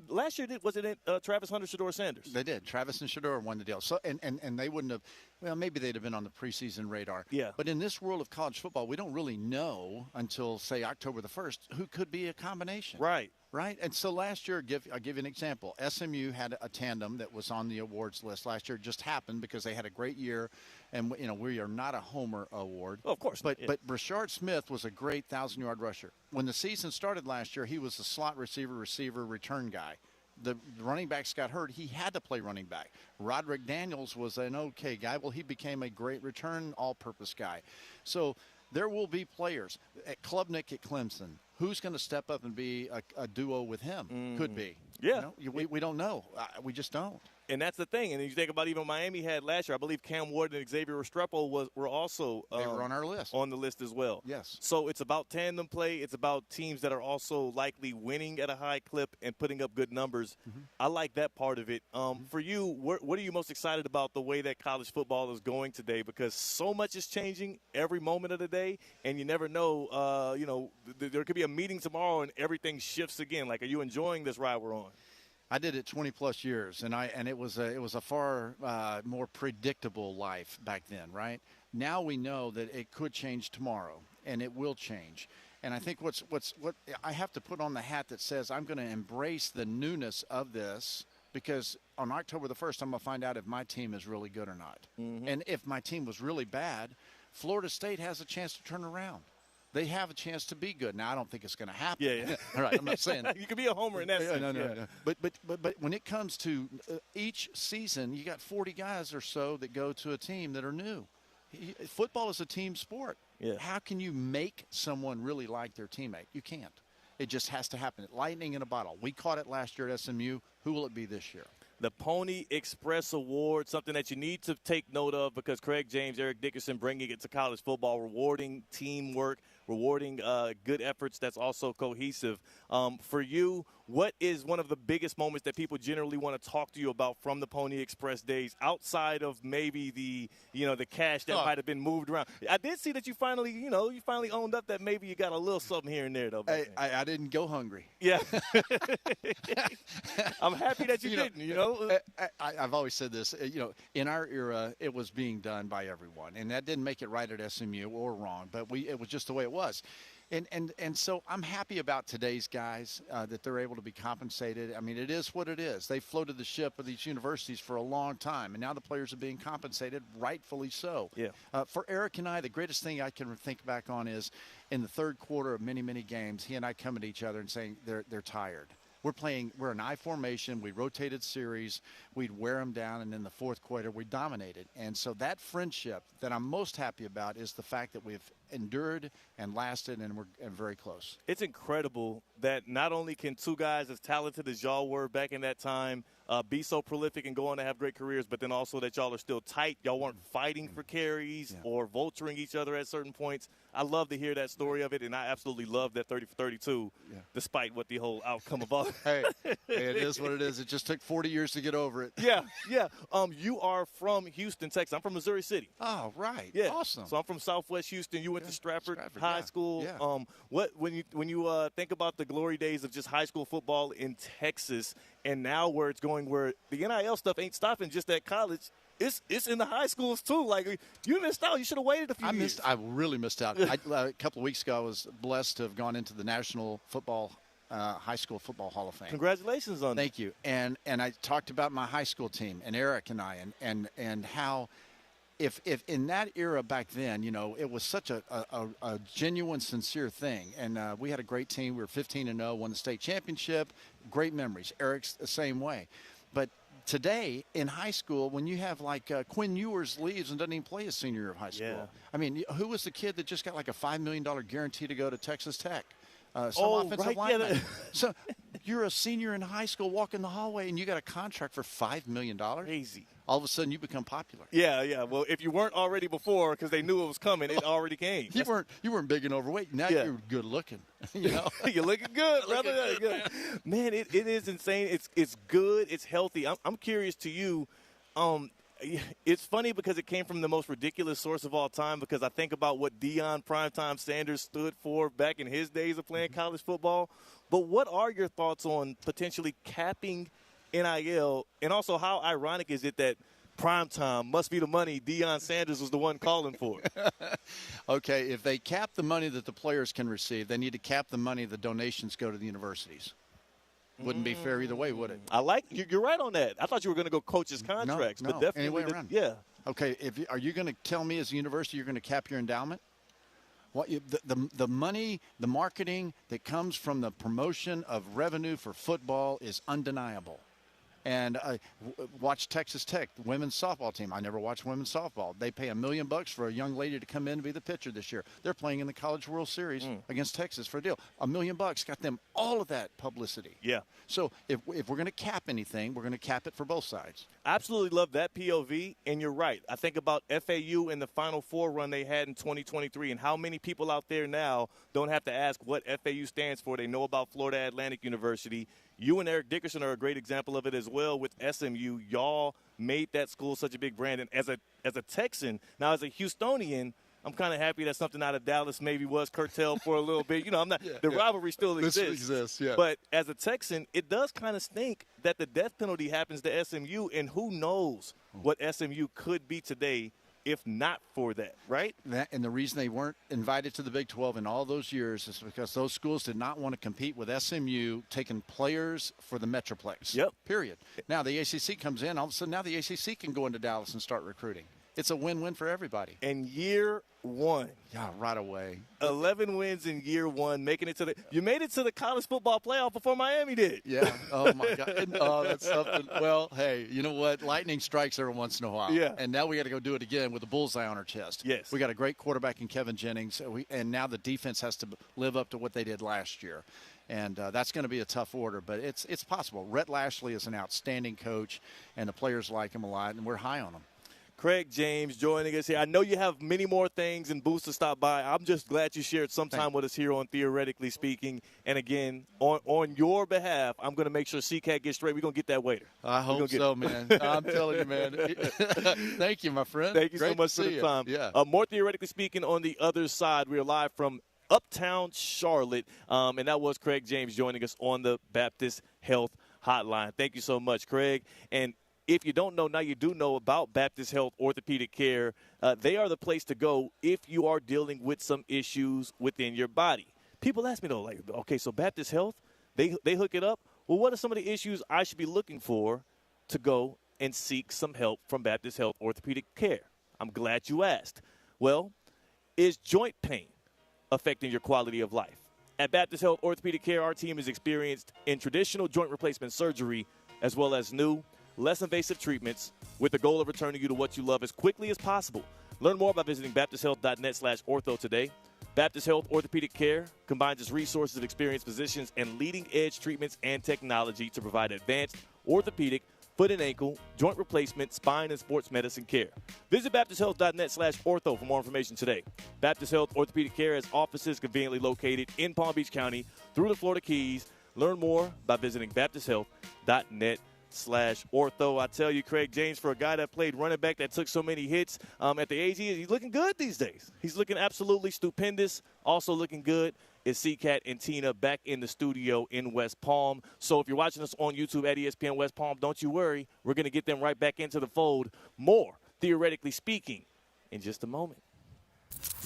[SPEAKER 2] Last year, wasn't it Travis Hunter, Shedeur Sanders?
[SPEAKER 3] They did. Travis and Shedeur won the deal. So and they wouldn't have. Well, maybe they'd have been on the preseason radar.
[SPEAKER 2] Yeah.
[SPEAKER 3] But in this world of college football, we don't really know until, say, October the 1st, who could be a combination.
[SPEAKER 2] Right.
[SPEAKER 3] Right. And so last year, I'll give you an example. SMU had a tandem that was on the awards list last year. It just happened because they had a great year. And, we are not a Homer award.
[SPEAKER 2] Oh, of course.
[SPEAKER 3] But Brashard Smith was a great 1,000-yard rusher. When the season started last year, he was the slot receiver, return guy. The running backs got hurt. He had to play running back. Roderick Daniels was an okay guy. Well, he became a great return all-purpose guy. So there will be players. At Klubnik at Clemson, who's going to step up and be a duo with him? Could be.
[SPEAKER 2] Yeah.
[SPEAKER 3] We don't know. We just don't.
[SPEAKER 2] And that's the thing. And you think about even Miami had last year, I believe Cam Ward and Xavier Restrepo were also
[SPEAKER 3] they were on our list.
[SPEAKER 2] On the list as well.
[SPEAKER 3] Yes.
[SPEAKER 2] So it's about tandem play. It's about teams that are also likely winning at a high clip and putting up good numbers. I like that part of it. For you, what are you most excited about the way that college football is going today? Because so much is changing every moment of the day, and you never know. There could be a meeting tomorrow and everything shifts again. Like, are you enjoying this ride we're on?
[SPEAKER 3] I did it 20-plus years, and it was a far more predictable life back then, right? Now we know that it could change tomorrow, and it will change. And I think what I have to put on the hat that says I'm going to embrace the newness of this, because on October the 1st, I'm going to find out if my team is really good or not. And if my team was really bad, Florida State has a chance to turn around. They have a chance to be good. Now, I don't think it's going to happen.
[SPEAKER 2] Yeah.
[SPEAKER 3] All right, I'm not saying that.
[SPEAKER 2] You could be a homer in that sense.
[SPEAKER 3] No. But when it comes to each season, you got 40 guys or so that go to a team that are new. Football is a team sport.
[SPEAKER 2] Yeah.
[SPEAKER 3] How can you make someone really like their teammate? You can't. It just has to happen. Lightning in a bottle. We caught it last year at SMU. Who will it be this year?
[SPEAKER 2] The Pony Express Award, something that you need to take note of, because Craig James, Eric Dickerson bringing it to college football, rewarding teamwork, rewarding good efforts that's also cohesive. For you, what is one of the biggest moments that people generally want to talk to you about from the Pony Express days, outside of maybe the cash that might have been moved around? I did see that you finally owned up that maybe you got a little something here and there, though.
[SPEAKER 3] Hey, I didn't go hungry.
[SPEAKER 2] Yeah. I'm happy that you didn't,
[SPEAKER 3] I've always said this, in our era, it was being done by everyone, and that didn't make it right at SMU or wrong, but it was just the way it was. And so I'm happy about today's guys, that they're able to be compensated. I mean, it is what it is. They floated the ship of these universities for a long time, and now the players are being compensated, rightfully so.
[SPEAKER 2] Yeah.
[SPEAKER 3] For Eric and I, the greatest thing I can think back on is in the third quarter of many, many games, he and I coming to each other and saying they're tired. We're an I formation. We rotated series. We'd wear them down, and in the fourth quarter, we dominated. And so that friendship that I'm most happy about is the fact that we've endured and lasted, and we're very close.
[SPEAKER 2] It's incredible that not only can two guys as talented as y'all were back in that time be so prolific and go on to have great careers, but then also that y'all are still tight. Y'all weren't fighting for carries or vulturing each other at certain points. I love to hear that story of it, and I absolutely love that 30 for 32, despite what the whole outcome of all.
[SPEAKER 3] Hey, it is what it is. It just took 40 years to get over it.
[SPEAKER 2] Yeah. You are from Houston, Texas. I'm from Missouri City.
[SPEAKER 3] Oh, right.
[SPEAKER 2] Yeah.
[SPEAKER 3] Awesome.
[SPEAKER 2] So I'm from Southwest Houston. You went to Stratford High School.
[SPEAKER 3] Yeah.
[SPEAKER 2] When you think about the glory days of just high school football in Texas, and now where it's going, where the NIL stuff ain't stopping just at college. It's in the high schools too. Like, you missed out. You should have waited a few years.
[SPEAKER 3] I really missed out. A couple of weeks ago, I was blessed to have gone into the National Football High School Football Hall of Fame.
[SPEAKER 2] Congratulations on that.
[SPEAKER 3] Thank you. And I talked about my high school team and Eric and I and how if in that era back then, it was such a genuine, sincere thing. And we had a great team. We were 15-0, won the state championship. Great memories. Eric's the same way. But today in high school, when you have like Quinn Ewers leaves and doesn't even play his senior year of high school.
[SPEAKER 2] Yeah.
[SPEAKER 3] I mean, who was the kid that just got like a $5 million guarantee to go to Texas Tech? Offensive lineman.
[SPEAKER 2] Yeah.
[SPEAKER 3] So you're a senior in high school, walking the hallway, and you got a contract for $5 million.
[SPEAKER 2] Crazy.
[SPEAKER 3] All of a sudden, you become popular.
[SPEAKER 2] Yeah. Well, if you weren't already before, because they knew it was coming, it already came.
[SPEAKER 3] You weren't big and overweight. Now you're good looking.
[SPEAKER 2] You're looking good, brother. Man, it is insane. It's good. It's healthy. I'm curious to you. It's funny because it came from the most ridiculous source of all time, because I think about what Deion Primetime Sanders stood for back in his days of playing college football. But what are your thoughts on potentially capping NIL, and also how ironic is it that Primetime must be the money Deion Sanders was the one calling for?
[SPEAKER 3] Okay, if they cap the money that the players can receive, they need to cap the money the donations go to the universities. Wouldn't be fair either way, would it?
[SPEAKER 2] I like you're right on that. I thought you were going to go coaches' contracts,
[SPEAKER 3] no,
[SPEAKER 2] but definitely
[SPEAKER 3] any way around.
[SPEAKER 2] Yeah.
[SPEAKER 3] Okay, are you going to tell me as a university you're going to cap your endowment? What the money, the marketing that comes from the promotion of revenue for football is undeniable. And watch Texas Tech, the women's softball team. I never watched women's softball. They pay $1 million for a young lady to come in and be the pitcher this year. They're playing in the College World Series against Texas for a deal. $1 million got them all of that publicity.
[SPEAKER 2] Yeah.
[SPEAKER 3] So if we're going to cap anything, we're going to cap it for both sides.
[SPEAKER 2] I absolutely love that POV, and you're right. I think about FAU and the Final Four run they had in 2023, and how many people out there now don't have to ask what FAU stands for. They know about Florida Atlantic University. You and Eric Dickerson are a great example of it as well with SMU. Y'all made that school such a big brand. And as a Texan, now as a Houstonian, I'm kind of happy that something out of Dallas maybe was curtailed for a little bit. I'm not. The rivalry still exists.
[SPEAKER 3] Yeah.
[SPEAKER 2] But as a Texan, it does kind of stink that the death penalty happens to SMU, and who knows what SMU could be today if not for that, right?
[SPEAKER 3] And the reason they weren't invited to the Big 12 in all those years is because those schools did not want to compete with SMU taking players for the Metroplex.
[SPEAKER 2] Yep.
[SPEAKER 3] Period. Now the ACC comes in. All of a sudden now the ACC can go into Dallas and start recruiting. It's a win-win for everybody.
[SPEAKER 2] And year one.
[SPEAKER 3] Yeah, right away.
[SPEAKER 2] 11 wins in year one, making it to you made it to the college football playoff before Miami did.
[SPEAKER 3] Yeah. Oh, my God. Oh, that's something. Well, hey, you know what? Lightning strikes every once in a while.
[SPEAKER 2] Yeah.
[SPEAKER 3] And now we got to go do it again with a bullseye on our chest.
[SPEAKER 2] Yes.
[SPEAKER 3] We got a great quarterback in Kevin Jennings, and now the defense has to live up to what they did last year. And that's going to be a tough order, but it's possible. Rhett Lashley is an outstanding coach, and the players like him a lot, and we're high on him.
[SPEAKER 2] Craig James joining us here. I know you have many more things and booths to stop by. I'm just glad you shared some time with us here on Theoretically Speaking. And, again, on your behalf, I'm going to make sure CCAT gets straight. We're going to get that waiter.
[SPEAKER 3] I hope so, man. I'm telling you, man. Thank you, my friend.
[SPEAKER 2] Thank you
[SPEAKER 3] Great
[SPEAKER 2] so much
[SPEAKER 3] to
[SPEAKER 2] for
[SPEAKER 3] see
[SPEAKER 2] the time.
[SPEAKER 3] you. Yeah.
[SPEAKER 2] More Theoretically Speaking on the other side. We are live from Uptown Charlotte, and that was Craig James joining us on the Baptist Health Hotline. Thank you so much, Craig. And if you don't know, now you do know about Baptist Health Orthopedic Care. They are the place to go if you are dealing with some issues within your body. People ask me, though, like, okay, so Baptist Health, they hook it up? Well, what are some of the issues I should be looking for to go and seek some help from Baptist Health Orthopedic Care? I'm glad you asked. Well, is joint pain affecting your quality of life? At Baptist Health Orthopedic Care, our team is experienced in traditional joint replacement surgery as well as new, less invasive treatments with the goal of returning you to what you love as quickly as possible. Learn more by visiting baptisthealth.net/ortho today. Baptist Health Orthopedic Care combines its resources of experienced physicians and leading-edge treatments and technology to provide advanced orthopedic, foot and ankle, joint replacement, spine, and sports medicine care. Visit baptisthealth.net/ortho for more information today. Baptist Health Orthopedic Care has offices conveniently located in Palm Beach County through the Florida Keys. Learn more by visiting baptisthealth.net/ortho. I tell you, Craig James, for a guy that played running back that took so many hits at the age, he's looking good these days. He's looking absolutely stupendous. Also looking good is CCAT and Tina back in the studio in West Palm. So if you're watching us on YouTube at ESPN West Palm, don't you worry. We're going to get them right back into the fold. More, Theoretically Speaking, in just a moment.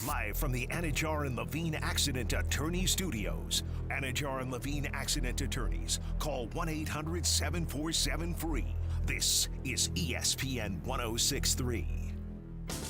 [SPEAKER 1] Live from the Anajar and Levine Accident Attorney Studios. Anajar and Levine Accident Attorneys. Call 1-800-747-FREE. This is ESPN 1063.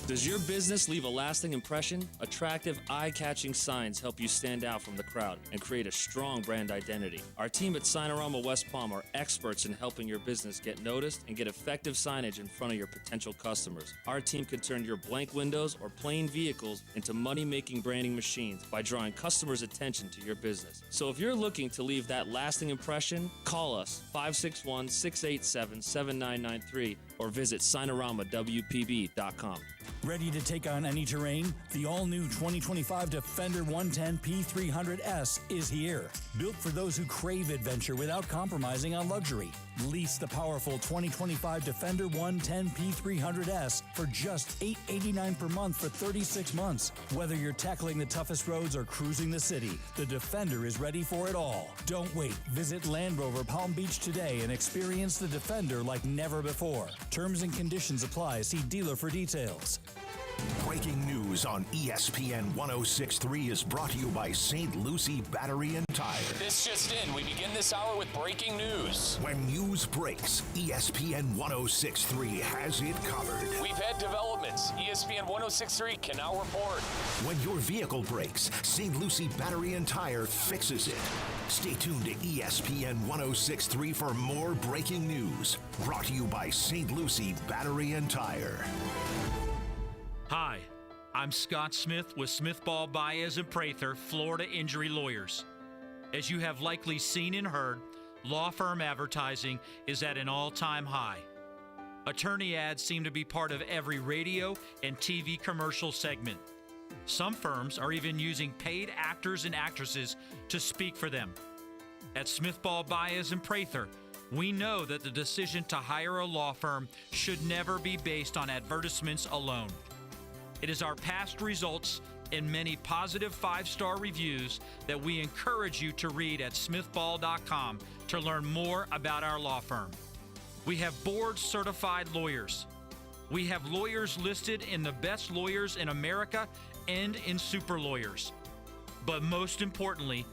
[SPEAKER 9] Does your business leave a lasting impression? Attractive, eye-catching signs help you stand out from the crowd and create a strong brand identity. Our team at Signorama West Palm are experts in helping your business get noticed and get effective signage in front of your potential customers. Our team can turn your blank windows or plain vehicles into money-making branding machines by drawing customers' attention to your business. So if you're looking to leave that lasting impression, call us 561-687-7993 or visit signoramawpb.com.
[SPEAKER 11] Ready to take on any terrain? The all-new 2025 Defender 110 P300S is here. Built for those who crave adventure without compromising on luxury. Lease the powerful 2025 Defender 110 P300S for just $889 per month for 36 months. Whether you're tackling the toughest roads or cruising the city, the Defender is ready for it all. Don't wait. Visit Land Rover Palm Beach today and experience the Defender like never before. Terms and conditions apply. See dealer for details.
[SPEAKER 1] Breaking news on ESPN 1063 is brought to you by St. Lucie Battery and Tire.
[SPEAKER 20] This just in, we begin this hour with breaking news.
[SPEAKER 1] When news breaks, ESPN 1063 has it covered.
[SPEAKER 20] We've had developments. ESPN 1063 can now report.
[SPEAKER 1] When your vehicle breaks, St. Lucie Battery and Tire fixes it. Stay tuned to ESPN 1063 for more breaking news. Brought to you by St. Lucie Battery and Tire.
[SPEAKER 15] Hi, I'm Scott Smith with Smith Ball Baez and Prather, Florida Injury Lawyers. As you have likely seen and heard, law firm advertising is at an all-time high. Attorney ads seem to be part of every radio and TV commercial segment. Some firms are even using paid actors and actresses to speak for them. At Smith Ball Baez and Prather, we know that the decision to hire a law firm should never be based on advertisements alone. It is our past results and many positive 5-star reviews that we encourage you to read at smithball.com to learn more about our law firm. We have board-certified lawyers. We have lawyers listed in the best lawyers in America and in super lawyers. But most importantly,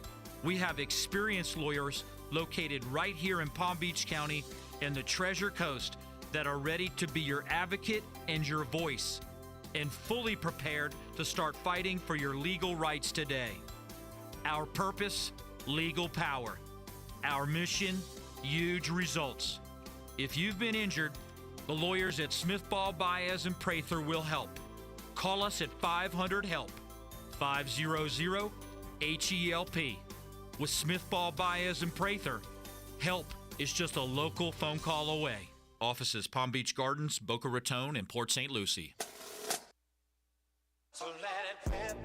[SPEAKER 15] we have experienced lawyers located right here in Palm Beach County and the Treasure Coast that are ready to be your advocate and your voice, and fully prepared to start fighting for your legal rights today. Our purpose, legal power. Our mission, huge results. If you've been injured, the lawyers at Smith Ball Baez and Prather will help. Call us at 500-HELP, 500-HELP. With Smith Ball Baez and Prather, help is just a local phone call away. Offices Palm Beach Gardens, Boca Raton, and Port St. Lucie.
[SPEAKER 5] So let it rip.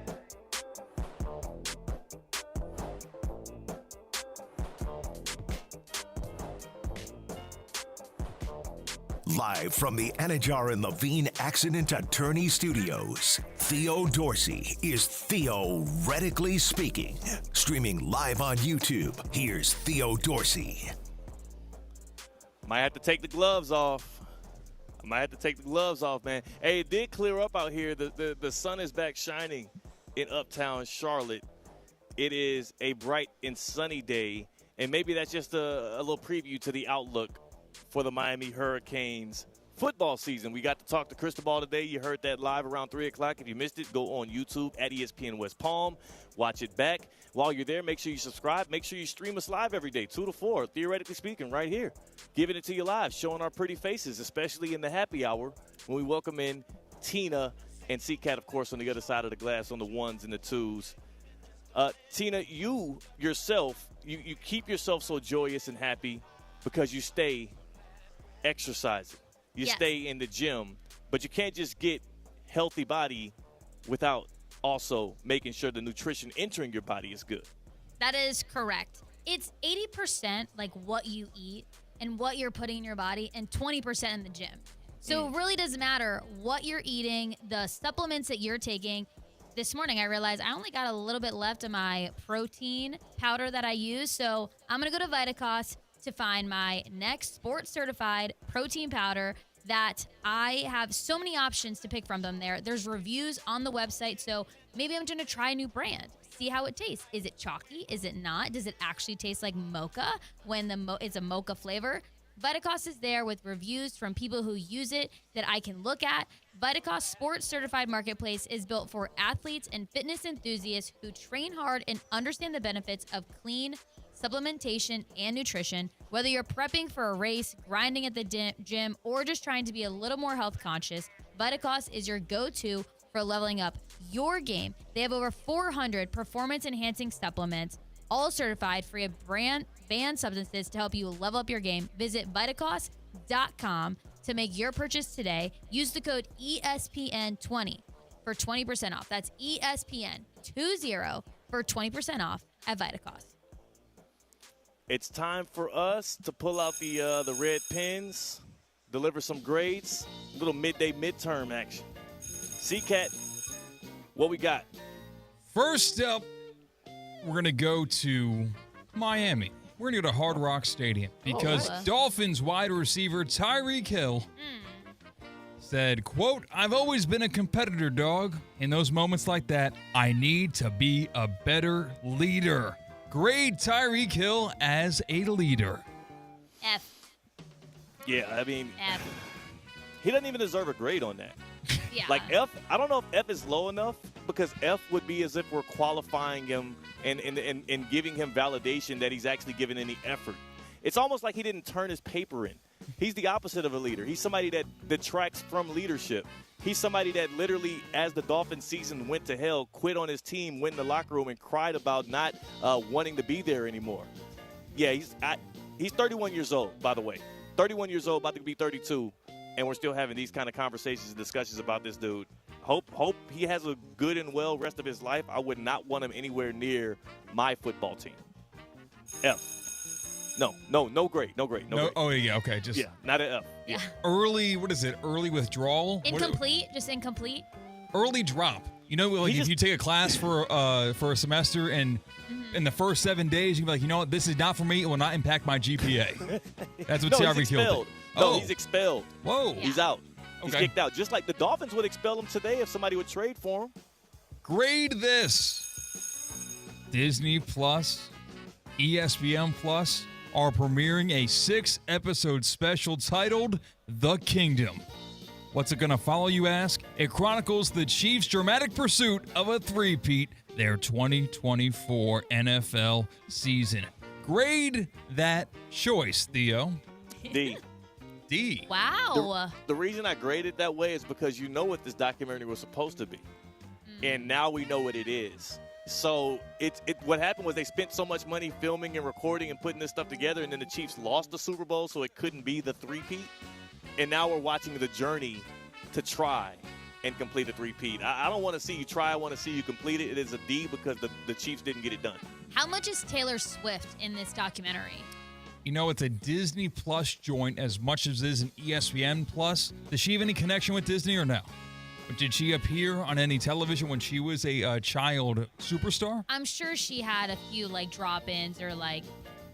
[SPEAKER 1] Live from the Anajar and Levine Accident Attorney Studios, Theo Dorsey is theoretically speaking. Streaming live on YouTube, here's Theo Dorsey.
[SPEAKER 2] Might have to take the gloves off. Man. Hey, it did clear up out here. The sun is back shining in uptown Charlotte. It is a bright and sunny day, and maybe that's just a little preview to the outlook for the Miami Hurricanes football season. We got to talk to Cristobal today. You heard that live around 3 o'clock. If you missed it, go on YouTube at ESPN West Palm. Watch it back. While you're there, make sure you subscribe. Make sure you stream us live every day, 2 to 4, theoretically speaking, right here. Giving it to you live, showing our pretty faces, especially in the happy hour when we welcome in Tina and C-Cat, of course, on the other side of the glass on the ones and the twos. Tina, you yourself, you keep yourself so joyous and happy because you stay exercising. You stay in the gym, but you can't just get healthy body without also making sure the nutrition entering your body is good.
[SPEAKER 24] That is correct. It's 80% like what you eat and what you're putting in your body and 20% in the gym. So it really doesn't matter what you're eating, the supplements that you're taking. This morning I realized I only got a little bit left of my protein powder that I use. So I'm going to go to Vitacost to find my next sports certified protein powder that I have so many options to pick from them there. There's reviews on the website, so maybe I'm going to try a new brand, see how it tastes. Is it chalky? Is it not? Does it actually taste like mocha when it's a mocha flavor? Vitacost is there with reviews from people who use it that I can look at. Vitacost Sports Certified Marketplace is built for athletes and fitness enthusiasts who train hard and understand the benefits of clean supplementation and nutrition. Whether you're prepping for a race, grinding at the gym, or just trying to be a little more health conscious, Vitacost is your go-to for leveling up your game. They have over 400 performance-enhancing supplements, all certified free of banned substances to help you level up your game. Visit Vitacost.com to make your purchase today. Use the code ESPN20 for 20% off. That's ESPN20 for 20% off at Vitacost.
[SPEAKER 2] It's time for us to pull out the red pens, deliver some grades, a little midterm action. C-Cat, what we got?
[SPEAKER 6] First up, we're going to go to Miami. We're going to go to Hard Rock Stadium because Dolphins wide receiver Tyreek Hill said, quote, "I've always been a competitor, dog. In those moments like that, I need to be a better leader. Grade Tyreek Hill as a leader."
[SPEAKER 24] F.
[SPEAKER 2] Yeah, I mean,
[SPEAKER 24] F.
[SPEAKER 2] he doesn't even deserve a grade on that.
[SPEAKER 24] Yeah.
[SPEAKER 2] Like F, I don't know if F is low enough because F would be as if we're qualifying him and giving him validation that he's actually given any effort. It's almost like he didn't turn his paper in. He's the opposite of a leader. He's somebody that detracts from leadership. He's somebody that literally, as the Dolphins season went to hell, quit on his team, went in the locker room, and cried about not wanting to be there anymore. Yeah, he's 31 years old, by the way. 31 years old, about to be 32, and we're still having these kind of conversations and discussions about this dude. Hope he has a good and well rest of his life. I would not want him anywhere near my football team. F. No grade. No grade.
[SPEAKER 6] Oh, yeah, okay.
[SPEAKER 2] Yeah, not an F.
[SPEAKER 24] Yeah.
[SPEAKER 6] Early, what is it? Early withdrawal?
[SPEAKER 24] Incomplete. Just incomplete.
[SPEAKER 6] Early drop. You know, like if you take a class for a semester and in the first 7 days, you can be like, you know what, this is not for me. It will not impact my GPA. That's what Tyreek Hill did.
[SPEAKER 2] No, he's expelled.
[SPEAKER 6] Whoa.
[SPEAKER 2] Yeah. He's out. He's kicked out. Just like the Dolphins would expel him today if somebody would trade for him.
[SPEAKER 6] Grade this. Disney Plus, ESPN Plus are premiering a 6-episode special titled The Kingdom. What's it going to follow, you ask? It chronicles the Chiefs' dramatic pursuit of a three-peat their 2024 NFL season. Grade that choice, Theo.
[SPEAKER 2] D.
[SPEAKER 6] D.
[SPEAKER 24] Wow.
[SPEAKER 2] The reason I graded that way is because you know what this documentary was supposed to be. And now we know what it is. So what happened was they spent so much money filming and recording and putting this stuff together, and then the Chiefs lost the Super Bowl, so it couldn't be the three-peat. and now we're watching the journey to try and complete a three-peat. I don't want to see you try. I want to see you complete it. It is a D because the Chiefs didn't get it done.
[SPEAKER 24] How much is Taylor Swift in this documentary?
[SPEAKER 6] You know, it's a Disney Plus joint as much as it is an ESPN Plus. Does she have any connection with Disney or no? Did she appear on any television when she was a child superstar?
[SPEAKER 24] I'm sure she had a few like drop-ins or like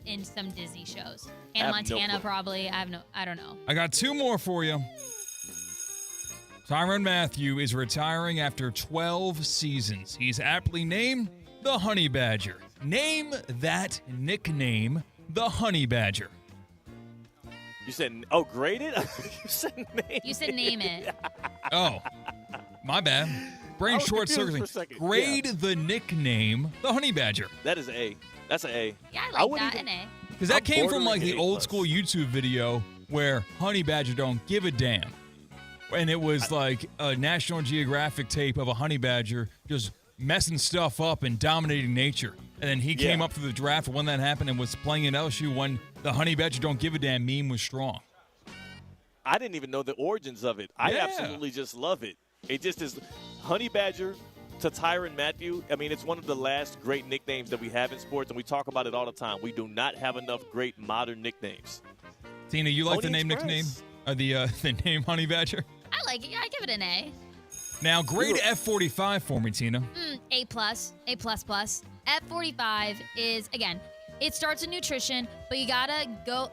[SPEAKER 24] in some Disney shows. Hannah Montana probably. I don't know.
[SPEAKER 6] I got two more for you. Tyrann Mathieu is retiring after 12 seasons. He's aptly named the Honey Badger. Name that nickname, the Honey Badger.
[SPEAKER 2] You said, graded? You said name.
[SPEAKER 24] You said name it.
[SPEAKER 6] Oh, my bad. Brain short circuiting. Grade the nickname, the Honey Badger.
[SPEAKER 2] That is A. That's an A.
[SPEAKER 24] Yeah, I like that, an A.
[SPEAKER 6] Because that came from like the old school YouTube video where Honey Badger don't give a damn. And it was like a National Geographic tape of a honey badger just messing stuff up and dominating nature. And then he came up through the draft when that happened and was playing in LSU when the honey badger don't give a damn meme was strong.
[SPEAKER 2] I didn't even know the origins of it. I absolutely just love it. It just is Honey Badger to Tyrann Mathieu. I mean, it's one of the last great nicknames that we have in sports, and we talk about it all the time. We do not have enough great modern nicknames.
[SPEAKER 6] Tina, you like
[SPEAKER 2] Pony
[SPEAKER 6] the name
[SPEAKER 2] Express.
[SPEAKER 6] nickname? The name Honey Badger?
[SPEAKER 24] I like it. Yeah, I give it an A.
[SPEAKER 6] Now, grade F45 for me, Tina.
[SPEAKER 24] A+, A++. F45 is, again, it starts with nutrition, but you gotta go,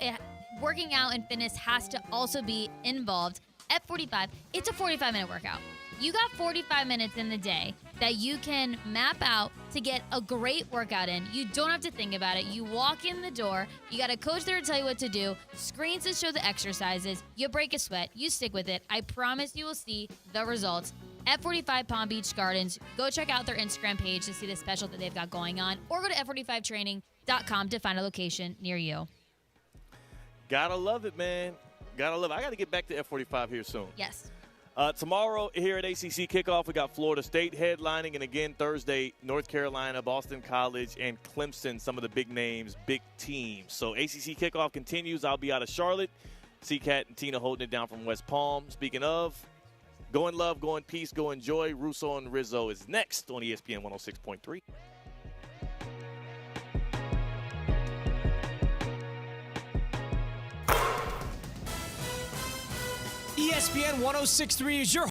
[SPEAKER 24] working out and fitness has to also be involved. F45, it's a 45-minute workout. You got 45 minutes in the day that you can map out to get a great workout in. You don't have to think about it. You walk in the door. You got a coach there to tell you what to do. Screens that show the exercises. You break a sweat. You stick with it. I promise you will see the results. F45 Palm Beach Gardens. Go check out their Instagram page to see the special that they've got going on. Or go to F45training.com to find a location near you.
[SPEAKER 2] Gotta love it, man. Gotta love it. I got to get back to F45 here soon.
[SPEAKER 24] Yes.
[SPEAKER 2] Tomorrow here at ACC Kickoff, we got Florida State headlining. And again, Thursday, North Carolina, Boston College, and Clemson, some of the big names, big teams. So ACC Kickoff continues. I'll be out of Charlotte. C-Cat and Tina holding it down from West Palm. Speaking of, go in love, go in peace, go in joy. Russo and Rizzo is next on ESPN 106.3.
[SPEAKER 8] ESPN 106.3 is your